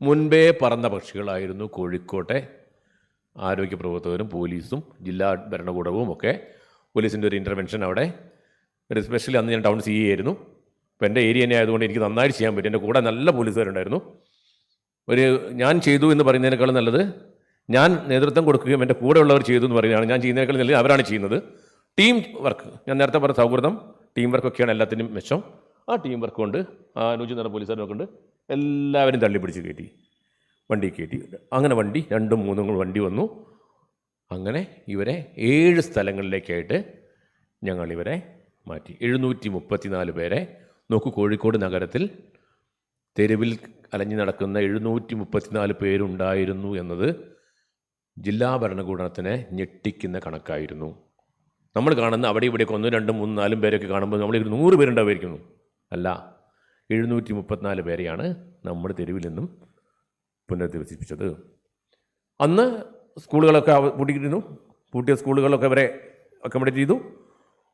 മുൻപേ പറന്ന പക്ഷികളായിരുന്നു കോഴിക്കോട്ടെ ആരോഗ്യ പ്രവർത്തകരും പോലീസും ജില്ലാ ഭരണകൂടവും ഒക്കെ. പോലീസിൻ്റെ ഒരു ഇൻ്റർവെൻഷൻ അവിടെ, എസ്പെഷ്യലി അന്ന് ഞാൻ ടൗൺ CA ആയിരുന്നു. അപ്പോൾ എൻ്റെ ഏരിയ തന്നെ ആയതുകൊണ്ട് എനിക്ക് നന്നായിട്ട് ചെയ്യാൻ പറ്റും. എൻ്റെ കൂടെ നല്ല പോലീസുകാരുണ്ടായിരുന്നു. ഞാൻ ചെയ്തു എന്ന് പറയുന്നതിനേക്കാളും നല്ലത് ഞാൻ നേതൃത്വം കൊടുക്കുകയും എൻ്റെ കൂടെ ഉള്ളവർ ചെയ്തു എന്ന് പറയുകയാണ്. ഞാൻ ചെയ്യുന്നതിനേക്കാളും നല്ലത് അവരാണ് ചെയ്യുന്നത്. ടീം വർക്ക്, ഞാൻ നേരത്തെ പറഞ്ഞ സൗഹൃദം, ടീം വർക്കൊക്കെയാണ് എല്ലാത്തിനും മെച്ചം. ആ ടീം വർക്ക് കൊണ്ട് ആ അനുജ് എന്ന പോലീസുകാരനെ കൊണ്ട് എല്ലാവരും തള്ളിപ്പിടിച്ച് കയറ്റി, വണ്ടി കയറ്റി. അങ്ങനെ വണ്ടി 2-3 വണ്ടി വന്നു. അങ്ങനെ ഇവരെ 7 സ്ഥലങ്ങളിലേക്കായിട്ട് ഞങ്ങളിവരെ മാറ്റി. 734 പേരെ. നോക്കൂ, കോഴിക്കോട് നഗരത്തിൽ തെരുവിൽ അലഞ്ഞു നടക്കുന്ന 734 പേരുണ്ടായിരുന്നു എന്നത് ജില്ലാ ഭരണകൂടത്തിനെ ഞെട്ടിക്കുന്ന കണക്കായിരുന്നു. നമ്മൾ കാണുന്ന അവിടെ ഇവിടെയൊക്കെ 1, 2, 3, 4 പേരൊക്കെ കാണുമ്പോൾ നമ്മൾ 100 പേരുണ്ടാവുമായിരിക്കുന്നു. അല്ല, 734 പേരെയാണ് നമ്മൾ തെരുവിൽ നിന്നും പുനരധിവസിപ്പിച്ചത്. അന്ന് സ്കൂളുകളൊക്കെ പൂട്ടിയിരുന്നു. പൂട്ടിയ സ്കൂളുകളൊക്കെ അവരെ അക്കോമഡേറ്റ് ചെയ്തു.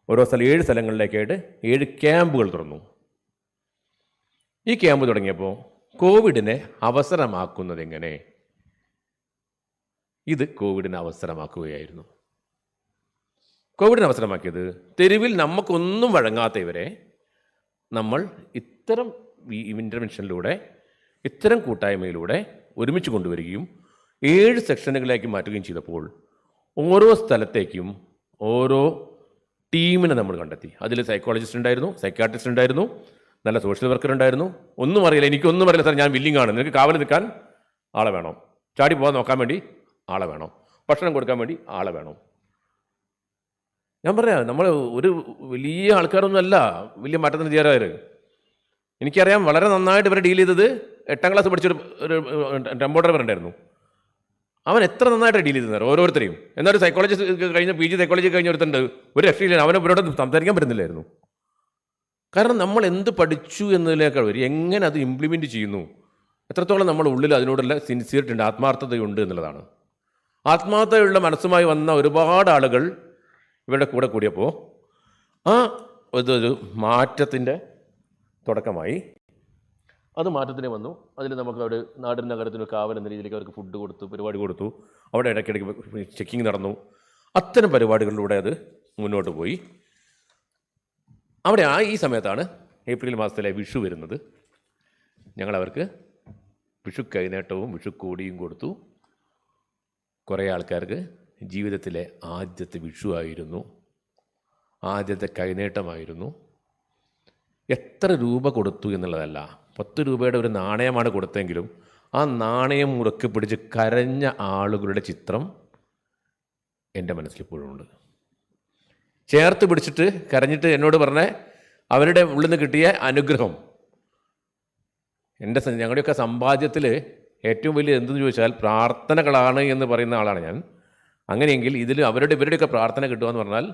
ഓരോ 7 സ്ഥലങ്ങളിലേക്കായിട്ട് 7 ക്യാമ്പുകൾ തുറന്നു. ഈ ക്യാമ്പ് തുടങ്ങിയപ്പോൾ കോവിഡിനെ അവസരമാക്കുന്നത് എങ്ങനെ? ഇത് കോവിഡിനെ അവസരമാക്കുകയായിരുന്നു. കോവിഡിനെ അവസരമാക്കിയത് തെരുവിൽ നമുക്കൊന്നും വഴങ്ങാത്ത ഇവരെ നമ്മൾ ഇത്തരം ഇൻ്റർവെൻഷനിലൂടെ, ഇത്തരം കൂട്ടായ്മയിലൂടെ ഒരുമിച്ച് കൊണ്ടുവരികയും 7 സെക്ഷനുകളിലേക്ക് മാറ്റുകയും ചെയ്തപ്പോൾ ഓരോ സ്ഥലത്തേക്കും ഓരോ ടീമിനെ നമ്മൾ കണ്ടെത്തി. അതിൽ സൈക്കോളജിസ്റ്റ് ഉണ്ടായിരുന്നു, സൈക്കാട്രിസ്റ്റ് ഉണ്ടായിരുന്നു, നല്ല സോഷ്യൽ വർക്കർ ഉണ്ടായിരുന്നു. ഒന്നും അറിയില്ല, എനിക്കൊന്നും അറിയില്ല സാർ, ഞാൻ വില്ലിംഗ് ആണ്, നിനക്ക് കാവൽ നിൽക്കാൻ ആളെ വേണം, ചാടി പോകാൻ നോക്കാൻ വേണ്ടി ആളെ വേണം, ഭക്ഷണം കൊടുക്കാൻ വേണ്ടി ആളെ വേണം. ഞാൻ പറയാം, നമ്മൾ ഒരു വലിയ ആൾക്കാരൊന്നും അല്ല വലിയ മാറ്റത്തിന് ചെയ്യാറായവർ. എനിക്കറിയാം വളരെ നന്നായിട്ട് ഇവരെ ഡീൽ ചെയ്തത് 8ാം ക്ലാസ് പഠിച്ചൊരു ടെമ്പോ ഡ്രൈവർ ഉണ്ടായിരുന്നു. അവൻ എത്ര നന്നായിട്ട് ഡീൽ ചെയ്തത് ഓരോരുത്തരെയും. എന്നാലും സൈക്കോളജി കഴിഞ്ഞ PG സൈക്കോളജി കഴിഞ്ഞ ഒരുത്തുണ്ട്, ഒരു രക്ഷയില്ല, അവനെ ഇവരോട് സംസാരിക്കാൻ പറ്റുന്നില്ലായിരുന്നു. കാരണം നമ്മൾ എന്ത് പഠിച്ചു എന്നതിനേക്കാൾ വരും എങ്ങനെ അത് ഇംപ്ലിമെൻറ്റ് ചെയ്യുന്നു, എത്രത്തോളം നമ്മുടെ ഉള്ളിൽ അതിനോടുള്ള സിൻസിയറിറ്റി ഉണ്ട്, ആത്മാർത്ഥതയുണ്ട് എന്നുള്ളതാണ്. ആത്മാർത്ഥതയുള്ള മനസ്സുമായി വന്ന ഒരുപാട് ആളുകൾ ഇവരുടെ കൂടെ കൂടിയപ്പോൾ ആ ഇതൊരു മാറ്റത്തിൻ്റെ തുടക്കമായി. അത് മാറ്റത്തിന് വന്നു. അതിൽ നമുക്ക് അവിടെ നാടിന് നഗരത്തിന് കാവൽ എന്ന രീതിയിലേക്ക് അവർക്ക് ഫുഡ് കൊടുത്തു, പരിപാടി കൊടുത്തു. അവിടെ ഇടയ്ക്കിടയ്ക്ക് ചെക്കിങ് നടന്നു. അത്തരം പരിപാടികളിലൂടെ അത് മുന്നോട്ട് പോയി. അവിടെ ഈ സമയത്താണ് ഏപ്രിൽ മാസത്തിലെ വിഷു വരുന്നത്. ഞങ്ങളവർക്ക് വിഷു കൈനേട്ടവും വിഷു കോടിയും കൊടുത്തു. കുറേ ആൾക്കാർക്ക് ജീവിതത്തിലെ ആദ്യത്തെ വിഷു ആയിരുന്നു, ആദ്യത്തെ കൈനേട്ടമായിരുന്നു. എത്ര രൂപ കൊടുത്തു എന്നുള്ളതല്ല, 10 രൂപയുടെ ഒരു നാണയമാണ് കൊടുത്തെങ്കിലും ആ നാണയം മുറുക്കി പിടിച്ച് കരഞ്ഞ ആളുകളുടെ ചിത്രം എൻ്റെ മനസ്സിലിപ്പോഴും ഉണ്ട്. ചേർത്ത് പിടിച്ചിട്ട് കരഞ്ഞിട്ട് എന്നോട് പറഞ്ഞ അവരുടെ ഉള്ളിൽ നിന്ന് കിട്ടിയ അനുഗ്രഹം. ഞങ്ങളുടെയൊക്കെ സമ്പാദ്യത്തിൽ ഏറ്റവും വലിയ എന്തെന്ന് ചോദിച്ചാൽ പ്രാർത്ഥനകളാണ് എന്ന് പറയുന്ന ആളാണ് ഞാൻ. അങ്ങനെയെങ്കിൽ ഇതിൽ ഇവരുടെയൊക്കെ പ്രാർത്ഥന കിട്ടുക എന്ന് പറഞ്ഞാൽ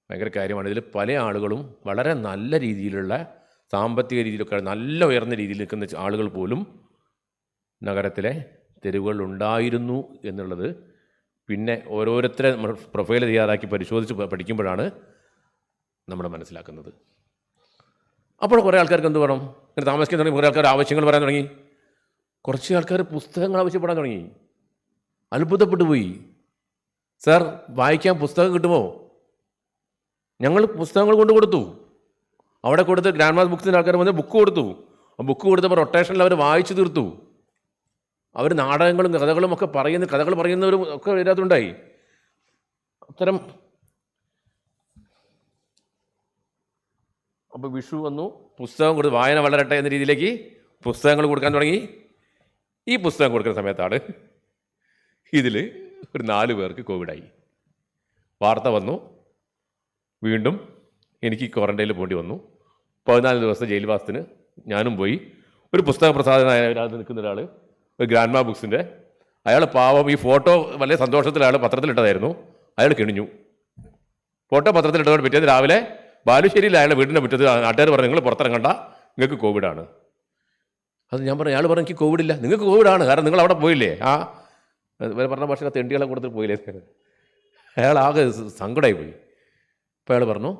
ഭയങ്കര കാര്യമാണ്. ഇതിൽ പല ആളുകളും വളരെ നല്ല രീതിയിലുള്ള സാമ്പത്തിക രീതിയിലൊക്കെ നല്ല ഉയർന്ന രീതിയിൽ നിൽക്കുന്ന ആളുകൾ പോലും നഗരത്തിലെ തെരുവുകളിലുണ്ടായിരുന്നു എന്നുള്ളത് പിന്നെ ഓരോരുത്തരെ നമ്മൾ പ്രൊഫൈൽ തയ്യാറാക്കി പരിശോധിച്ച് പഠിക്കുമ്പോഴാണ് നമ്മൾ മനസ്സിലാക്കുന്നത്. അപ്പോൾ കുറേ ആൾക്കാർക്ക് എന്ത് വേണം, ഇങ്ങനെ താമസിക്കാൻ തുടങ്ങി. കുറേ ആൾക്കാർ ആവശ്യങ്ങൾ പറയാൻ തുടങ്ങി. കുറച്ച് ആൾക്കാർ പുസ്തകങ്ങൾ ആവശ്യപ്പെടാൻ തുടങ്ങി. അത്ഭുതപ്പെട്ടു പോയി. സാർ, വായിക്കാൻ പുസ്തകം കിട്ടുമോ? ഞങ്ങൾ പുസ്തകങ്ങൾ കൊണ്ട് കൊടുത്തു. അവിടെ കൊടുത്ത് ഗ്രാൻഡ് മാസ് ബുക്സിൻ്റെ ആൾക്കാർ വന്ന് ബുക്ക് കൊടുത്തു. ആ ബുക്ക് കൊടുത്തപ്പോൾ റൊട്ടേഷനിൽ അവർ വായിച്ചു തീർത്തു. അവർ നാടകങ്ങളും കഥകളും ഒക്കെ കഥകൾ പറയുന്നവരും ഒക്കെ ഇതിനകത്തുണ്ടായി. അത്തരം അപ്പോൾ വിഷു വന്നു, പുസ്തകം കൊടുത്ത് വായന വളരട്ടെ എന്ന രീതിയിലേക്ക് പുസ്തകങ്ങൾ കൊടുക്കാൻ തുടങ്ങി. ഈ പുസ്തകം കൊടുക്കുന്ന സമയത്താണ് ഇതിൽ ഒരു 4 പേർക്ക് കോവിഡായി. വാർത്ത വന്നു. വീണ്ടും എനിക്ക് ക്വാറന്റൈനിൽ പോകേണ്ടി വന്നു. 14 ദിവസത്തെ ജയിൽവാസത്തിന് ഞാനും പോയി. ഒരു പുസ്തക പ്രസാദനായ അതിനകത്ത് നിൽക്കുന്ന ഒരാൾ, ഒരു ഗ്രാൻഡ് മാ ബുക്സിൻ്റെ, അയാൾ പാവം ഈ ഫോട്ടോ വളരെ സന്തോഷത്തിലാണ് പത്രത്തിലിട്ടതായിരുന്നു. അയാൾ കിണിഞ്ഞു. ഫോട്ടോ പത്രത്തിലിട്ടതോട് പിറ്റേന്ന് രാവിലെ ബാലുശ്ശേരിയിൽ അയാളുടെ വീടിൻ്റെ മുറ്റത്ത് നാട്ടുകാർ പറഞ്ഞു, നിങ്ങൾ പുറത്തിറങ്ങണ്ട, നിങ്ങൾക്ക് കോവിഡാണ്. അത് ഞാൻ പറഞ്ഞു, അയാൾ പറഞ്ഞു എനിക്ക് കോവിഡില്ല, നിങ്ങൾക്ക് കോവിഡാണ്, കാരണം നിങ്ങൾ അവിടെ പോയില്ലേ, പറഞ്ഞ ഭാഷ തെണ്ടികളെ കൊടുത്തിട്ട് പോയില്ലേ. അയാൾ ആകെ സങ്കടമായി പോയി. അപ്പോൾ അയാൾ പറഞ്ഞു,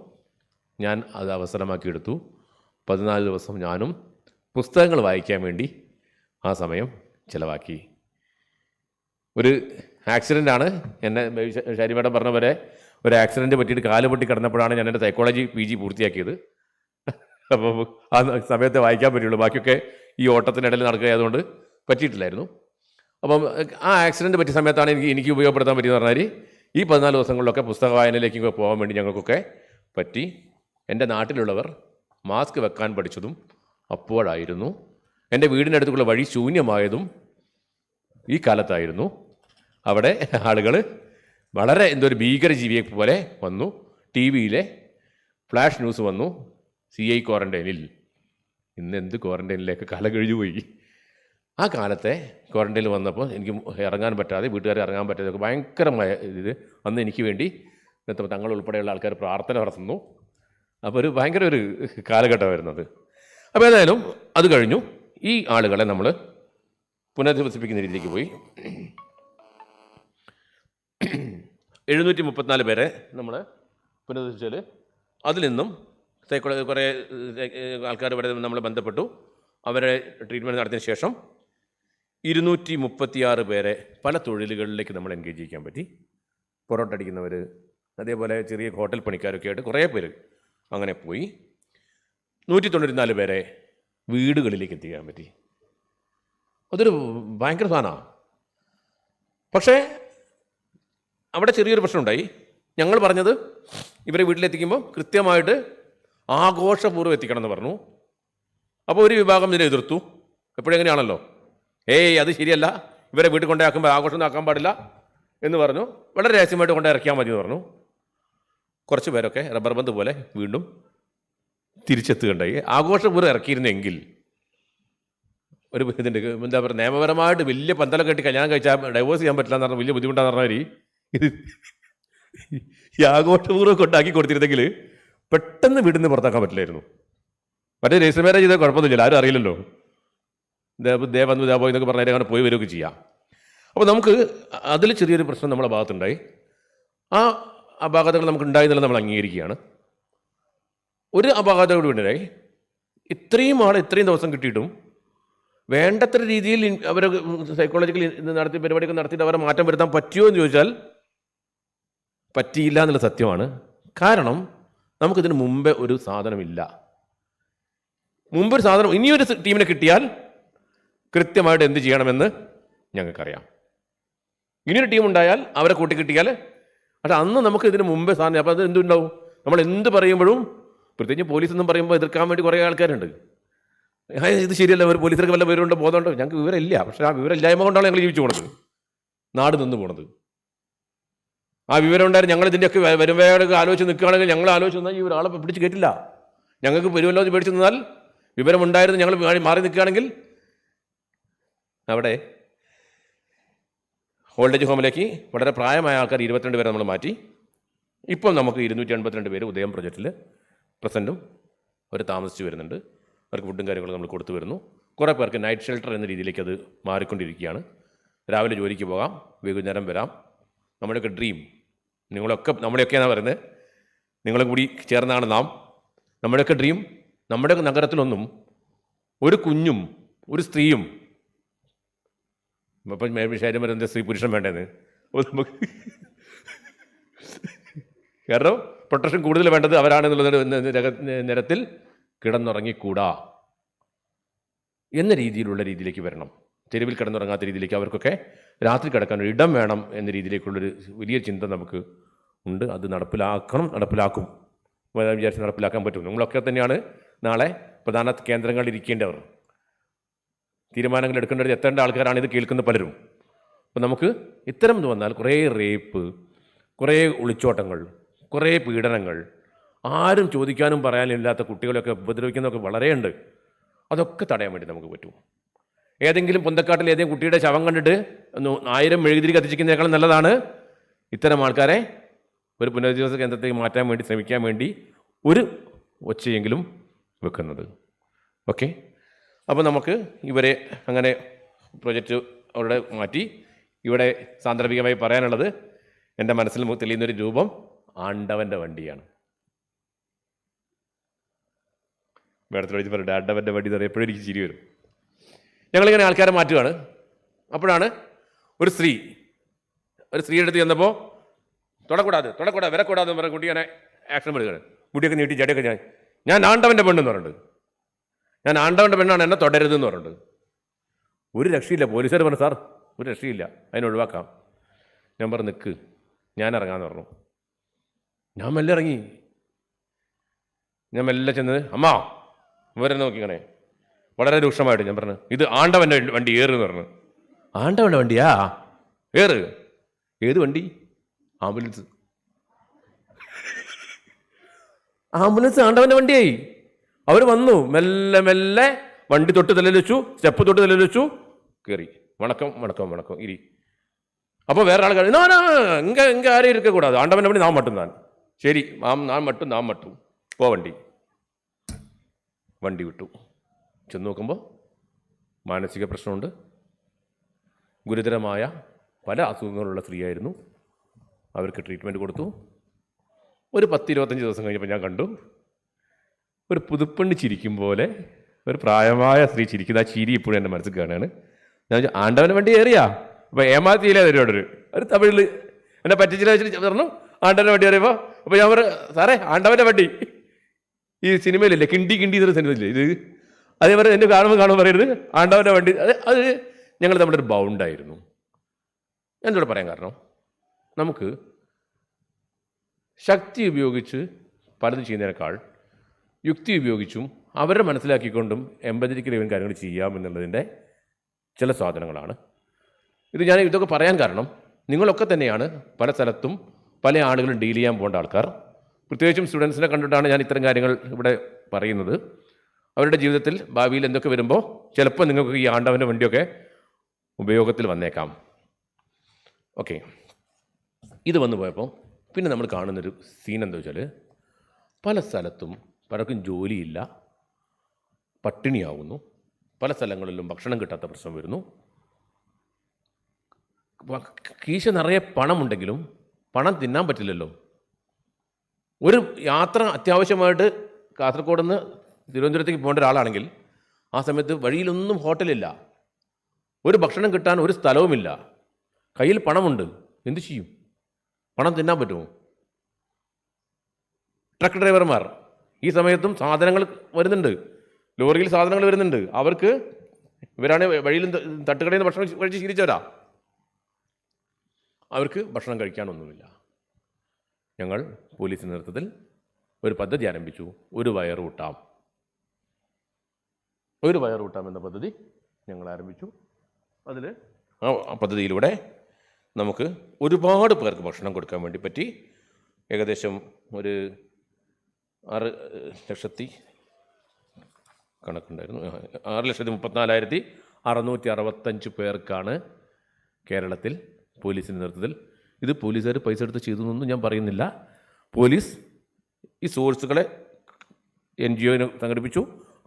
ഞാൻ അത് അവസരമാക്കിയെടുത്തു. 14 ദിവസം ഞാനും പുസ്തകങ്ങൾ വായിക്കാൻ വേണ്ടി ആ സമയം ചിലവാക്കി. ഒരു ആക്സിഡൻ്റാണ് എന്നെ ഷാരി മേഡം പറഞ്ഞ പോലെ ഒരു ആക്സിഡൻറ്റ് പറ്റിയിട്ട് കാല് പൊട്ടി കിടന്നപ്പോഴാണ് ഞാൻ എൻ്റെ സൈക്കോളജി PG പൂർത്തിയാക്കിയത്. അപ്പോൾ ആ സമയത്തെ വായിക്കാൻ പറ്റുള്ളൂ. ബാക്കിയൊക്കെ ഈ ഓട്ടത്തിനിടയിൽ നടക്കുകയായതുകൊണ്ട് പറ്റിയിട്ടില്ലായിരുന്നു. അപ്പം ആ ആക്സിഡൻറ്റ് പറ്റിയ സമയത്താണ് എനിക്ക് ഉപയോഗപ്പെടുത്താൻ പറ്റിയെന്ന് പറഞ്ഞാൽ ഈ 14 ദിവസങ്ങളിലൊക്കെ പുസ്തക വായനയിലേക്ക് പോകാൻ വേണ്ടി ഞങ്ങൾക്കൊക്കെ പറ്റി. എൻ്റെ നാട്ടിലുള്ളവർ മാസ്ക് വെക്കാൻ പഠിച്ചതും അപ്പോഴായിരുന്നു. എൻ്റെ വീടിനടുത്തുള്ള വഴി ശൂന്യമായതും ഈ കാലത്തായിരുന്നു. അവിടെ ആളുകൾ വളരെ എന്തൊരു ഭീകരജീവിയെ പോലെ വന്നു. TV-യിലെ ഫ്ലാഷ് ന്യൂസ് വന്നു, CI ക്വാറന്റൈനിൽ. ഇന്ന് എന്ത് ക്വാറന്റൈനിലേക്ക് കാലം കഴിഞ്ഞു പോയി. ആ കാലത്തെ ക്വാറന്റൈനിൽ വന്നപ്പോൾ എനിക്ക് ഇറങ്ങാൻ പറ്റാതെ, വീട്ടുകാരെ ഇറങ്ങാൻ പറ്റാതെ ഭയങ്കരമായ ഇത് അന്ന് എനിക്ക് വേണ്ടി തങ്ങൾ ഉൾപ്പെടെയുള്ള ആൾക്കാർ പ്രാർത്ഥന നടത്തുന്നു. അപ്പോൾ ഒരു ഭയങ്കര ഒരു കാലഘട്ടമായിരുന്നത്. അപ്പോൾ ഏതായാലും അത് കഴിഞ്ഞു. ഈ ആളുകളെ നമ്മൾ പുനരധിവസിപ്പിക്കുന്ന രീതിയിലേക്ക് പോയി. 734 പേരെ നമ്മൾ പുനരധിവസിച്ചാൽ അതിൽ നിന്നും കുറേ ആൾക്കാർ ഇവിടെ നമ്മൾ ബന്ധപ്പെട്ടു. അവരെ ട്രീറ്റ്മെൻറ്റ് നടത്തിയതിന് ശേഷം 236 പേരെ പല തൊഴിലുകളിലേക്ക് നമ്മൾ എൻഗേജ് ചെയ്യാൻ പറ്റി. പൊറോട്ട അടിക്കുന്നവർ, അതേപോലെ ചെറിയ ഹോട്ടൽ പണിക്കാരൊക്കെ ആയിട്ട് കുറേ പേര് അങ്ങനെ പോയി. 194 പേരെ വീടുകളിലേക്ക് എത്തിക്കാൻ പറ്റി. അതൊരു ഭയങ്കര സാധനമാണ്. പക്ഷേ അവിടെ ചെറിയൊരു പ്രശ്നമുണ്ടായി. ഞങ്ങൾ പറഞ്ഞത് ഇവരെ വീട്ടിലെത്തിക്കുമ്പോൾ കൃത്യമായിട്ട് ആഘോഷപൂർവ്വം എത്തിക്കണം എന്ന് പറഞ്ഞു. അപ്പോൾ ഒരു വിഭാഗം ഇതിനെ എതിർത്തു. എപ്പോഴെങ്ങനെയാണല്ലോ, അത് ശരിയല്ല, ഇവരെ വീട്ടിൽ കൊണ്ടാക്കുമ്പോൾ ആഘോഷം ആക്കാൻ പാടില്ല എന്ന് പറഞ്ഞു. വളരെ രഹസ്യമായിട്ട് കൊണ്ടു ഇറക്കിയാൽ മതി എന്ന് പറഞ്ഞു. കുറച്ച് പേരൊക്കെ റബ്ബർ ബന്ധ് പോലെ വീണ്ടും തിരിച്ചെത്തുകയുണ്ടായി. ആഘോഷപൂർവ്വം ഇറക്കിയിരുന്നെങ്കിൽ ഒരു ഇതിൻ്റെ എന്താ പറയുക, നിയമപരമായിട്ട് വലിയ പന്തലൊക്കെ കെട്ടി കല്യാണം കഴിച്ചാൽ ഡൈവോഴ്സ് ചെയ്യാൻ പറ്റില്ല എന്ന് പറഞ്ഞാൽ വലിയ ബുദ്ധിമുട്ടാന്ന് പറഞ്ഞാൽ ഇത് ഈ ആഘോഷപൂർവ്വം കൊണ്ടാക്കി കൊടുത്തിരുന്നെങ്കിൽ പെട്ടെന്ന് വീട്ടിൽ നിന്ന് പുറത്താക്കാൻ പറ്റില്ലായിരുന്നു. മറ്റേ രജിസ്റ്റർ മാരേജ് ചെയ്താൽ കുഴപ്പമൊന്നുമില്ല, ആരും അറിയില്ലല്ലോ. ദേവന്ന് ദേവോ എന്നൊക്കെ പറഞ്ഞാൽ അങ്ങനെ പോയി വരികയൊക്കെ ചെയ്യാം. അപ്പോൾ നമുക്ക് അതിൽ ചെറിയൊരു പ്രശ്നം നമ്മളെ ഭാഗത്തുണ്ടായി. ആ അപാകതകൾ നമുക്ക് ഉണ്ടായിരുന്നില്ല, നമ്മൾ അംഗീകരിക്കുകയാണ്. ഒരു അപാകത കൂടി ഉണ്ടായി. ഇത്രയും ആൾ ഇത്രയും ദിവസം കിട്ടിയിട്ടും വേണ്ടത്ര രീതിയിൽ അവർ സൈക്കോളജിക്കൽ നടത്തി പരിപാടിയൊക്കെ നടത്തിയിട്ട് അവരെ മാറ്റം വരുത്താൻ പറ്റുമോ എന്ന് ചോദിച്ചാൽ പറ്റിയില്ല എന്നുള്ള സത്യമാണ്. കാരണം നമുക്കിതിന് മുമ്പേ ഒരു സാധനമില്ല. മുമ്പൊരു സാധനം ഇനിയൊരു ടീമിനെ കിട്ടിയാൽ കൃത്യമായിട്ട് എന്ത് ചെയ്യണമെന്ന് ഞങ്ങൾക്കറിയാം. ഇനിയൊരു ടീം ഉണ്ടായാൽ അവരെ കൂട്ടി കിട്ടിയാൽ, പക്ഷെ അന്ന് നമുക്ക് ഇതിന് മുമ്പേ സാധനം. അപ്പോൾ അത് എന്തുണ്ടാവും? നമ്മൾ എന്ത് പറയുമ്പോഴും, പ്രത്യേകിച്ച് പോലീസ് എന്നും പറയുമ്പോൾ എതിർക്കാൻ വേണ്ടി കുറേ ആൾക്കാരുണ്ട്. ഇത് ശരിയല്ല, ഒരു പോലീസർക്ക് വല്ല വിവരമുണ്ടോ ബോധമുണ്ടോ? ഞങ്ങൾക്ക് വിവരമില്ല. പക്ഷേ ആ വിവരമില്ലായ്മ കൊണ്ടാണ് ഞങ്ങൾ ജീവിച്ചു പോണത്, നാട് നിന്ന് പോണത്. ആ വിവരം ഉണ്ടായിരുന്നു ഞങ്ങൾ ഇതിൻ്റെയൊക്കെ വരുമ്പോഴൊക്കെ ആലോചിച്ച് നിൽക്കുകയാണെങ്കിൽ ഞങ്ങൾ ആലോചിച്ച് നിന്നാൽ ഈ ഒരാളെ പിടിച്ച് കേട്ടില്ല. ഞങ്ങൾക്ക് വരുമല്ലോ എന്ന് പേടിച്ച് നിന്നാൽ, വിവരമുണ്ടായിരുന്നു ഞങ്ങൾ മാറി നിൽക്കുകയാണെങ്കിൽ അവിടെ ഓൾഡ് ഏജ് ഹോമിലേക്ക് വളരെ പ്രായമായ ആൾക്കാർ 22 പേരെ നമ്മൾ മാറ്റി. ഇപ്പം നമുക്ക് 282 പേര് ഉദയം പ്രൊജക്റ്റിൽ പ്രസൻറ്റും അവർ താമസിച്ച് വരുന്നുണ്ട്. അവർക്ക് ഫുഡും കാര്യങ്ങളും നമ്മൾ കൊടുത്തു വരുന്നു. കുറേ പേർക്ക് നൈറ്റ് ഷെൽട്ടർ എന്ന രീതിയിലേക്ക് അത് മാറിക്കൊണ്ടിരിക്കുകയാണ്. രാവിലെ ജോലിക്ക് പോകാം, വൈകുന്നേരം വരാം. നമ്മുടെയൊക്കെ ഡ്രീം, നമ്മുടെയൊക്കെയാണ് പറയുന്നത്, നിങ്ങളും കൂടി ചേർന്നാണ് നാം. നമ്മുടെയൊക്കെ ഡ്രീം, നമ്മുടെ നഗരത്തിലൊന്നും ഒരു കുഞ്ഞും ഒരു സ്ത്രീയും, അപ്പം ശരീരം വരുന്നത് സ്ത്രീ പുരുഷൻ വേണ്ടതെന്ന് നമുക്ക്, കാരണം പ്രൊട്ടക്ഷൻ കൂടുതൽ വേണ്ടത് അവരാണെന്നുള്ള നിരത്തിൽ കിടന്നുറങ്ങിക്കൂടാ എന്ന രീതിയിലേക്ക് വരണം. തെരുവിൽ കിടന്നുറങ്ങാത്ത രീതിയിലേക്ക്, അവർക്കൊക്കെ രാത്രി കിടക്കാൻ ഒരു ഇടം വേണം എന്ന രീതിയിലേക്കുള്ളൊരു വലിയ ചിന്ത നമുക്ക് ഉണ്ട്. അത് നടപ്പിലാക്കും വിചാരിച്ച് നടപ്പിലാക്കാൻ പറ്റും. നിങ്ങളൊക്കെ തന്നെയാണ് നാളെ പ്രധാന കേന്ദ്രങ്ങളിൽ ഇരിക്കേണ്ടവർ. തീരുമാനങ്ങൾ എടുക്കേണ്ടത് എത്തേണ്ട ആൾക്കാരാണ് ഇത് കേൾക്കുന്ന പലരും. അപ്പം നമുക്ക് ഇത്തരം ഇത് വന്നാൽ കുറേ റേപ്പ്, കുറേ ഒളിച്ചോട്ടങ്ങൾ, കുറേ പീഡനങ്ങൾ, ആരും ചോദിക്കാനും പറയാനും ഇല്ലാത്ത കുട്ടികളെയൊക്കെ ഉപദ്രവിക്കുന്നതൊക്കെ വളരെയുണ്ട്. അതൊക്കെ തടയാൻ വേണ്ടി നമുക്ക് പറ്റും. ഏതെങ്കിലും പൊന്തക്കാട്ടിൽ ഏതെങ്കിലും കുട്ടിയുടെ ശവം കണ്ടിട്ട് 1000 മെഴുകുതിരി കത്തിച്ചിരിക്കുന്നതിനേക്കാളും നല്ലതാണ് ഇത്തരം ആൾക്കാരെ ഒരു പുനരധിവാസ കേന്ദ്രത്തേക്ക് മാറ്റാൻ വേണ്ടി ശ്രമിക്കാൻ വേണ്ടി ഒരു ഒച്ചയെങ്കിലും വെക്കുന്നത്. ഓക്കെ, അപ്പോൾ നമുക്ക് ഇവരെ അങ്ങനെ പ്രൊജക്റ്റ് അവിടെ മാറ്റി. ഇവിടെ സാന്ദർഭികമായി പറയാനുള്ളത്, എൻ്റെ മനസ്സിൽ തെളിയുന്നൊരു രൂപം ആണ്ടവൻ്റെ വണ്ടിയാണ്. മേഡത്തിനോട് പറഞ്ഞു ആണ്ടവൻ്റെ വണ്ടി എന്ന് പറയുമ്പോൾ എനിക്ക് ചിരി വരും. ഞങ്ങളിങ്ങനെ ആൾക്കാരെ മാറ്റുകയാണ്. അപ്പോഴാണ് ഒരു സ്ത്രീയുടെ അടുത്ത് ചെന്നപ്പോൾ തൊടക്കൂടാതെ വരക്കൂടാതെ എന്ന് പറഞ്ഞ കുട്ടി അങ്ങനെ ആക്ഷൻ എടുക്കുകയാണ്. മുടിയൊക്കെ നീട്ടി ജടയൊക്കെ ഞാൻ ആണ്ടവൻ്റെ പെണ്ണെന്ന് പറഞ്ഞിട്ട്, ഞാൻ ആണ്ടവൻ്റെ പെണ്ണാണ്, എന്നെ തുടരുതെന്ന് പറഞ്ഞിട്ട്. ഒരു രക്ഷയില്ല. പോലീസുകാർ പറഞ്ഞു, സാർ ഒരു രക്ഷയില്ല, അതിനെ ഒഴിവാക്കാം. ഞാൻ പറഞ്ഞു നിൽക്ക്, ഞാൻ ഇറങ്ങാമെന്ന് പറഞ്ഞു. ഞാൻ മെല്ലെ ഇറങ്ങി. ഞാൻ മെല്ലെ ചെന്ന്, അമ്മ ഇവരെ നോക്കിക്കണേ, വളരെ രൂക്ഷമായിട്ട് ഞാൻ പറഞ്ഞു, ഇത് ആണ്ടവൻ്റെ വണ്ടി ഏറെന്ന് പറഞ്ഞു. ആണ്ടവൻ്റെ വണ്ടിയാ? ഏറ്? ഏത് വണ്ടി? ആംബുലൻസ്. ആംബുലൻസ് വണ്ടിയായി. അവർ വന്നു, മെല്ലെ മെല്ലെ വണ്ടി തൊട്ട് തലയിൽ വെച്ചു, സ്റ്റെപ്പ് തൊട്ട് തലയിൽ വെച്ചു, കയറി. വണക്കം ഇരി. അപ്പോൾ വേറെ ആൾക്കാർ ഇങ്ങ ആരെയും ഇരിക്കക്കൂടാது, ആണ്ടവൻ്റെ വണ്ടി നാം മട്ടും. ശരി, നാം മട്ടും പോ വണ്ടി വിട്ടു. ചെന്ന് നോക്കുമ്പോൾ മാനസിക പ്രശ്നമുണ്ട്, ഗുരുതരമായ പല അസുഖങ്ങളുള്ള സ്ത്രീയായിരുന്നു. അവർക്ക് ട്രീറ്റ്മെൻറ്റ് കൊടുത്തു. ഒരു 10-25 ദിവസം കഴിഞ്ഞപ്പോൾ ഞാൻ കണ്ടു, ഒരു പുതുപ്പെണ്ണ് ചിരിക്കും പോലെ ഒരു പ്രായമായ സ്ത്രീ ചിരിക്കുന്ന ആ ചിരി ഇപ്പോഴും എൻ്റെ മനസ്സിൽ കാണുകയാണ്. ഞാൻ ആണ്ടവൻ്റെ വണ്ടി ഏറിയാ? അപ്പോൾ ഏമാത്തിയില്ല ഒരു തമിഴിൽ എന്നെ പറ്റിച്ചില്ല പറഞ്ഞു, ആണ്ടവൻ്റെ വണ്ടി അറിയുമ്പോൾ. അപ്പോൾ ഞാൻ പറഞ്ഞു, സാറേ ആണ്ടവൻ്റെ വണ്ടി ഈ സിനിമയിലില്ലേ, കിണ്ടി എന്നൊരു സിനിമയില്ലേ ഇത്, അതേപോലെ എന്നെ കാണുമ്പോൾ പറയരുത് ആണ്ടവൻ്റെ വണ്ടി. അത് ഞങ്ങൾ നമ്മുടെ ഒരു ബൗണ്ടായിരുന്നു. എന്നോട് പറയാൻ കാരണം, നമുക്ക് ശക്തി ഉപയോഗിച്ച് പലതും ചെയ്യുന്നതിനേക്കാൾ യുക്തി ഉപയോഗിച്ചും അവരെ മനസ്സിലാക്കിക്കൊണ്ടും എമ്പതിക്കൽ ഇവൻ കാര്യങ്ങൾ ചെയ്യാമെന്നുള്ളതിൻ്റെ ചില സാധനങ്ങളാണ് ഇത്. ഞാൻ ഇതൊക്കെ പറയാൻ കാരണം, നിങ്ങളൊക്കെ തന്നെയാണ് പല സ്ഥലത്തും പല ആളുകളും ഡീൽ ചെയ്യാൻ പോകേണ്ട ആൾക്കാർ. പ്രത്യേകിച്ചും സ്റ്റുഡൻസിനെ കണ്ടിട്ടാണ് ഞാൻ ഇത്തരം കാര്യങ്ങൾ ഇവിടെ പറയുന്നത്. അവരുടെ ജീവിതത്തിൽ ഭാവിയിൽ എന്തൊക്കെ വരുമ്പോൾ ചിലപ്പോൾ നിങ്ങൾക്ക് ഈ ആണ്ടവൻ്റെ വണ്ടിയൊക്കെ ഉപയോഗത്തിൽ വന്നേക്കാം. ഓക്കെ, ഇത് വന്നു പോയപ്പോൾ പിന്നെ നമ്മൾ കാണുന്നൊരു സീൻ എന്താ വെച്ചാൽ, പല സ്ഥലത്തും പലർക്കും ജോലിയില്ല, പട്ടിണിയാവുന്നു. പല സ്ഥലങ്ങളിലും ഭക്ഷണം കിട്ടാത്ത പ്രശ്നം വരുന്നു. കീശ നിറയെ പണമുണ്ടെങ്കിലും പണം തിന്നാൻ പറ്റില്ലല്ലോ. ഒരു യാത്ര അത്യാവശ്യമായിട്ട് കാസർഗോഡ് നിന്ന് തിരുവനന്തപുരത്തേക്ക് പോകേണ്ട ഒരാളാണെങ്കിൽ ആ സമയത്ത് വഴിയിലൊന്നും ഹോട്ടലില്ല, ഒരു ഭക്ഷണം കിട്ടാൻ ഒരു സ്ഥലവുമില്ല, കയ്യിൽ പണമുണ്ട്, എന്തു ചെയ്യും? പണം തിന്നാൻ പറ്റുമോ? ട്രക്ക് ഡ്രൈവർമാർ ഈ സമയത്തും സാധനങ്ങൾ വരുന്നുണ്ട്, ലോറിയിൽ സാധനങ്ങൾ വരുന്നുണ്ട്. അവർക്ക് ഇവരാണ് വഴിയിൽ തട്ടുകടയിൽ നിന്ന് ഭക്ഷണം കഴിച്ച് ശീലിച്ചവരാ, അവർക്ക് ഭക്ഷണം കഴിക്കാനൊന്നുമില്ല. ഞങ്ങൾ പോലീസിൻ്റെ നേതൃത്വത്തിൽ ഒരു പദ്ധതി ആരംഭിച്ചു, ഒരു വയറൂട്ടാം എന്ന പദ്ധതി ഞങ്ങൾ ആരംഭിച്ചു. അതിൽ ആ പദ്ധതിയിലൂടെ നമുക്ക് ഒരുപാട് പേർക്ക് ഭക്ഷണം കൊടുക്കാൻ വേണ്ടി പറ്റി. ഏകദേശം ഒരു 6 ലക്ഷത്തി കണക്കുണ്ടായിരുന്നു, 6,34,665 പേർക്കാണ് കേരളത്തിൽ പോലീസിൻ്റെ നേതൃത്വത്തിൽ. ഇത് പോലീസുകാർ പൈസ എടുത്ത് ചെയ്തതെന്നൊന്നും ഞാൻ പറയുന്നില്ല. പോലീസ് ഈ സോഴ്സുകളെ NGO സംഘടിപ്പിച്ചു,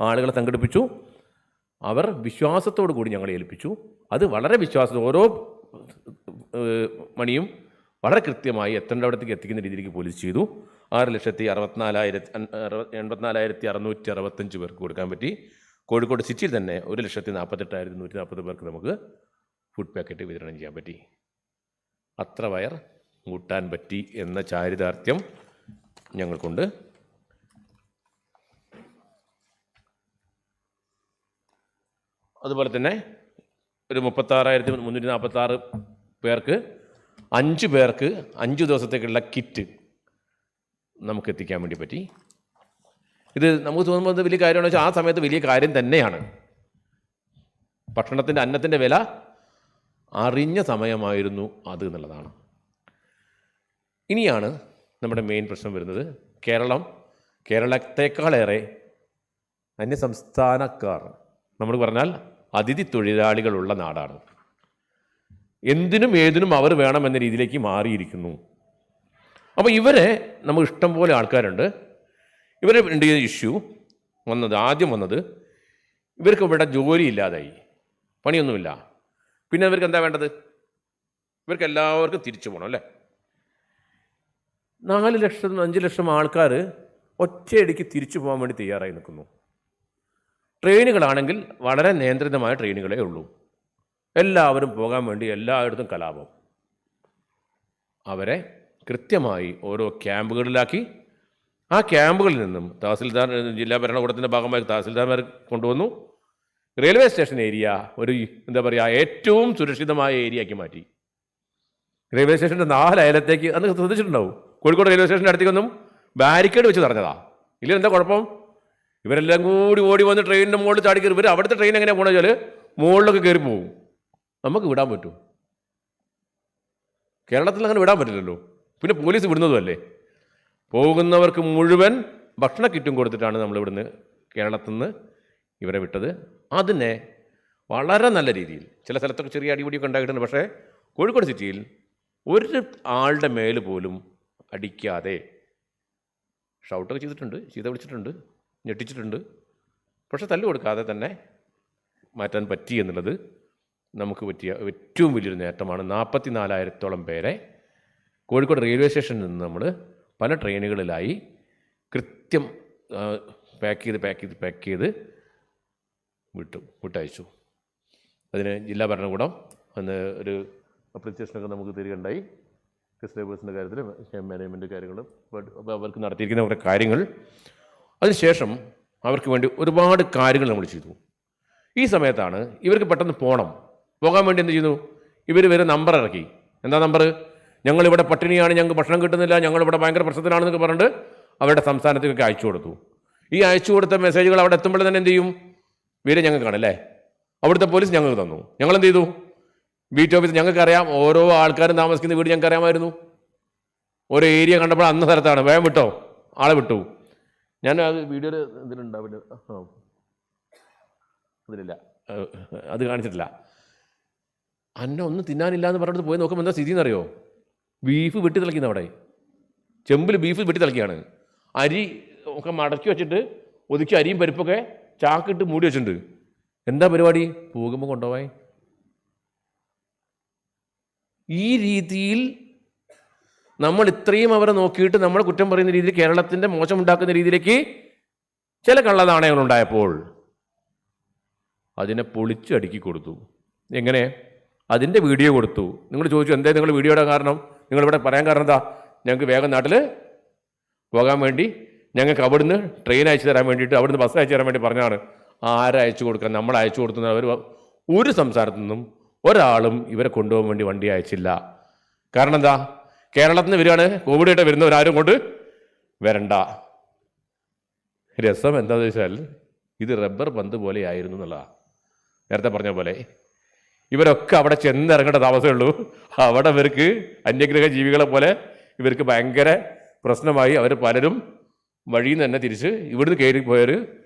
ആളുകളെ സംഘടിപ്പിച്ചു, അവർ വിശ്വാസത്തോടു കൂടി ഞങ്ങളെ ഏൽപ്പിച്ചു. അത് വളരെ വിശ്വാസം, ഓരോ മണിയും വളരെ കൃത്യമായി എത്തേണ്ടവിടത്തേക്ക് എത്തിക്കുന്ന രീതിയിലേക്ക് പോലീസ് ചെയ്തു. 6,84,665 പേർക്ക് കൊടുക്കാൻ പറ്റി. കോഴിക്കോട് സിറ്റിയിൽ തന്നെ 1,48,140 പേർക്ക് നമുക്ക് ഫുഡ് പാക്കറ്റ് വിതരണം ചെയ്യാൻ പറ്റി. അത്ര വയർ കൂട്ടാൻ പറ്റി എന്ന ചാരിതാർത്ഥ്യം ഞങ്ങൾക്കുണ്ട്. അതുപോലെ തന്നെ ഒരു 36,346 പേർക്ക് 5 പേർക്ക് 5 ദിവസത്തേക്കുള്ള കിറ്റ് നമുക്ക് എത്തിക്കാൻ വേണ്ടി പറ്റി. ഇത് നമുക്ക് തോന്നുമ്പോൾ വലിയ കാര്യമാണെന്ന് വെച്ചാൽ ആ സമയത്ത് വലിയ കാര്യം തന്നെയാണ്. ഭക്ഷണത്തിൻ്റെ അന്നത്തിൻ്റെ വില അറിഞ്ഞ സമയമായിരുന്നു അത് എന്നുള്ളതാണ്. ഇനിയാണ് നമ്മുടെ മെയിൻ പ്രശ്നം വരുന്നത്. കേരളത്തെക്കാളേറെ അന്യസംസ്ഥാനക്കാർ, നമ്മൾ പറഞ്ഞാൽ അതിഥി തൊഴിലാളികളുള്ള നാടാണ്. എന്തിനും ഏതിനും അവർ വേണമെന്ന രീതിയിലേക്ക് മാറിയിരിക്കുന്നു. അപ്പോൾ ഇവരെ നമുക്ക് ഇഷ്ടം പോലെ ആൾക്കാരുണ്ട്. ഇവരെ ഇഷ്യൂ ആദ്യം വന്നത് ഇവർക്ക് ഇവിടെ ജോലി ഇല്ലാതായി, പണിയൊന്നുമില്ല. പിന്നെ ഇവർക്ക് എന്താ വേണ്ടത്? ഇവർക്ക് എല്ലാവർക്കും തിരിച്ചു പോകണം അല്ലേ? 4 ലക്ഷം 5 ലക്ഷം ആൾക്കാർ ഒറ്റയടിക്ക് തിരിച്ചു പോകാൻ വേണ്ടി തയ്യാറായി നിൽക്കുന്നു. ട്രെയിനുകളാണെങ്കിൽ വളരെ നിയന്ത്രിതമായ ട്രെയിനുകളേ ഉള്ളൂ. എല്ലാവരും പോകാൻ വേണ്ടി എല്ലായിടത്തും കലാപം. അവരെ കൃത്യമായി ഓരോ ക്യാമ്പുകളിലാക്കി ആ ക്യാമ്പുകളിൽ നിന്നും തഹസിൽദാർ, ജില്ലാ ഭരണകൂടത്തിൻ്റെ ഭാഗമായി തഹസിൽദാർമാർ കൊണ്ടുവന്നു. റെയിൽവേ സ്റ്റേഷൻ ഏരിയ ഒരു ഏറ്റവും സുരക്ഷിതമായ ഏരിയയാക്കി മാറ്റി. റെയിൽവേ സ്റ്റേഷൻ്റെ 4 അയലത്തേക്ക് അന്ന് ശ്രദ്ധിച്ചിട്ടുണ്ടാവും. കോഴിക്കോട് റെയിൽവേ സ്റ്റേഷൻ്റെ അടുത്തേക്കൊന്നും ബാരിക്കേഡ് വെച്ച് തടഞ്ഞതാ. ഇല്ല, എന്താ കുഴപ്പം? ഇവരെല്ലാം കൂടി ഓടി വന്ന് ട്രെയിനിൻ്റെ മുകളിൽ ചാടി കയറി. ഇവർ അവിടുത്തെ ട്രെയിൻ എങ്ങനെയാണ് പോകണമെന്ന് വെച്ചാൽ മുകളിലൊക്കെ കയറി പോകും. നമുക്ക് വിടാൻ പറ്റും? കേരളത്തിൽ അങ്ങനെ വിടാൻ പറ്റില്ലല്ലോ. പിന്നെ പോലീസ് വിടുന്നതുമല്ലേ. പോകുന്നവർക്ക് മുഴുവൻ ഭക്ഷണ കിറ്റും കൊടുത്തിട്ടാണ് നമ്മളിവിടുന്ന് കേരളത്തിൽ നിന്ന് ഇവരെ വിട്ടത്. അതിനെ വളരെ നല്ല രീതിയിൽ, ചില സ്ഥലത്തൊക്കെ ചെറിയ അടിപിടിയൊക്കെ ഉണ്ടായിട്ടുണ്ട്, പക്ഷേ കോഴിക്കോട് സിറ്റിയിൽ ഒരു ആളുടെ മേൽ പോലും അടിക്കാതെ ഷൗട്ടൊക്കെ ചെയ്തിട്ടുണ്ട്, ചീത്ത വിളിച്ചിട്ടുണ്ട്, ഞെട്ടിച്ചിട്ടുണ്ട്, പക്ഷെ തല്ലു കൊടുക്കാതെ തന്നെ മാറ്റാൻ പറ്റി എന്നുള്ളത് നമുക്ക് പറ്റിയ ഏറ്റവും വലിയൊരു നേട്ടമാണ്. 44,000-ഓളം പേരെ കോഴിക്കോട് റെയിൽവേ സ്റ്റേഷനിൽ നിന്ന് നമ്മൾ പല ട്രെയിനുകളിലായി കൃത്യം പാക്ക് ചെയ്ത് വിട്ടയച്ചു. അതിന് ജില്ലാ ഭരണകൂടം അന്ന് ഒരു അപ്രിസിയേഷനൊക്കെ നമുക്ക് തരികയുണ്ടായി. ഗസ്റ്റ് ലേബേഴ്സിൻ്റെ കാര്യത്തിൽ, മാനേജ്മെൻറ്റ് കാര്യങ്ങൾ, അവർക്ക് നടത്തിയിരിക്കുന്ന കുറേ കാര്യങ്ങൾ. അതിനുശേഷം അവർക്ക് വേണ്ടി ഒരുപാട് കാര്യങ്ങൾ നമ്മൾ ചെയ്തു. ഈ സമയത്താണ് ഇവർക്ക് പെട്ടെന്ന് പോകാൻ വേണ്ടി എന്ത് ചെയ്യുന്നു? ഇവർ നമ്പർ ഇറക്കി. എന്താ നമ്പർ? ഞങ്ങളിവിടെ പട്ടിണിയാണ്, ഞങ്ങൾക്ക് ഭക്ഷണം കിട്ടുന്നില്ല, ഞങ്ങളിവിടെ ഭയങ്കര പ്രശ്നത്തിലാണെന്നൊക്കെ പറഞ്ഞിട്ട് അവരുടെ സംസ്ഥാനത്തേക്കൊക്കെ അയച്ചു കൊടുത്തു. ഈ അയച്ചു കൊടുത്ത മെസ്സേജുകൾ അവിടെ എത്തുമ്പോൾ തന്നെ എന്ത് ചെയ്യും? വീട് ഞങ്ങൾക്കാണല്ലേ, അവിടുത്തെ പോലീസ് ഞങ്ങൾക്ക് തന്നു. ഞങ്ങളെന്ത് ചെയ്തു? ബീറ്റ് ഓഫീസ് ഞങ്ങൾക്കറിയാം, ഓരോ ആൾക്കാരും താമസിക്കുന്ന വീട് ഞങ്ങൾക്ക് അറിയാമായിരുന്നു. ഓരോ ഏരിയ കണ്ടപ്പോൾ അന്ന സ്ഥലത്താണ്, വേഗം വിട്ടോ, ആളെ വിട്ടു. ഞാൻ അത് വീഡിയോയിൽ ഇതിലുണ്ടാവില്ല, അതിലില്ല, അത് കാണിച്ചിട്ടില്ല. അന്ന ഒന്നും തിന്നാനില്ല എന്ന് പറഞ്ഞിട്ട് പോയി നോക്കുമ്പോൾ എന്താ സ്ഥിതി എന്നറിയോ? ബീഫ് വെട്ടി തിളയ്ക്കുന്ന അവിടെ, ചെമ്പിൽ ബീഫ് വെട്ടി തിളക്കിയാണ്. അരി ഒക്കെ മടക്കി വെച്ചിട്ട് ഒതുക്കി അരിയും പരിപ്പൊക്കെ ചാക്കിട്ട് മൂടി വെച്ചിട്ടുണ്ട്. എന്താ പരിപാടി? പോകുമ്പോൾ കൊണ്ടുപോയി. ഈ രീതിയിൽ നമ്മൾ ഇത്രയും അവരെ നോക്കിയിട്ട് നമ്മളെ കുറ്റം പറയുന്ന രീതിയിൽ, കേരളത്തിൻ്റെ മോശമുണ്ടാക്കുന്ന രീതിയിലേക്ക് ചില കള്ളനാണയങ്ങളുണ്ടായപ്പോൾ അതിനെ പൊളിച്ചടുക്കി കൊടുത്തു. എങ്ങനെ? അതിൻ്റെ വീഡിയോ കൊടുത്തു. നിങ്ങൾ ചോദിച്ചു, എന്തേ നിങ്ങൾ വീഡിയോയുടെ കാരണം, നിങ്ങളിവിടെ പറയാൻ കാരണം എന്താ? ഞങ്ങൾക്ക് വേഗം നാട്ടിൽ പോകാൻ വേണ്ടി ഞങ്ങൾക്ക് അവിടുന്ന് ട്രെയിൻ അയച്ചു തരാൻ വേണ്ടിയിട്ട്, അവിടുന്ന് ബസ് അയച്ചു തരാൻ വേണ്ടി പറഞ്ഞാണ്. ആരയച്ചു കൊടുക്കാൻ? നമ്മൾ അയച്ചു കൊടുക്കുന്നത്. അവർ ഒരു സംസ്ഥാനത്തു നിന്നും ഒരാളും ഇവരെ കൊണ്ടുപോകാൻ വേണ്ടി വണ്ടി അയച്ചില്ല. കാരണം എന്താ? കേരളത്തിൽ നിന്ന് വരികയാണ്, കോവിഡായിട്ട് വരുന്നവരാരും കൊണ്ട് വരണ്ട. രസം എന്താണെന്ന് വെച്ചാൽ ഇത് റബ്ബർ പന്ത് പോലെ ആയിരുന്നു എന്നുള്ളതാണ്. നേരത്തെ പറഞ്ഞ പോലെ ഇവരൊക്കെ അവിടെ ചെന്നിറങ്ങേണ്ട താമസമേ ഉള്ളൂ. അവിടെ ഇവർക്ക് അന്യഗ്രഹ ജീവികളെ പോലെ ഇവർക്ക് ഭയങ്കര പ്രശ്നമായി. അവർ പലരും വഴിയിൽ നിന്ന് തന്നെ തിരിച്ച് ഇവിടുന്ന് കയറിപ്പോയവർ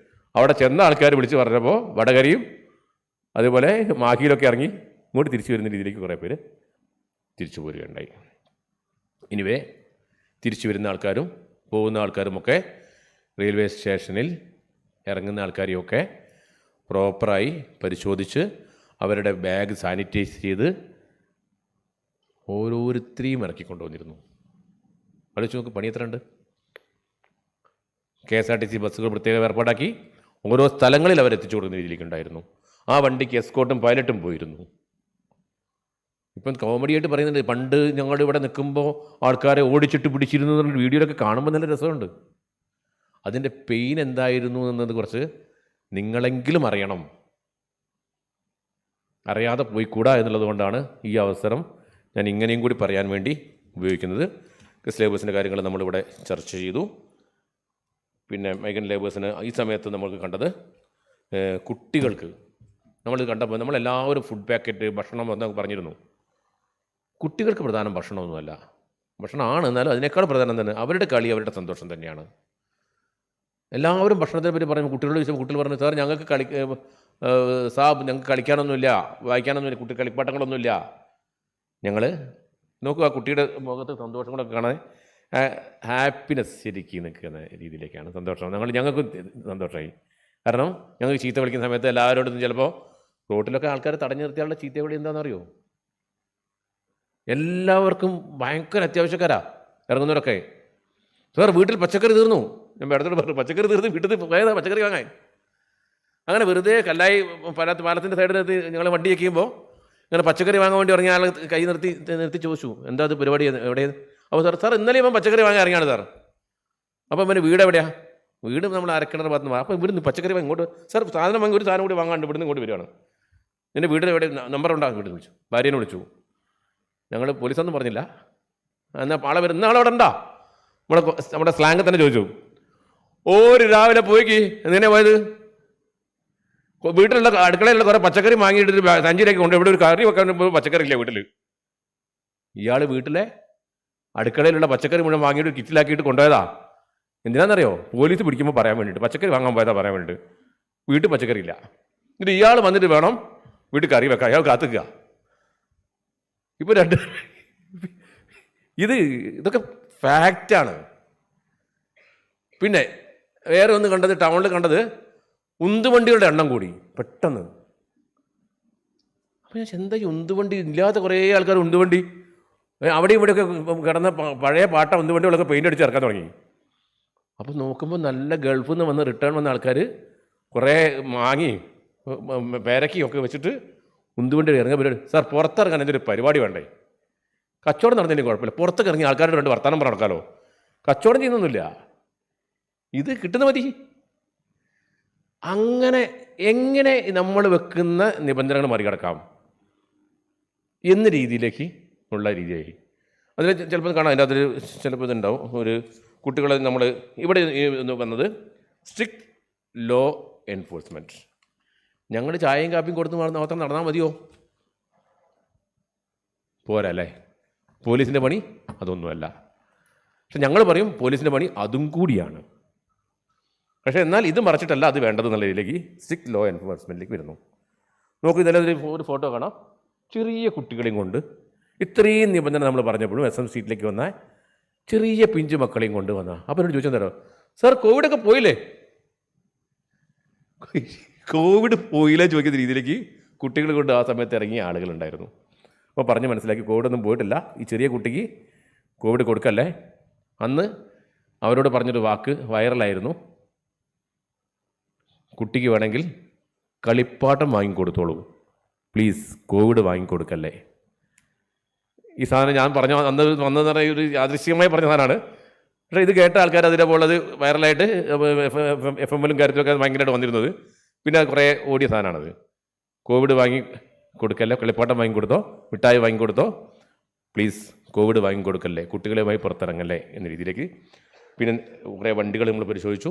അവിടെ ചെന്ന ആൾക്കാർ വിളിച്ച് പറഞ്ഞപ്പോൾ വടകരയും അതുപോലെ മാഹിയിലൊക്കെ ഇറങ്ങി ഇങ്ങോട്ട് തിരിച്ചു വരുന്ന രീതിയിലേക്ക് കുറേ പേര് തിരിച്ചു പോരുകയുണ്ടായി. ഇനിവേ തിരിച്ചു വരുന്ന ആൾക്കാരും പോകുന്ന ആൾക്കാരുമൊക്കെ റെയിൽവേ സ്റ്റേഷനിൽ ഇറങ്ങുന്ന ആൾക്കാരെയൊക്കെ പ്രോപ്പറായി പരിശോധിച്ച് അവരുടെ ബാഗ് സാനിറ്റൈസ് ചെയ്ത് ഓരോരുത്തരെയും ഇറക്കിക്കൊണ്ടുവന്നിരുന്നു. ആലോചിച്ച് നോക്ക്, പണി എത്ര ഉണ്ട്. KSRTC ബസ്സുകൾ പ്രത്യേകം ഏർപ്പാടാക്കി ഓരോ സ്ഥലങ്ങളിൽ അവരെത്തിച്ചു കൊടുക്കുന്ന രീതിയിലേക്കുണ്ടായിരുന്നു. ആ വണ്ടിക്ക് എസ്കോർട്ടും പൈലറ്റും പോയിരുന്നു. ഇപ്പം കോമഡിയായിട്ട് പറയുന്നുണ്ട്, പണ്ട് ഞങ്ങളുടെ ഇവിടെ നിൽക്കുമ്പോൾ ആൾക്കാരെ ഓടിച്ചിട്ട് പിടിച്ചിരുന്നു എന്നുള്ള വീഡിയോയിലൊക്കെ കാണുമ്പോൾ നല്ല രസമുണ്ട്. അതിൻ്റെ പെയിൻ എന്തായിരുന്നു എന്നത് കുറച്ച് നിങ്ങളെങ്കിലും അറിയണം. അറിയാതെ പോയിക്കൂടാ എന്നുള്ളത് കൊണ്ടാണ് ഈ അവസരം ഞാൻ ഇങ്ങനെയും കൂടി പറയാൻ വേണ്ടി ഉപയോഗിക്കുന്നത്. സിലേബസിൻ്റെ കാര്യങ്ങൾ നമ്മളിവിടെ ചർച്ച ചെയ്തു. പിന്നെ മൈഗ്രൻ്റ് ലേബേഴ്സിന് ഈ സമയത്ത് നമ്മൾക്ക് കണ്ടത് കുട്ടികൾക്ക് നമ്മൾ കണ്ടപ്പോൾ നമ്മളെല്ലാവരും ഫുഡ് പാക്കറ്റ് ഭക്ഷണം എന്നൊക്കെ പറഞ്ഞിരുന്നു. കുട്ടികൾക്ക് പ്രധാനം ഭക്ഷണമൊന്നുമല്ല, ഭക്ഷണമാണ്, എന്നാലും അതിനേക്കാൾ പ്രധാനം തന്നെ അവരുടെ കളി, അവരുടെ സന്തോഷം തന്നെയാണ്. എല്ലാവരും ഭക്ഷണത്തിനെ പറ്റി പറയുമ്പോൾ കുട്ടികളോട് ചോദിച്ചാൽ കുട്ടികൾ പറഞ്ഞു, സാർ ഞങ്ങൾക്ക് ഞങ്ങൾക്ക് കളിക്കാനൊന്നുമില്ല, വായിക്കാനൊന്നുമില്ല, കുട്ടി കളിപ്പാട്ടങ്ങളൊന്നുമില്ല. ഞങ്ങൾ നോക്കുക, ആ കുട്ടിയുടെ മുഖത്ത് സന്തോഷങ്ങളൊക്കെ കാണാൻ ഹാപ്പിനെസ് ശരിക്കും നിൽക്കുന്ന രീതിയിലേക്കാണ് സന്തോഷം. ഞങ്ങൾക്ക് സന്തോഷമായി. കാരണം ഞങ്ങൾക്ക് ചീത്ത വിളിക്കുന്ന സമയത്ത് എല്ലാവരോടും ചിലപ്പോൾ റോട്ടിലൊക്കെ ആൾക്കാർ തടഞ്ഞു നിർത്തിയാലുള്ള ചീത്ത വിളി എന്താണെന്നറിയോ? എല്ലാവർക്കും ഭയങ്കര അത്യാവശ്യക്കാരാ ഇറങ്ങുന്നവരൊക്കെ. സാർ വീട്ടിൽ പച്ചക്കറി തീർന്നു, ഞാൻ മേഡത്തോട് പറഞ്ഞു, പച്ചക്കറി തീർന്ന് വീട്ടിൽ പോയതാ പച്ചക്കറി വാങ്ങാൻ. അങ്ങനെ വെറുതെ കല്ലായി പാലത്തിൻ്റെ സൈഡിലെത്തി ഞങ്ങൾ വണ്ടി വയ്ക്കുമ്പോൾ ഇങ്ങനെ പച്ചക്കറി വാങ്ങാൻ വേണ്ടി ഇറങ്ങിയ ആൾ കൈ നിർത്തി ചോദിച്ചു, എന്താ അത് പരിപാടി, എവിടെ? അപ്പോൾ സാർ ഇന്നലെ ഇവൻ പച്ചക്കറി വാങ്ങാൻ ഇറങ്ങിയാണ് സാർ. അപ്പോൾ ഇവൻ്റെ വീട് എവിടെയാണ്? വീട് നമ്മൾ അരക്കിണർ ഭാഗത്ത് നിന്ന്. അപ്പോൾ ഇവിടുന്ന് പച്ചക്കറി ഇങ്ങോട്ട് സാർ സാധനം വാങ്ങി, ഒരു സാധനം കൂടി വാങ്ങാണ്ട് ഇവിടുന്ന് ഇങ്ങോട്ട് വരികയാണ്. എൻ്റെ വീട്ടിൽ എവിടെ നമ്പർ ഉണ്ടാകും? വീട്ടിൽ വിളിച്ചു, ഭാര്യനെ വിളിച്ചു. ഞങ്ങൾ പോലീസൊന്നും പറഞ്ഞില്ല. എന്നാൽ ആളെ വരും, ഇന്ന ആളവിടെ ഉണ്ടാ? നമ്മുടെ സ്ലാങ് തന്നെ ചോദിച്ചു. ഒരു രാവിലെ പോയിക്ക് എങ്ങനെ പോയത്? വീട്ടിലുള്ള അടുക്കളയിലുള്ള കുറേ പച്ചക്കറി വാങ്ങിയിട്ട് സഞ്ചിയിലേക്ക് കൊണ്ട് ഇവിടെ ഒരു കറി വെക്കാൻ പച്ചക്കറി ഇല്ല വീട്ടിൽ. ഇയാൾ വീട്ടിലെ അടുക്കളയിലുള്ള പച്ചക്കറി മുഴുവൻ വാങ്ങിയിട്ട് കിറ്റിലാക്കിയിട്ട് കൊണ്ടുപോയതാ. എന്തിനാണെന്നറിയോ? പോലീസ് പിടിക്കുമ്പോൾ പറയാൻ വേണ്ടിയിട്ട്, പച്ചക്കറി വാങ്ങാൻ പോയതാ പറയാൻ വേണ്ടിയിട്ട്. വീട്ടിൽ പച്ചക്കറി ഇല്ല. എന്നിട്ട് ഇയാൾ വന്നിട്ട് വേണം വീട്ടിൽ കറി വെക്കാം. അയാൾ കാത്തുക്കുക. ഇപ്പോൾ ഇതൊക്കെ ഫാക്റ്റാണ്. പിന്നെ വേറെ ഒന്ന് കണ്ടത്, ടൗണിൽ കണ്ടത് ഉന്തുവണ്ടികളുടെ എണ്ണം കൂടി പെട്ടെന്ന്. അപ്പോൾ ഞാൻ എന്താ ഈ ഉന്തുവണ്ടി ഇല്ലാത്ത കുറേ ആൾക്കാർ ഉന്തുവണ്ടി അവിടെ ഇവിടെയൊക്കെ കിടന്ന പഴയ പാട്ട ഉന്തുവണ്ടികളൊക്കെ പെയിൻ്റ് അടിച്ച് ഇറക്കാൻ തുടങ്ങി. അപ്പോൾ നോക്കുമ്പോൾ നല്ല ഗൾഫിൽ നിന്ന് വന്ന് റിട്ടേൺ വന്ന ആൾക്കാർ കുറേ മാങ്ങി പേരക്കിയൊക്കെ വെച്ചിട്ട് ഉന്തുവണ്ടി ഇറങ്ങിയ പരിപാടി. സാർ പുറത്തിറങ്ങാൻ എൻ്റെ ഒരു പരിപാടി വേണ്ടേ? കച്ചവടം നടന്നതിന് കുഴപ്പമില്ല, പുറത്തൊക്കെ ഇറങ്ങി ആൾക്കാരുടെ രണ്ട് വർത്തമാനം പറഞ്ഞ് നടക്കാമല്ലോ. കച്ചവടം ചെയ്യുന്നൊന്നുമില്ല, ഇത് കിട്ടുന്ന മതി. അങ്ങനെ എങ്ങനെ നമ്മൾ വെക്കുന്ന നിബന്ധനകൾ മറികടക്കാം എന്ന രീതിയിലേക്ക് ഉള്ള രീതിയായി. അതിൽ ചിലപ്പോൾ കാണാം, അതിൻ്റെ അതിൽ ചിലപ്പോൾ ഇതുണ്ടാവും. ഒരു കുട്ടികളെ നമ്മൾ ഇവിടെ വന്നത് സ്ട്രിക്റ്റ് ലോ എൻഫോഴ്സ്മെൻറ്റ്. ഞങ്ങൾ ചായയും കാപ്പിയും കൊടുത്ത് മാത്രം നടന്നാൽ മതിയോ? പോരാ അല്ലേ? പോലീസിൻ്റെ പണി അതൊന്നുമല്ല. പക്ഷെ ഞങ്ങൾ പറയും പോലീസിൻ്റെ പണി അതും കൂടിയാണ്. പക്ഷേ എന്നാൽ ഇത് മറച്ചിട്ടല്ല അത് വേണ്ടത് എന്നുള്ള രീതിയിലേക്ക് സ്ട്രിക്റ്റ് ലോ എൻഫോഴ്സ്മെൻറ്റിലേക്ക് വരുന്നു. നോക്കൂ, ഇതിൽ ഒരു ഫോട്ടോ കാണാം. ചെറിയ കുട്ടികളെയും കൊണ്ട് ഇത്രയും നിബന്ധന നമ്മൾ പറഞ്ഞപ്പോഴും SM സീറ്റിലേക്ക് വന്ന ചെറിയ പിഞ്ചു മക്കളെയും കൊണ്ട് വന്ന. അപ്പോൾ എന്നോട് ചോദിച്ചാൽ തരാം, സാർ കോവിഡൊക്കെ പോയില്ലേ? കോവിഡ് പോയില്ലേ ചോദിക്കുന്ന രീതിയിലേക്ക് കുട്ടികൾ കൊണ്ട് ആ സമയത്ത് ഇറങ്ങിയ ആളുകളുണ്ടായിരുന്നു. അപ്പോൾ പറഞ്ഞ് മനസ്സിലാക്കി കോവിഡൊന്നും പോയിട്ടില്ല, ഈ ചെറിയ കുട്ടിക്ക് കോവിഡ് കൊടുക്കല്ലേ. അന്ന് അവരോട് പറഞ്ഞൊരു വാക്ക് വൈറലായിരുന്നു. കുട്ടിക്ക് വേണമെങ്കിൽ കളിപ്പാട്ടം വാങ്ങിക്കൊടുത്തോളൂ, പ്ലീസ് കോവിഡ് വാങ്ങിക്കൊടുക്കല്ലേ. ഈ സാധനം ഞാൻ പറഞ്ഞു വന്നതെന്ന് പറഞ്ഞാൽ ഒരു യാദൃശ്ചികമായി പറഞ്ഞ സാധനമാണ്. പക്ഷേ ഇത് കേട്ട ആൾക്കാർ അതിൻ്റെ ഉള്ളത് വൈറലായിട്ട് FM-ലും കാര്യത്തിലൊക്കെ ഭയങ്കരമായിട്ട് വന്നിരുന്നത്. പിന്നെ കുറേ ഓടിയ സാധനമാണത്. കോവിഡ് വാങ്ങി കൊടുക്കല്ലേ, കളിപ്പാട്ടം വാങ്ങിക്കൊടുത്തോ, മിഠായി വാങ്ങിക്കൊടുത്തോ, പ്ലീസ് കോവിഡ് വാങ്ങിക്കൊടുക്കല്ലേ, കുട്ടികളുമായി പുറത്തിറങ്ങല്ലേ എന്ന രീതിയിലേക്ക്. പിന്നെ കുറേ വണ്ടികൾ നമ്മൾ പരിശോധിച്ചു.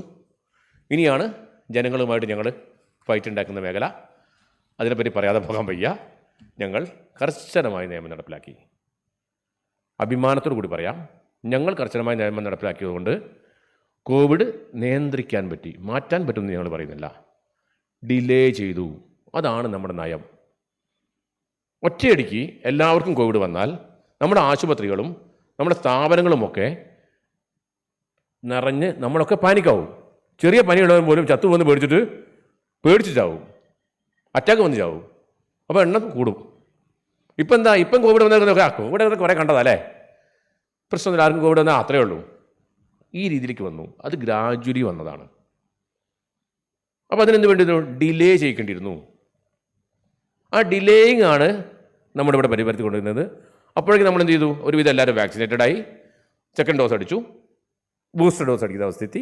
ഇനിയാണ് ജനങ്ങളുമായിട്ട് ഞങ്ങൾ ഫൈറ്റ് ഉണ്ടാക്കുന്ന മേഖല. അതിനെപ്പറ്റി പറയാതെ പോകാൻ വയ്യ. ഞങ്ങൾ കർശനമായ നിയമം നടപ്പിലാക്കി. അഭിമാനത്തോടു കൂടി പറയാം, ഞങ്ങൾ കർശനമായ നിയമം നടപ്പിലാക്കിയതുകൊണ്ട് കോവിഡ് നിയന്ത്രിക്കാൻ പറ്റി. മാറ്റാൻ പറ്റുമെന്ന് ഞങ്ങൾ പറയുന്നില്ല, ഡിലേ ചെയ്തു. അതാണ് നമ്മുടെ നയം. ഒറ്റയടിക്ക് എല്ലാവർക്കും കോവിഡ് വന്നാൽ നമ്മുടെ ആശുപത്രികളും നമ്മുടെ സ്ഥാപനങ്ങളുമൊക്കെ നിറഞ്ഞ് നമ്മളൊക്കെ പാനിക്കാവും. ചെറിയ പനിയുള്ളവർ പോലും ചത്തുവന്ന് പേടിച്ച് ചാവും, അറ്റാക്ക് വന്ന് ചാവും. അപ്പോൾ എണ്ണം കൂടും. ഇപ്പം എന്താ, ഇപ്പം കോവിഡ് വന്നതൊക്കെ കോവിഡ് കുറേ കണ്ടതല്ലേ, പ്രശ്നമൊന്നുമില്ല, ആർക്കും കോവിഡ് വന്നാൽ അത്രയേ ഉള്ളൂ. ഈ രീതിയിലേക്ക് വന്നു. അത് ഗ്രാജുവലി വന്നതാണ്. അപ്പോൾ അതിനെന്ത് വേണ്ടിയിരുന്നു? ഡിലേ ചെയ്യിക്കേണ്ടിയിരുന്നു. ആ ഡിലേയിങ് ആണ് നമ്മുടെ ഇവിടെ പരിപരത്തി കൊണ്ടുവരുന്നത്. അപ്പോഴേക്കും നമ്മൾ എന്ത് ചെയ്തു? ഒരുവിധം എല്ലാവരും വാക്സിനേറ്റഡായി, സെക്കൻഡ് ഡോസ് അടിച്ചു, ബൂസ്റ്റർ ഡോസ് അടിക്കുന്ന അവസ്ഥയെത്തി,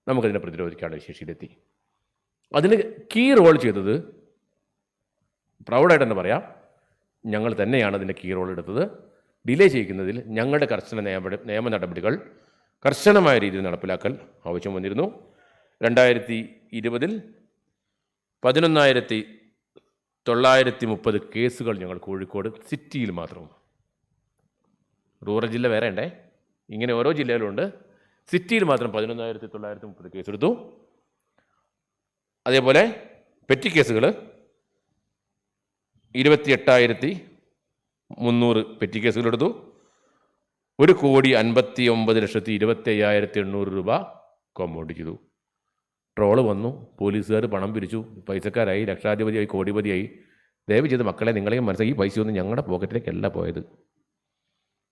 നമുക്കതിനെ പ്രതിരോധിക്കാനുള്ള ശേഷിയിലെത്തി. അതിന് കീ റോൾ ചെയ്തത്, പ്രൗഡായിട്ട് തന്നെ പറയാം, ഞങ്ങൾ തന്നെയാണ് അതിൻ്റെ കീ റോൾ എടുത്തത്. ഡിലേ ചെയ്യിക്കുന്നതിൽ ഞങ്ങളുടെ കർശന നിയമ നടപടികൾ കർശനമായ രീതിയിൽ നടപ്പിലാക്കൽ ആവശ്യം വന്നിരുന്നു. 2020 11,930 കേസുകൾ ഞങ്ങൾ കോഴിക്കോട് സിറ്റിയിൽ മാത്രം. റൂറൽ ജില്ല വേറെ ഉണ്ടേ, ഇങ്ങനെ ഓരോ ജില്ലയിലുണ്ട്. സിറ്റിയിൽ മാത്രം 11,930 കേസെടുത്തു. അതേപോലെ പെറ്റി കേസുകൾ 28,300 പെറ്റി കേസുകളെടുത്തു. 1,59,25,800 രൂപ കോമ്പൗണ്ട് ചെയ്തു. ട്രോള് വന്നു, പോലീസുകാർ പണം പിരിച്ചു, പൈസക്കാരായി, ലക്ഷാധിപതിയായി, കോടിപതിയായി. ദയവ് ചെയ്ത് മക്കളെ, നിങ്ങളെയും മനസ്സിലാക്കി, ഈ പൈസയൊന്നും ഞങ്ങളുടെ പോക്കറ്റിലേക്കല്ല പോയത്.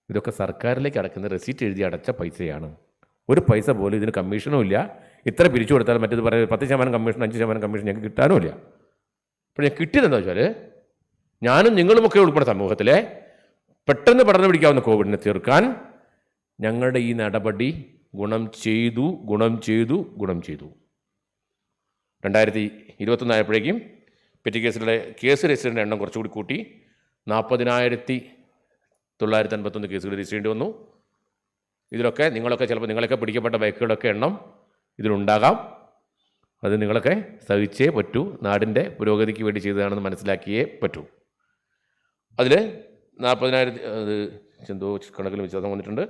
ഇതൊക്കെ സർക്കാരിലേക്ക് അടക്കുന്ന റെസീറ്റ് എഴുതി അടച്ച പൈസയാണ്. ഒരു പൈസ പോലും ഇതിന് കമ്മീഷനും ഇല്ല. ഇത്ര പിരിച്ചു കൊടുത്താൽ മറ്റേത് പറയുന്നത് 10% കമ്മീഷൻ, 5% കമ്മീഷൻ ഞങ്ങൾക്ക് കിട്ടാനും ഇല്ല. അപ്പോൾ ഞാൻ കിട്ടിയതെന്താ വെച്ചാൽ, ഞാനും നിങ്ങളുമൊക്കെ ഉൾപ്പെടുന്ന സമൂഹത്തിലെ പെട്ടെന്ന് പടർന്നു പിടിക്കാവുന്ന കോവിഡിനെ തീർക്കാൻ ഞങ്ങളുടെ ഈ നടപടി ഗുണം ചെയ്തു. 2021 ആയപ്പോഴേക്കും പെറ്റി കേസുകളുടെ കേസ് രജിസ്റ്ററിൻ്റെ എണ്ണം കുറച്ചുകൂടി കൂട്ടി 40,951 കേസുകൾ രജിസ്റ്റർ ചെയ്യേണ്ടി വന്നു. ഇതിലൊക്കെ നിങ്ങളൊക്കെ പിടിക്കപ്പെട്ട ബൈക്കുകളൊക്കെ എണ്ണം ഇതിലുണ്ടാകാം. അത് നിങ്ങളൊക്കെ സഹിച്ചേ പറ്റൂ. നാടിൻ്റെ പുരോഗതിക്ക് വേണ്ടി ചെയ്തതാണെന്ന് മനസ്സിലാക്കിയേ പറ്റൂ. അതിൽ 40,000 എന്തോ കണക്കിൽ വ്യത്യാസം വന്നിട്ടുണ്ട്.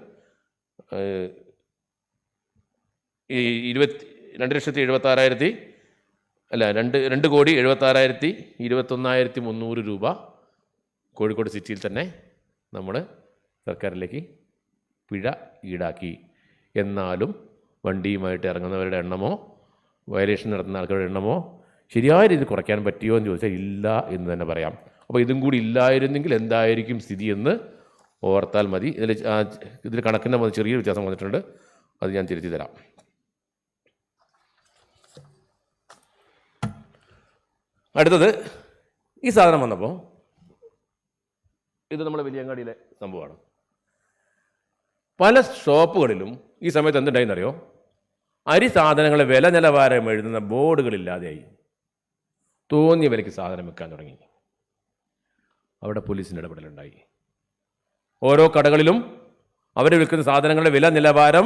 ഈ 2,76,21,300 രൂപ കോഴിക്കോട് സിറ്റിയിൽ തന്നെ നമ്മൾ സർക്കാരിലേക്ക് പിഴ ഈടാക്കി. എന്നാലും വണ്ടിയുമായിട്ട് ഇറങ്ങുന്നവരുടെ എണ്ണമോ വയലേഷൻ നടത്തുന്ന ആൾക്കാരുടെ എണ്ണമോ ശരിയായ രീതിയിൽ കുറയ്ക്കാൻ പറ്റിയോ എന്ന് ചോദിച്ചാൽ ഇല്ല എന്ന് തന്നെ പറയാം. അപ്പോൾ ഇതും കൂടി ഇല്ലായിരുന്നെങ്കിൽ എന്തായിരിക്കും സ്ഥിതി എന്ന് ഓർത്താൽ മതി. ഇതിൽ കണക്കിൻ്റെ ചെറിയൊരു വ്യത്യാസം വന്നിട്ടുണ്ട്, അത് ഞാൻ തിരുത്തി തരാം. അടുത്തത്, ഈ സാധനം വന്നപ്പോൾ, ഇത് നമ്മുടെ വലിയങ്ങാടിയിലെ സംഭവമാണ്. പല ഷോപ്പുകളിലും ഈ സമയത്ത് എന്തുണ്ടായിന്നറിയോ? അരി സാധനങ്ങളെ വില നിലവാരം എഴുതുന്ന ബോർഡുകളില്ലാതെയായി. തോന്നിയ വിലയ്ക്ക് സാധനം വെക്കാൻ തുടങ്ങി. അവിടെ പോലീസിൻ്റെ ഇടപെടലുണ്ടായി. ഓരോ കടകളിലും അവർ വിൽക്കുന്ന സാധനങ്ങളുടെ വില നിലവാരം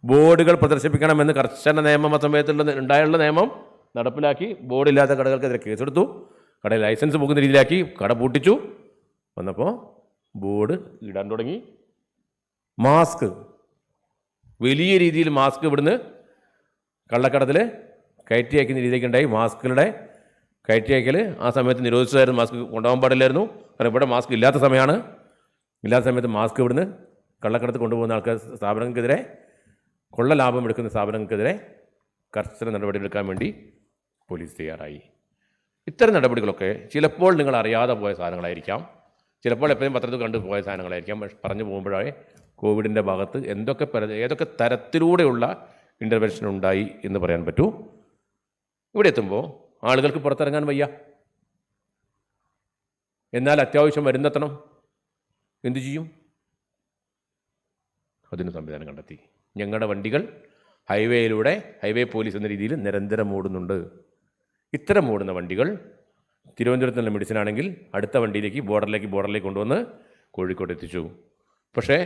ബോർഡുകൾ പ്രദർശിപ്പിക്കണമെന്ന് കർശന നിയമം ഉണ്ടായുള്ള നിയമം നടപ്പിലാക്കി. ബോർഡില്ലാത്ത കടകൾക്കെതിരെ കേസെടുത്തു. കടയിൽ ലൈസൻസ് പോകുന്ന രീതിയിലാക്കി. കട പൂട്ടിച്ചു. വന്നപ്പോൾ ബോർഡ് ഇടാൻ തുടങ്ങി. മാസ്ക്, വലിയ രീതിയിൽ മാസ്ക് ഇവിടുന്ന് കള്ളക്കടത്തിൽ കയറ്റി അയക്കുന്ന രീതിയിലേക്ക് ഉണ്ടായി. മാസ്കുകളുടെ കയറ്റി അയക്കൽ ആ സമയത്ത് നിരോധിച്ചതായിരുന്നു. മാസ്ക് കൊണ്ടുപോകാൻ പാടില്ലായിരുന്നു. കാരണം ഇവിടെ മാസ്ക് ഇല്ലാത്ത സമയമാണ്. ഇല്ലാത്ത സമയത്ത് മാസ്ക് ഇവിടുന്ന് കള്ളക്കടത്ത് കൊണ്ടുപോകുന്ന ആൾക്കാർ, സ്ഥാപനങ്ങൾക്കെതിരെ, കൊള്ള ലാഭം എടുക്കുന്ന സ്ഥാപനങ്ങൾക്കെതിരെ കർശന നടപടിയെടുക്കാൻ വേണ്ടി പോലീസ് തയ്യാറായി. ഇത്തരം നടപടികളൊക്കെ ചിലപ്പോൾ നിങ്ങൾ അറിയാതെ പോയ സാധനങ്ങളായിരിക്കാം, ചിലപ്പോൾ എപ്പോഴും പത്രത്തിൽ കണ്ടു പോയ സാധനങ്ങളായിരിക്കാം. പക്ഷെ പറഞ്ഞു പോകുമ്പോഴേ കോവിഡിൻ്റെ ഭാഗത്ത് ഏതൊക്കെ തരത്തിലൂടെയുള്ള ഇൻ്റർവെൻഷൻ ഉണ്ടായി എന്ന് പറയാൻ പറ്റൂ. ഇവിടെ എത്തുമ്പോൾ ആളുകൾക്ക് പുറത്തിറങ്ങാൻ വയ്യ. എന്നാൽ അത്യാവശ്യം മരുന്നെത്തണം. എന്തു ചെയ്യും? അതിന് സംവിധാനം കണ്ടെത്തി. ഞങ്ങളുടെ വണ്ടികൾ ഹൈവേയിലൂടെ ഹൈവേ പോലീസ് എന്ന രീതിയിൽ നിരന്തരം ഓടുന്നുണ്ട്. ഇത്തരം ഓടുന്ന വണ്ടികൾ തിരുവനന്തപുരത്ത് നിന്ന് മെഡിസിൻ ആണെങ്കിൽ അടുത്ത വണ്ടിയിലേക്ക് ബോർഡറിലേക്ക് കൊണ്ടുവന്ന് കോഴിക്കോട് എത്തിച്ചു. പക്ഷേ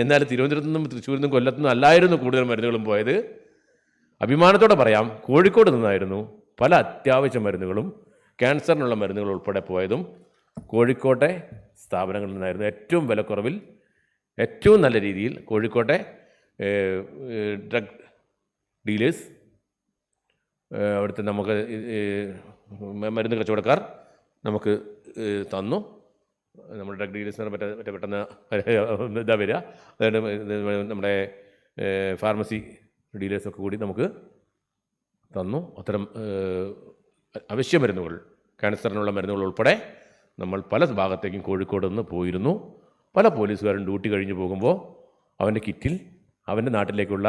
എന്നാലും തിരുവനന്തപുരത്തു നിന്നും തൃശ്ശൂരിൽ നിന്നും കൊല്ലത്തു നിന്നും അല്ലായിരുന്നു കൂടുതൽ മരുന്നുകളും പോയത്. അഭിമാനത്തോടെ പറയാം, കോഴിക്കോട് നിന്നായിരുന്നു പല അത്യാവശ്യ മരുന്നുകളും ക്യാൻസറിനുള്ള മരുന്നുകൾ ഉൾപ്പെടെ പോയതും കോഴിക്കോട്ടെ സ്ഥാപനങ്ങളിൽ നിന്നായിരുന്നു. ഏറ്റവും വിലക്കുറവിൽ ഏറ്റവും നല്ല രീതിയിൽ കോഴിക്കോട്ടെ ഡ്രഗ് ഡീലേഴ്സ്, അവിടുത്തെ നമുക്ക് മരുന്ന് കച്ചവടക്കാർ നമുക്ക് തന്നു. നമ്മുടെ ഡ്രഗ് ഡീലേഴ്സിനെ മറ്റേ പെട്ടെന്ന് ഇതാ വരിക, നമ്മുടെ ഫാർമസി ഡീലേഴ്സൊക്കെ കൂടി നമുക്ക് തന്നു. അത്തരം അവശ്യ മരുന്നുകൾ, ക്യാൻസറിനുള്ള മരുന്നുകൾ ഉൾപ്പെടെ നമ്മൾ പല ഭാഗത്തേക്കും കോഴിക്കോട് നിന്ന് പോയിരുന്നു. പല പോലീസുകാരും ഡ്യൂട്ടി കഴിഞ്ഞ് പോകുമ്പോൾ അവൻ്റെ കിറ്റിൽ അവൻ്റെ നാട്ടിലേക്കുള്ള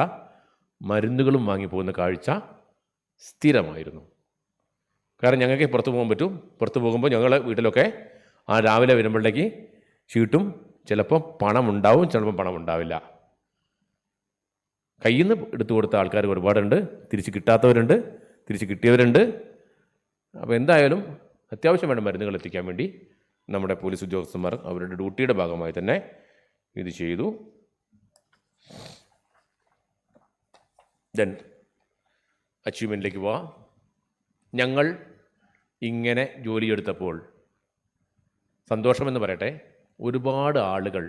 മരുന്നുകളും വാങ്ങി പോകുന്ന കാഴ്ച സ്ഥിരമായിരുന്നു. കാരണം ഞങ്ങൾക്ക് പുറത്ത് പോകാൻ പറ്റും. പുറത്ത് പോകുമ്പോൾ ഞങ്ങൾ വീട്ടിലൊക്കെ ആ രാവിലെ വരുമ്പോഴേക്ക് ഷീട്ടും ചിലപ്പോൾ പണമുണ്ടാവും, ചിലപ്പോൾ പണം ഉണ്ടാവില്ല. കയ്യിൽ നിന്ന് എടുത്തു കൊടുത്ത ആൾക്കാർ ഒരുപാടുണ്ട്, തിരിച്ച് കിട്ടാത്തവരുണ്ട്, തിരിച്ച് കിട്ടിയവരുണ്ട്. അപ്പോൾ എന്തായാലും അത്യാവശ്യം വേണ്ട മരുന്നുകൾ എത്തിക്കാൻ വേണ്ടി നമ്മുടെ പോലീസ് ഉദ്യോഗസ്ഥന്മാർ അവരുടെ ഡ്യൂട്ടിയുടെ ഭാഗമായി തന്നെ ഇത് ചെയ്തു. ദെൻ അച്ചീവ്മെൻറ്റിലേക്ക് പോവാം. ഞങ്ങൾ ഇങ്ങനെ ജോലിയെടുത്തപ്പോൾ സന്തോഷമെന്ന് പറയട്ടെ, ഒരുപാട് ആളുകൾ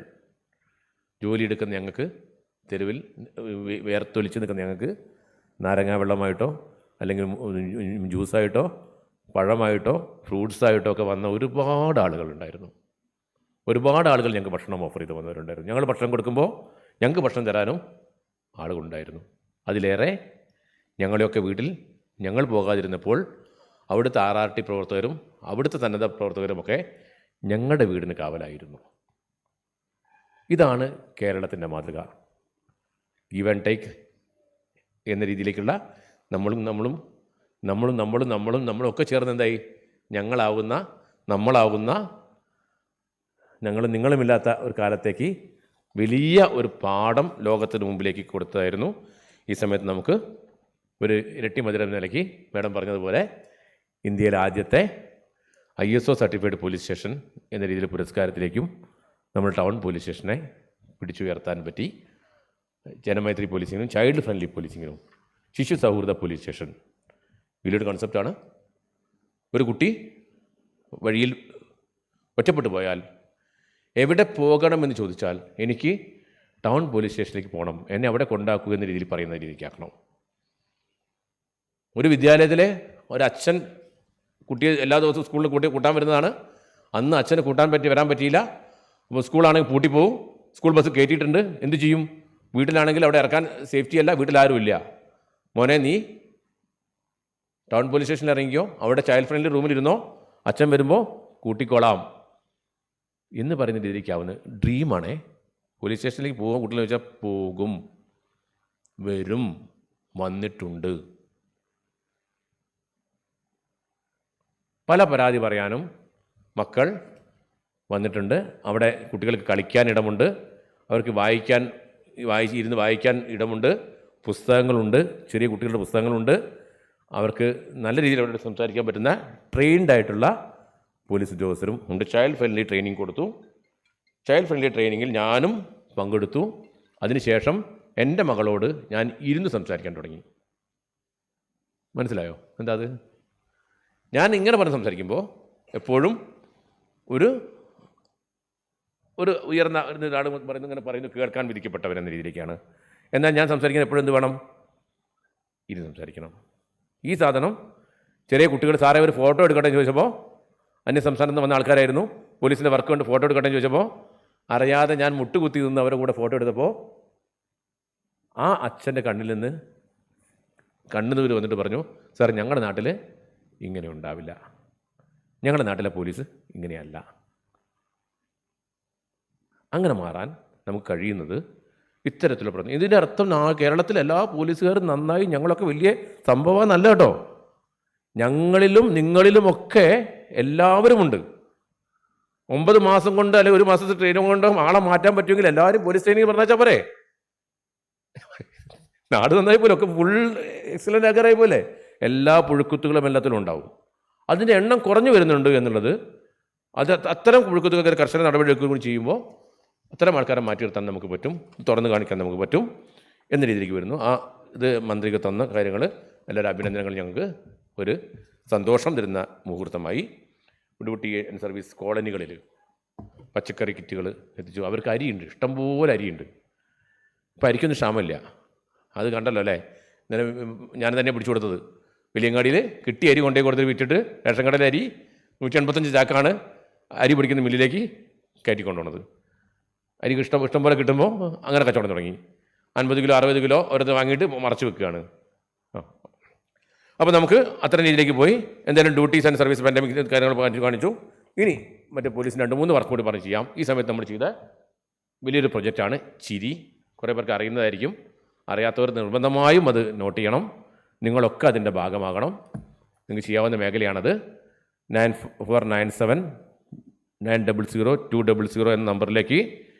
ജോലിയെടുക്കുന്ന ഞങ്ങൾക്ക്, തെരുവിൽ വേർത്തൊലിച്ച് നിൽക്കുന്ന ഞങ്ങൾക്ക് നാരങ്ങാ വെള്ളമായിട്ടോ അല്ലെങ്കിൽ ജ്യൂസായിട്ടോ പഴമായിട്ടോ ഫ്രൂട്ട്സായിട്ടോ ഒക്കെ വന്ന ഒരുപാട് ആളുകളുണ്ടായിരുന്നു. ഒരുപാട് ആളുകൾ ഞങ്ങൾക്ക് ഭക്ഷണം ഓഫർ ചെയ്ത് വന്നവരുണ്ടായിരുന്നു. ഞങ്ങൾ ഭക്ഷണം കൊടുക്കുമ്പോൾ ഞങ്ങൾക്ക് ഭക്ഷണം തരാനും ആളുകളുണ്ടായിരുന്നു. അതിലേറെ ഞങ്ങളെയൊക്കെ വീട്ടിൽ ഞങ്ങൾ പോകാതിരുന്നപ്പോൾ അവിടുത്തെ RRT പ്രവർത്തകരും അവിടുത്തെ സന്നദ്ധ പ്രവർത്തകരുമൊക്കെ ഞങ്ങളുടെ വീടിന് കാവലായിരുന്നു. ഇതാണ് കേരളത്തിൻ്റെ മാതൃക. ഗീവ് ആൻഡ് ടേക്ക് എന്ന രീതിയിലേക്കുള്ള നമ്മളും ഒക്കെ ചേർന്ന് എന്തായി, നമ്മളാവുന്ന ഞങ്ങളും നിങ്ങളുമില്ലാത്ത ഒരു കാലത്തേക്ക് വലിയ ഒരു പാഠം ലോകത്തിന് മുമ്പിലേക്ക് കൊടുത്തതായിരുന്നു. ഈ സമയത്ത് നമുക്ക് ഒരു ഇരട്ടി മധുരം നിലയ്ക്ക് മാഡം പറഞ്ഞതുപോലെ ഇന്ത്യയിലെ ആദ്യത്തെ ISO സർട്ടിഫൈഡ് പോലീസ് സ്റ്റേഷൻ എന്ന രീതിയിൽ പുരസ്കാരത്തിലേക്കും നമ്മൾ ടൗൺ പോലീസ് സ്റ്റേഷനെ പിടിച്ചുയർത്താൻ പറ്റി. ജനമൈത്രി പോലീസിങ്ങിനും ചൈൽഡ് ഫ്രണ്ട്ലി പോലീസിങ്ങിനും ശിശു സൗഹൃദ പോലീസ് സ്റ്റേഷൻ വലിയൊരു കൺസെപ്റ്റാണ്. ഒരു കുട്ടി വഴിയിൽ ഒറ്റപ്പെട്ടു പോയാൽ എവിടെ പോകണമെന്ന് ചോദിച്ചാൽ എനിക്ക് ടൗൺ പോലീസ് സ്റ്റേഷനിലേക്ക് പോകണം, എന്നെ അവിടെ കൊണ്ടാക്കുക എന്ന രീതിയിൽ പറയുന്ന രീതിക്കാക്കണം. ഒരു വിദ്യാലയത്തിലെ ഒരച്ഛൻ കുട്ടിയെ എല്ലാ ദിവസവും സ്കൂളിൽ കൂട്ടാൻ വരുന്നതാണ്. അന്ന് അച്ഛന് വരാൻ പറ്റിയില്ല. അപ്പോൾ സ്കൂളാണെങ്കിൽ പൂട്ടിപ്പോവും. School bus കയറ്റിയിട്ടുണ്ട്. എന്തു ചെയ്യും? വീട്ടിലാണെങ്കിൽ അവിടെ ഇറക്കാൻ സേഫ്റ്റിയല്ല, വീട്ടിലാരുമില്ല. മോനെ നീ ടൗൺ പോലീസ് സ്റ്റേഷനിൽ ഇറങ്ങിക്കോ, അവിടെ ചൈൽഡ് ഫ്രണ്ട്ലി റൂമിലിരുന്നോ, അച്ഛൻ വരുമ്പോൾ കൂട്ടിക്കോളാം എന്ന് പറയുന്ന രീതിക്കാവുന്ന ഡ്രീമാണേ. പോലീസ് സ്റ്റേഷനിലേക്ക് പോകാൻ കുട്ടികളെ വെച്ചാൽ പോകും, വരും, വന്നിട്ടുണ്ട്. പല പരാതി പറയാനും മക്കൾ വന്നിട്ടുണ്ട്. അവിടെ കുട്ടികൾക്ക് കളിക്കാൻ ഇടമുണ്ട്, അവർക്ക് ഇരുന്ന് വായിക്കാൻ ഇടമുണ്ട്, പുസ്തകങ്ങളുണ്ട്, ചെറിയ കുട്ടികളുടെ പുസ്തകങ്ങളുണ്ട്. അവർക്ക് നല്ല രീതിയിൽ അവരോട് സംസാരിക്കാൻ പറ്റുന്ന ട്രെയിൻഡ് ആയിട്ടുള്ള പോലീസ് ഉദ്യോഗസ്ഥരും ഉണ്ട്. ചൈൽഡ് ഫ്രണ്ട്ലി ട്രെയിനിങ് കൊടുത്തു. ചൈൽഡ് ഫ്രണ്ട്ലി ട്രെയിനിങ്ങിൽ ഞാനും പങ്കെടുത്തു. അതിനുശേഷം എൻ്റെ മകളോട് ഞാൻ ഇരുന്ന് സംസാരിക്കാൻ തുടങ്ങി. മനസ്സിലായോ എന്താ അത്? ഞാൻ ഇങ്ങനെ പറഞ്ഞ് സംസാരിക്കുമ്പോൾ എപ്പോഴും ഒരു ഉയർന്ന ഒരാൾ ഇങ്ങനെ പറയുന്നു കേൾക്കാൻ വിധിക്കപ്പെട്ടവരെന്ന രീതിയിലേക്കാണ്. എന്നാൽ ഞാൻ സംസാരിക്കാൻ എപ്പോഴും എന്ത് വേണം? ഇരുന്ന് സംസാരിക്കണം. ഈ സാധനം ചെറിയ കുട്ടികൾ സാറേ ഒരു ഫോട്ടോ എടുക്കട്ടെ ചോദിച്ചപ്പോൾ, അന്യ സംസ്ഥാനത്ത് നിന്ന് വന്ന ആൾക്കാരായിരുന്നു, പോലീസിൻ്റെ വർക്ക് കൊണ്ട് ഫോട്ടോ എടുക്കട്ടെ ചോദിച്ചപ്പോൾ അറിയാതെ ഞാൻ മുട്ടുകുത്തി നിന്ന് അവരുടെ കൂടെ ഫോട്ടോ എടുത്തപ്പോൾ ആ അച്ഛൻ്റെ കണ്ണിൽ നിന്ന് കണ്ണുനീര് വന്നിട്ട് പറഞ്ഞു, സാർ ഞങ്ങളുടെ നാട്ടിൽ ഇങ്ങനെ ഉണ്ടാവില്ല, ഞങ്ങളുടെ നാട്ടിലെ പോലീസ് ഇങ്ങനെയല്ല. അങ്ങനെ മാറാൻ നമുക്ക് കഴിയുന്നത് ഇത്തരത്തിലുള്ള പ്രശ്നം. ഇതിൻ്റെ അർത്ഥം കേരളത്തിലെ എല്ലാ പോലീസുകാരും നന്നായി, ഞങ്ങളൊക്കെ വലിയ സംഭവം നല്ല കേട്ടോ. ഞങ്ങളിലും നിങ്ങളിലുമൊക്കെ എല്ലാവരുമുണ്ട്. 9 മാസം കൊണ്ട് അല്ലെങ്കിൽ 1 മാസത്തെ ട്രെയിനിങ് കൊണ്ട് ആളെ മാറ്റാൻ പറ്റുമെങ്കിൽ എല്ലാവരും പോലീസ് ട്രെയിനിങ് പറഞ്ഞാൽ പോരെ. നാട് നന്നായി പോലെ, ഒക്കെ ഫുൾ എക്സലൻ്റ് ആക്കാറായി പോലെ. എല്ലാ പുഴുക്കുത്തുകളും എല്ലാത്തിലും ഉണ്ടാവും. അതിൻ്റെ എണ്ണം കുറഞ്ഞു വരുന്നുണ്ട് എന്നുള്ളത്, അത് അത്തരം പുഴുക്കുത്തുകൾക്ക് കർശന നടപടിയെടുക്കുകയും ചെയ്യുമ്പോൾ അത്തരം ആൾക്കാരെ മാറ്റി നിർത്താൻ നമുക്ക് പറ്റും, തുറന്നു കാണിക്കാൻ നമുക്ക് പറ്റും എന്ന രീതിയിലേക്ക് വരുന്നു. ഇത് മന്ത്രിക്ക് തന്ന കാര്യങ്ങൾ എല്ലാവരും അഭിനന്ദനങ്ങൾ ഞങ്ങൾക്ക് ഒരു സന്തോഷം തരുന്ന മുഹൂർത്തമായി. ഉടുപട്ടി സർവീസ് കോളനികളിൽ പച്ചക്കറി കിറ്റുകൾ എത്തിച്ചു. അവർക്ക് അരിയുണ്ട്, ഇഷ്ടംപോലെ അരിയുണ്ട്. ഇപ്പം അരിക്കൊന്നും ക്ഷാമമില്ല. അത് കണ്ടല്ലോ അല്ലേ, ഇന്നലെ ഞാൻ തന്നെ പിടിച്ചു കൊടുത്തത്. വലിയങ്ങാടിയിൽ കിട്ടിയ അരി കൊണ്ടേ കൊടുത്തിട്ട് വിറ്റിട്ട് റേഷൻ കടയിലെ അരി 185 ചാക്കാണ് അരി പിടിക്കുന്ന മില്ലിലേക്ക് കയറ്റിക്കൊണ്ടുപോണത്. അരിക്ക് ഇഷ്ടം പോലെ കിട്ടുമ്പോൾ അങ്ങനെ കച്ചവടം തുടങ്ങി. 50 കിലോ 60 കിലോ ഓരോരുത്തർ വാങ്ങിയിട്ട് മറച്ചു വെക്കുകയാണ്. അപ്പോൾ നമുക്ക് അത്തരം രീതിയിലേക്ക് പോയി. എന്തായാലും ഡ്യൂട്ടീസ് ആൻഡ് സർവീസ് പാൻഡമിക് കാര്യങ്ങൾ കാണിച്ചു. ഇനി മറ്റേ പോലീസിന് 2-3 വർക്ക് കൂടി പറഞ്ഞ് ചെയ്യാം. ഈ സമയത്ത് നമ്മൾ ചെയ്ത വലിയൊരു പ്രൊജക്റ്റാണ് ചിരി. കുറേ പേർക്ക് അറിയുന്നതായിരിക്കും, അറിയാത്തവർ നിർബന്ധമായും അത് നോട്ട് ചെയ്യണം. നിങ്ങളൊക്കെ അതിൻ്റെ ഭാഗമാകണം. നിങ്ങൾക്ക് ചെയ്യാവുന്ന മേഖലയാണത്. 9497900200 എന്ന നമ്പറിലേക്ക്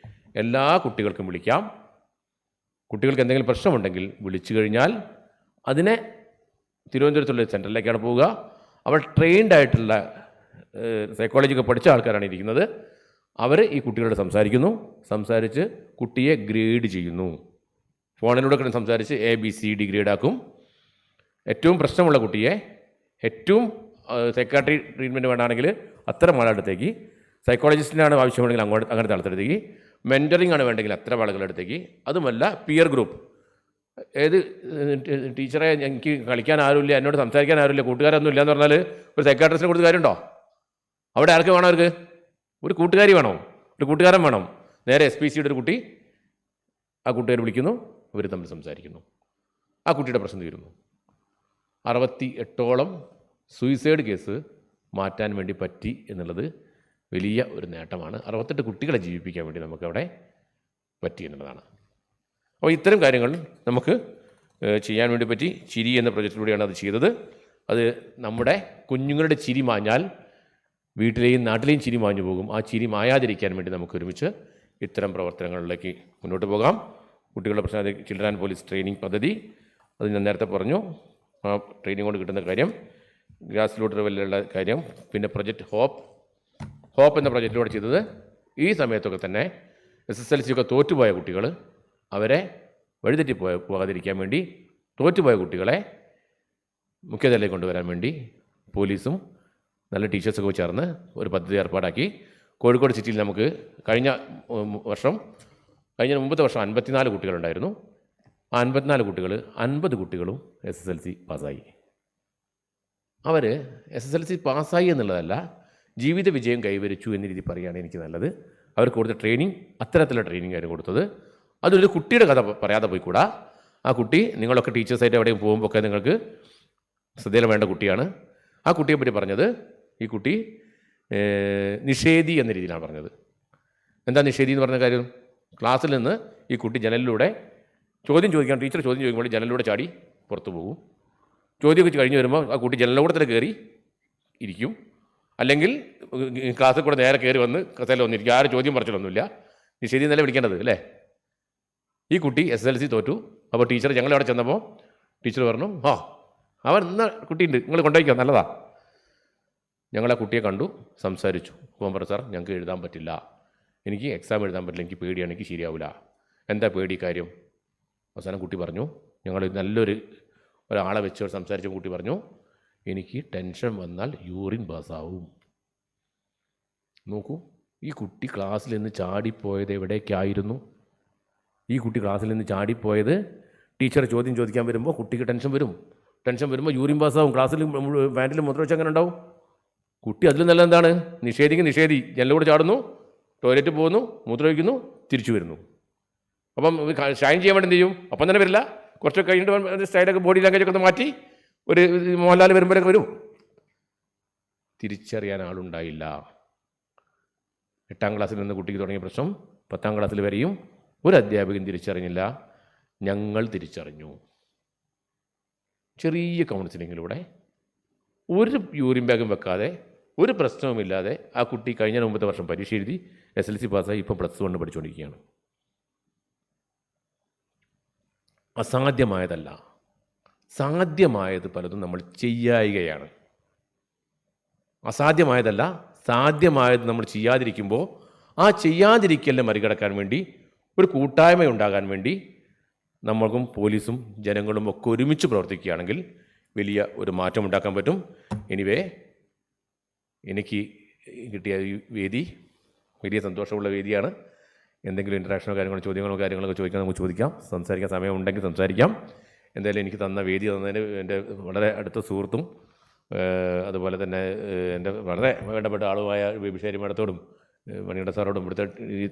എല്ലാ കുട്ടികൾക്കും വിളിക്കാം. കുട്ടികൾക്ക് എന്തെങ്കിലും പ്രശ്നമുണ്ടെങ്കിൽ വിളിച്ചു കഴിഞ്ഞാൽ അതിനെ തിരുവനന്തപുരത്തുള്ള സെൻറ്ററിലേക്കാണ് പോവുക. അവർ ട്രെയിൻഡ് ആയിട്ടുള്ള സൈക്കോളജിയൊക്കെ പഠിച്ച ആൾക്കാരാണ് ഇരിക്കുന്നത്. അവർ ഈ കുട്ടികളോട് സംസാരിച്ച് കുട്ടിയെ ഗ്രേഡ് ചെയ്യുന്നു. ഫോണിലൂടെ സംസാരിച്ച് ABCD ഗ്രേഡാക്കും. ഏറ്റവും പ്രശ്നമുള്ള കുട്ടിയെ ഏറ്റവും സൈക്കാട്രി ട്രീറ്റ്മെൻറ്റ് വേണമെങ്കിൽ അത്തരം ആളുകളടുത്തേക്ക്, സൈക്കോളജിസ്റ്റിനാണ് ആവശ്യമുണ്ടെങ്കിൽ അങ്ങനത്തെ ആളുകളടുത്തേക്ക്, മെൻറ്ററിങ് ആണ് വേണ്ടെങ്കിൽ അത്തരം ആളുകളടുത്തേക്ക്. അതുമല്ല പിയർ ഗ്രൂപ്പ്. ഏത് ടീച്ചറെ എനിക്ക് കളിക്കാൻ ആരുമില്ല, എന്നോട് സംസാരിക്കാൻ ആരുമില്ല, കൂട്ടുകാരൊന്നും ഇല്ലയെന്ന് പറഞ്ഞാൽ ഒരു സൈക്കാട്രിസ്റ്റിനെ കൊടുത്ത് കാര്യമുണ്ടോ? അവിടെ ആർക്ക് വേണം? അവർക്ക് ഒരു കൂട്ടുകാരി വേണം, ഒരു കൂട്ടുകാരൻ വേണം. നേരെ SPCയുടെ ഒരു കുട്ടി ആ കൂട്ടുകാർ വിളിക്കുന്നു, അവർ തമ്മിൽ സംസാരിക്കുന്നു, ആ കുട്ടിയുടെ പ്രശ്നം തീരുന്നു. 68ഓളം സൂയിസൈഡ് കേസ് മാറ്റാൻ വേണ്ടി പറ്റി എന്നുള്ളത് വലിയ ഒരു നേട്ടമാണ്. 68 കുട്ടികളെ ജീവിപ്പിക്കാൻ വേണ്ടി നമുക്കവിടെ പറ്റി എന്നുള്ളതാണ്. അപ്പോൾ ഇത്തരം കാര്യങ്ങൾ നമുക്ക് ചെയ്യാൻ വേണ്ടി പറ്റി. ചിരി എന്ന പ്രൊജക്റ്റിലൂടെയാണ് അത് ചെയ്തത്. അത് നമ്മുടെ കുഞ്ഞുങ്ങളുടെ ചിരി മാഞ്ഞാൽ വീട്ടിലെയും നാട്ടിലെയും ചിരി മാഞ്ഞു പോകും. ആ ചിരി മായാതിരിക്കാൻ വേണ്ടി നമുക്ക് ഒരുമിച്ച് ഇത്തരം പ്രവർത്തനങ്ങളിലേക്ക് മുന്നോട്ട് പോകാം. കുട്ടികളുടെ പ്രശ്നം ചിൽഡ്രൻ ആൻഡ് പോലീസ് ട്രെയിനിങ് പദ്ധതി, അത് ഞാൻ നേരത്തെ പറഞ്ഞു. ആ ട്രെയിനിങ് കൊണ്ട് കിട്ടുന്ന കാര്യം, ഗ്രാസ് റൂട്ട് ലെവലിലുള്ള കാര്യം, പിന്നെ പ്രൊജക്റ്റ് ഹോപ്പ് എന്ന പ്രൊജക്റ്റിലൂടെ ചെയ്തത്. ഈ സമയത്തൊക്കെ തന്നെ SSLC ഒക്കെ തോറ്റുപോയ കുട്ടികൾ, അവരെ വഴിതെറ്റി പോകാതിരിക്കാൻ വേണ്ടി തോറ്റുപോയ കുട്ടികളെ മുഖ്യധാരയിലേക്ക് കൊണ്ടുവരാൻ വേണ്ടി പോലീസും നല്ല ടീച്ചേഴ്സൊക്കെ ചേർന്ന് ഒരു പദ്ധതി ഏർപ്പാടാക്കി. കോഴിക്കോട് സിറ്റിയിൽ നമുക്ക് കഴിഞ്ഞ മുമ്പത്തെ വർഷം 54 കുട്ടികളുണ്ടായിരുന്നു. ആ 54 കുട്ടികൾ 50 കുട്ടികളും SSLC പാസ്സായി. അവർ SSLC പാസ്സായി എന്നുള്ളതല്ല, ജീവിത വിജയം കൈവരിച്ചു എന്ന രീതി പറയുകയാണ് എനിക്ക് നല്ലത്. അവർക്ക് കൊടുത്ത ട്രെയിനിങ്, അത്തരത്തിലുള്ള ട്രെയിനിങ് ആയിരുന്നു കൊടുത്തത്. അതൊരു കുട്ടിയുടെ കഥ പറയാതെ പോയിക്കൂടാ. ആ കുട്ടി, നിങ്ങളൊക്കെ ടീച്ചേഴ്സായിട്ട് എവിടെയും പോകുമ്പോൾ ഒക്കെ നിങ്ങൾക്ക് ശ്രദ്ധയിൽ വേണ്ട കുട്ടിയാണ്. ആ കുട്ടിയെ പറ്റി പറഞ്ഞത്, ഈ കുട്ടി നിഷേധി എന്ന രീതിയിലാണ് പറഞ്ഞത്. എന്താ നിഷേധി എന്ന് പറഞ്ഞ കാര്യം? ക്ലാസ്സിൽ നിന്ന് ഈ കുട്ടി ജനലിലൂടെ ചോദ്യം ചോദിക്കാൻ, ടീച്ചർ ചോദ്യം ചോദിക്കുമ്പോൾ ജനലിലൂടെ ചാടി പുറത്തു പോകും. ചോദ്യമൊക്കെ കഴിഞ്ഞ് വരുമ്പോൾ ആ കുട്ടി ജനലിലൂടെ തന്നെ കയറി ഇരിക്കും. അല്ലെങ്കിൽ ക്ലാസ്സിൽ കൂടെ നേരെ കയറി വന്ന് കസേല വന്നിരിക്കും. ആരും ചോദ്യം പറിച്ചിട്ടൊന്നുമില്ല. നിഷേധി എന്നല്ലേ വിളിക്കേണ്ടത് അല്ലേ? ഈ കുട്ടി SSLC തോറ്റു. അപ്പോൾ ടീച്ചർ ഞങ്ങളവിടെ ചെന്നപ്പോൾ ടീച്ചർ പറഞ്ഞു, അവൻ ഇന്ന കുട്ടിയുണ്ട്, നിങ്ങൾ കൊണ്ടുപോയിക്കോ, നല്ലതാ. ഞങ്ങളാ കുട്ടിയെ കണ്ടു, സംസാരിച്ചു. പറഞ്ഞു, സാർ ഞങ്ങൾക്ക് എഴുതാൻ പറ്റില്ല, എനിക്ക് എക്സാം എഴുതാൻ പറ്റില്ല, എനിക്ക് പേടിയാണ്, എനിക്ക് ശരിയാവില്ല. എന്താ പേടി കാര്യം? അവസാനം കുട്ടി പറഞ്ഞു, ഞങ്ങൾ ഒരാളെ വെച്ച് സംസാരിച്ച കുട്ടി പറഞ്ഞു, എനിക്ക് ടെൻഷൻ വന്നാൽ യൂറിൻ പാസ്സാവും. നോക്കൂ, ഈ കുട്ടി ക്ലാസ്സിൽ നിന്ന് ചാടിപ്പോയത് എവിടേക്കായിരുന്നു? ഈ കുട്ടി ക്ലാസ്സിൽ നിന്ന് ചാടിപ്പോയത് ടീച്ചർ ചോദ്യം ചോദിക്കാൻ വരുമ്പോൾ കുട്ടിക്ക് ടെൻഷൻ വരുമ്പോൾ യൂറിൻ പാസ്സാവും. ക്ലാസ്സിൽ പാൻറ്റിൽ മൂത്രം വെച്ച് അങ്ങനെ ഉണ്ടാവും. കുട്ടി അതിൽ നല്ല എന്താണ്? നിഷേധി ജനലിലൂടെ ചാടുന്നു, ടോയ്ലറ്റിൽ പോകുന്നു, മൂത്രമൊഴിക്കുന്നു, തിരിച്ചു വരുന്നു. അപ്പം ഷൈൻ ചെയ്യാൻ വേണ്ടി എന്ത് ചെയ്യും? അപ്പം തന്നെ വരില്ല, കുറച്ചൊക്കെ കഴിഞ്ഞിട്ട് സ്റ്റൈലൊക്കെ ബോഡി ലാംഗ്വേജൊക്കെ ഒന്ന് മാറ്റി ഒരു മോഹൻലാൽ വരുമ്പോഴൊക്കെ വരും. തിരിച്ചറിയാൻ ആളുണ്ടായില്ല. 8ാം ക്ലാസ്സിൽ നിന്ന് കുട്ടിക്ക് തുടങ്ങിയ പ്രശ്നം 10ാം ക്ലാസ്സിൽ വരെയും ഒരു അധ്യാപകൻ തിരിച്ചറിഞ്ഞില്ല. ഞങ്ങൾ തിരിച്ചറിഞ്ഞു. ചെറിയ കൗൺസിലിങ്ങിലൂടെ ഒരു യൂറിൻ ബാഗും വെക്കാതെ ഒരു പ്രശ്നവുമില്ലാതെ ആ കുട്ടി കഴിഞ്ഞ മുമ്പത്തെ വർഷം പരീക്ഷ എഴുതി SLC പാസ്സായി ഇപ്പം +1 പഠിച്ചുകൊണ്ടിരിക്കുകയാണ്. അസാധ്യമായതല്ല, സാധ്യമായത് പലതും നമ്മൾ ചെയ്യായികയാണ്. അസാധ്യമായതല്ല, സാധ്യമായത് നമ്മൾ ചെയ്യാതിരിക്കുമ്പോൾ ആ ചെയ്യാതിരിക്കലിനെ മറികടക്കാൻ വേണ്ടി ഒരു കൂട്ടായ്മ ഉണ്ടാകാൻ വേണ്ടി നമ്മൾക്കും പോലീസും ജനങ്ങളും ഒക്കെ ഒരുമിച്ച് പ്രവർത്തിക്കുകയാണെങ്കിൽ വലിയ ഒരു മാറ്റം ഉണ്ടാക്കാൻ പറ്റും. എനിവേ, എനിക്ക് കിട്ടിയ ഈ വേദി വലിയ സന്തോഷമുള്ള വേദിയാണ്. എന്തെങ്കിലും ഇൻട്രാക്ഷനോ ചോദ്യങ്ങളോ കാര്യങ്ങളൊക്കെ ചോദിക്കാൻ നമുക്ക് ചോദിക്കാം, സംസാരിക്കാൻ സമയമുണ്ടെങ്കിൽ സംസാരിക്കാം. എന്തായാലും എനിക്ക് തന്ന വേദി തന്നതിന് എൻ്റെ വളരെ അടുത്ത സുഹൃത്തും അതുപോലെ തന്നെ എൻ്റെ വളരെ വേണ്ടപ്പെട്ട ആളുമായ ബേബിഷാരി മേഡത്തോടും മണിയുടെ സാറോടും ഇവിടുത്തെ ഈ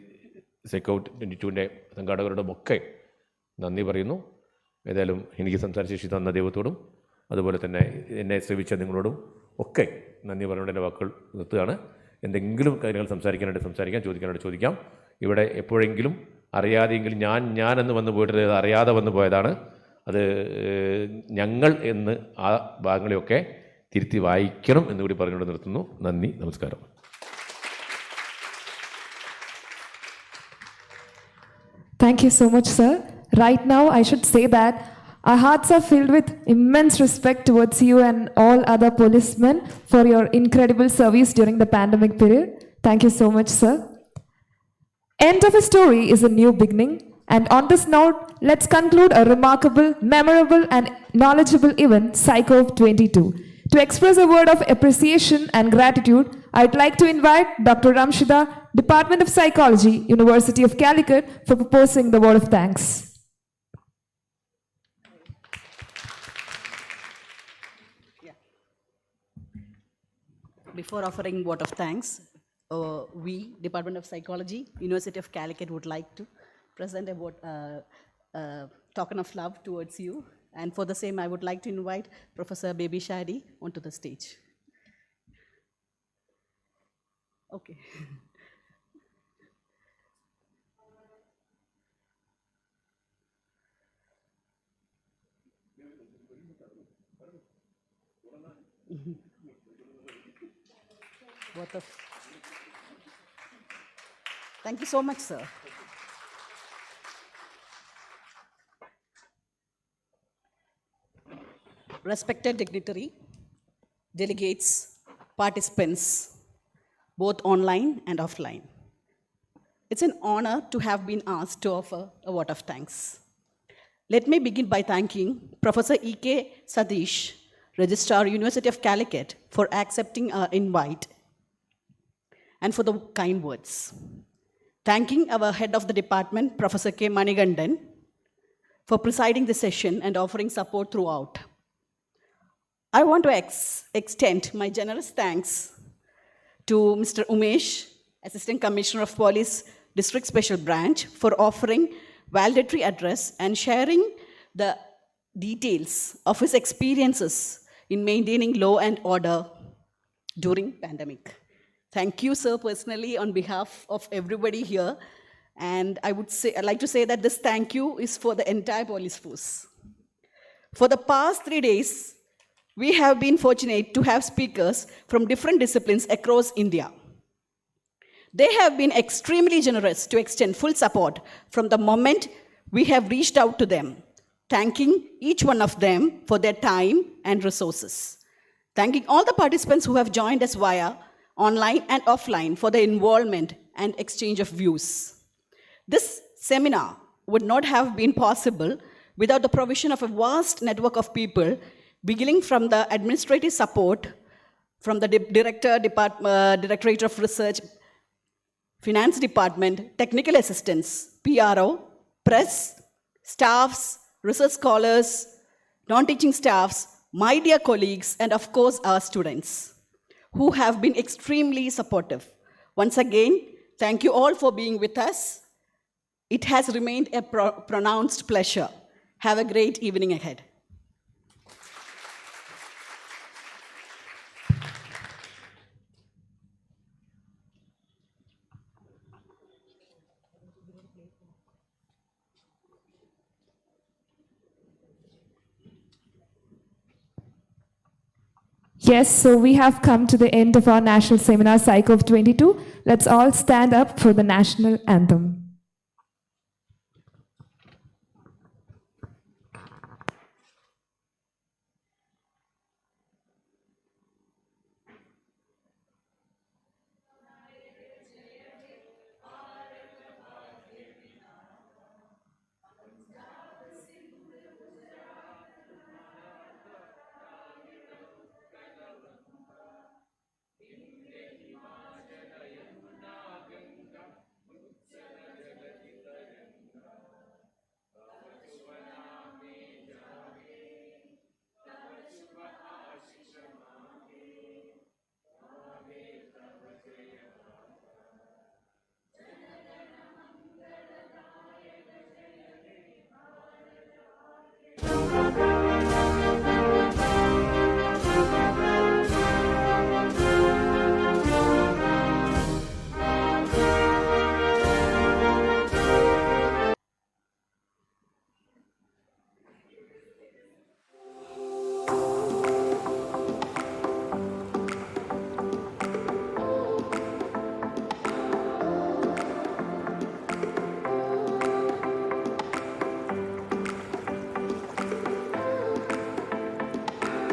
PsyCoV-22 സംഘാടകരോടും ഒക്കെ നന്ദി പറയുന്നു. ഏതായാലും എനിക്ക് സംസാരിച്ച ശേഷി തന്ന ദൈവത്തോടും അതുപോലെ തന്നെ എന്നെ ശ്രമിച്ച നിങ്ങളോടും ഒക്കെ നന്ദി പറഞ്ഞുകൊണ്ട് എൻ്റെ വാക്കുകൾ നിർത്തുകയാണ്. എന്തെങ്കിലും കാര്യങ്ങൾ സംസാരിക്കാനായിട്ട് സംസാരിക്കാം, ചോദിക്കാനായിട്ട് ചോദിക്കാം. ഇവിടെ എപ്പോഴെങ്കിലും അറിയാതെയെങ്കിലും ഞാനെന്ന് വന്നു പോയിട്ട് അറിയാതെ വന്നു പോയതാണ്. അത് ഞങ്ങൾ എന്ന് ആ ഭാഗങ്ങളെയൊക്കെ തിരുത്തി വായിക്കണം എന്നുകൂടി പറഞ്ഞുകൊണ്ട് നിർത്തുന്നു. നന്ദി, നമസ്കാരം. Thank you so much, sir. Right now, I should say that our hearts are filled with immense respect towards you and all other policemen for your incredible service during the pandemic period. Thank you so much, sir. End of a story is a new beginning. And on this note, let's conclude a remarkable, memorable, and knowledgeable event, PsyCoV-22. To express a word of appreciation and gratitude, I'd like to invite Dr. Ramshida, Department of Psychology, University of Calicut, for proposing the word of thanks. Before offering vote of thanks, we, Department of Psychology, University of Calicut, would like to present a token of love towards you. And for the same, I would like to invite Professor Baby Shadi onto the stage. Okay. Thank you so much, sir. Respected dignitary, delegates, participants, both online and offline. It's an honor to have been asked to offer a vote of thanks. Let me begin by thanking Professor E.K. Satish, Registrar, University of Calicut, for accepting our invite and for the kind words. Thanking our head of the department, Professor K. Manigandan, for presiding the session and offering support throughout. I want to extend my generous thanks to Mr. Umesh, Assistant Commissioner of Police, District Special Branch, for offering valedictory address and sharing the details of his experiences in maintaining law and order during pandemic. Thank you, sir, personally, on behalf of everybody here. And I'd like to say that this thank you is for the entire police force. For the past 3 days, we have been fortunate to have speakers from different disciplines across India. They have been extremely generous to extend full support from the moment we have reached out to them, thanking each one of them for their time and resources. Thanking all the participants who have joined us via online and offline for their involvement and exchange of views. This seminar would not have been possible without the provision of a vast network of people, beginning from the administrative support from the Directorate of Research, Finance Department, technical assistants, PRO, press, staffs, research scholars, non-teaching staffs, my dear colleagues, and of course our students, who have been extremely supportive. Once again, thank you all for being with us. It has remained a pronounced pleasure. Have a great evening ahead. Yes, so we have come to the end of our national seminar, PsyCoV-22. Let's all stand up for the national anthem.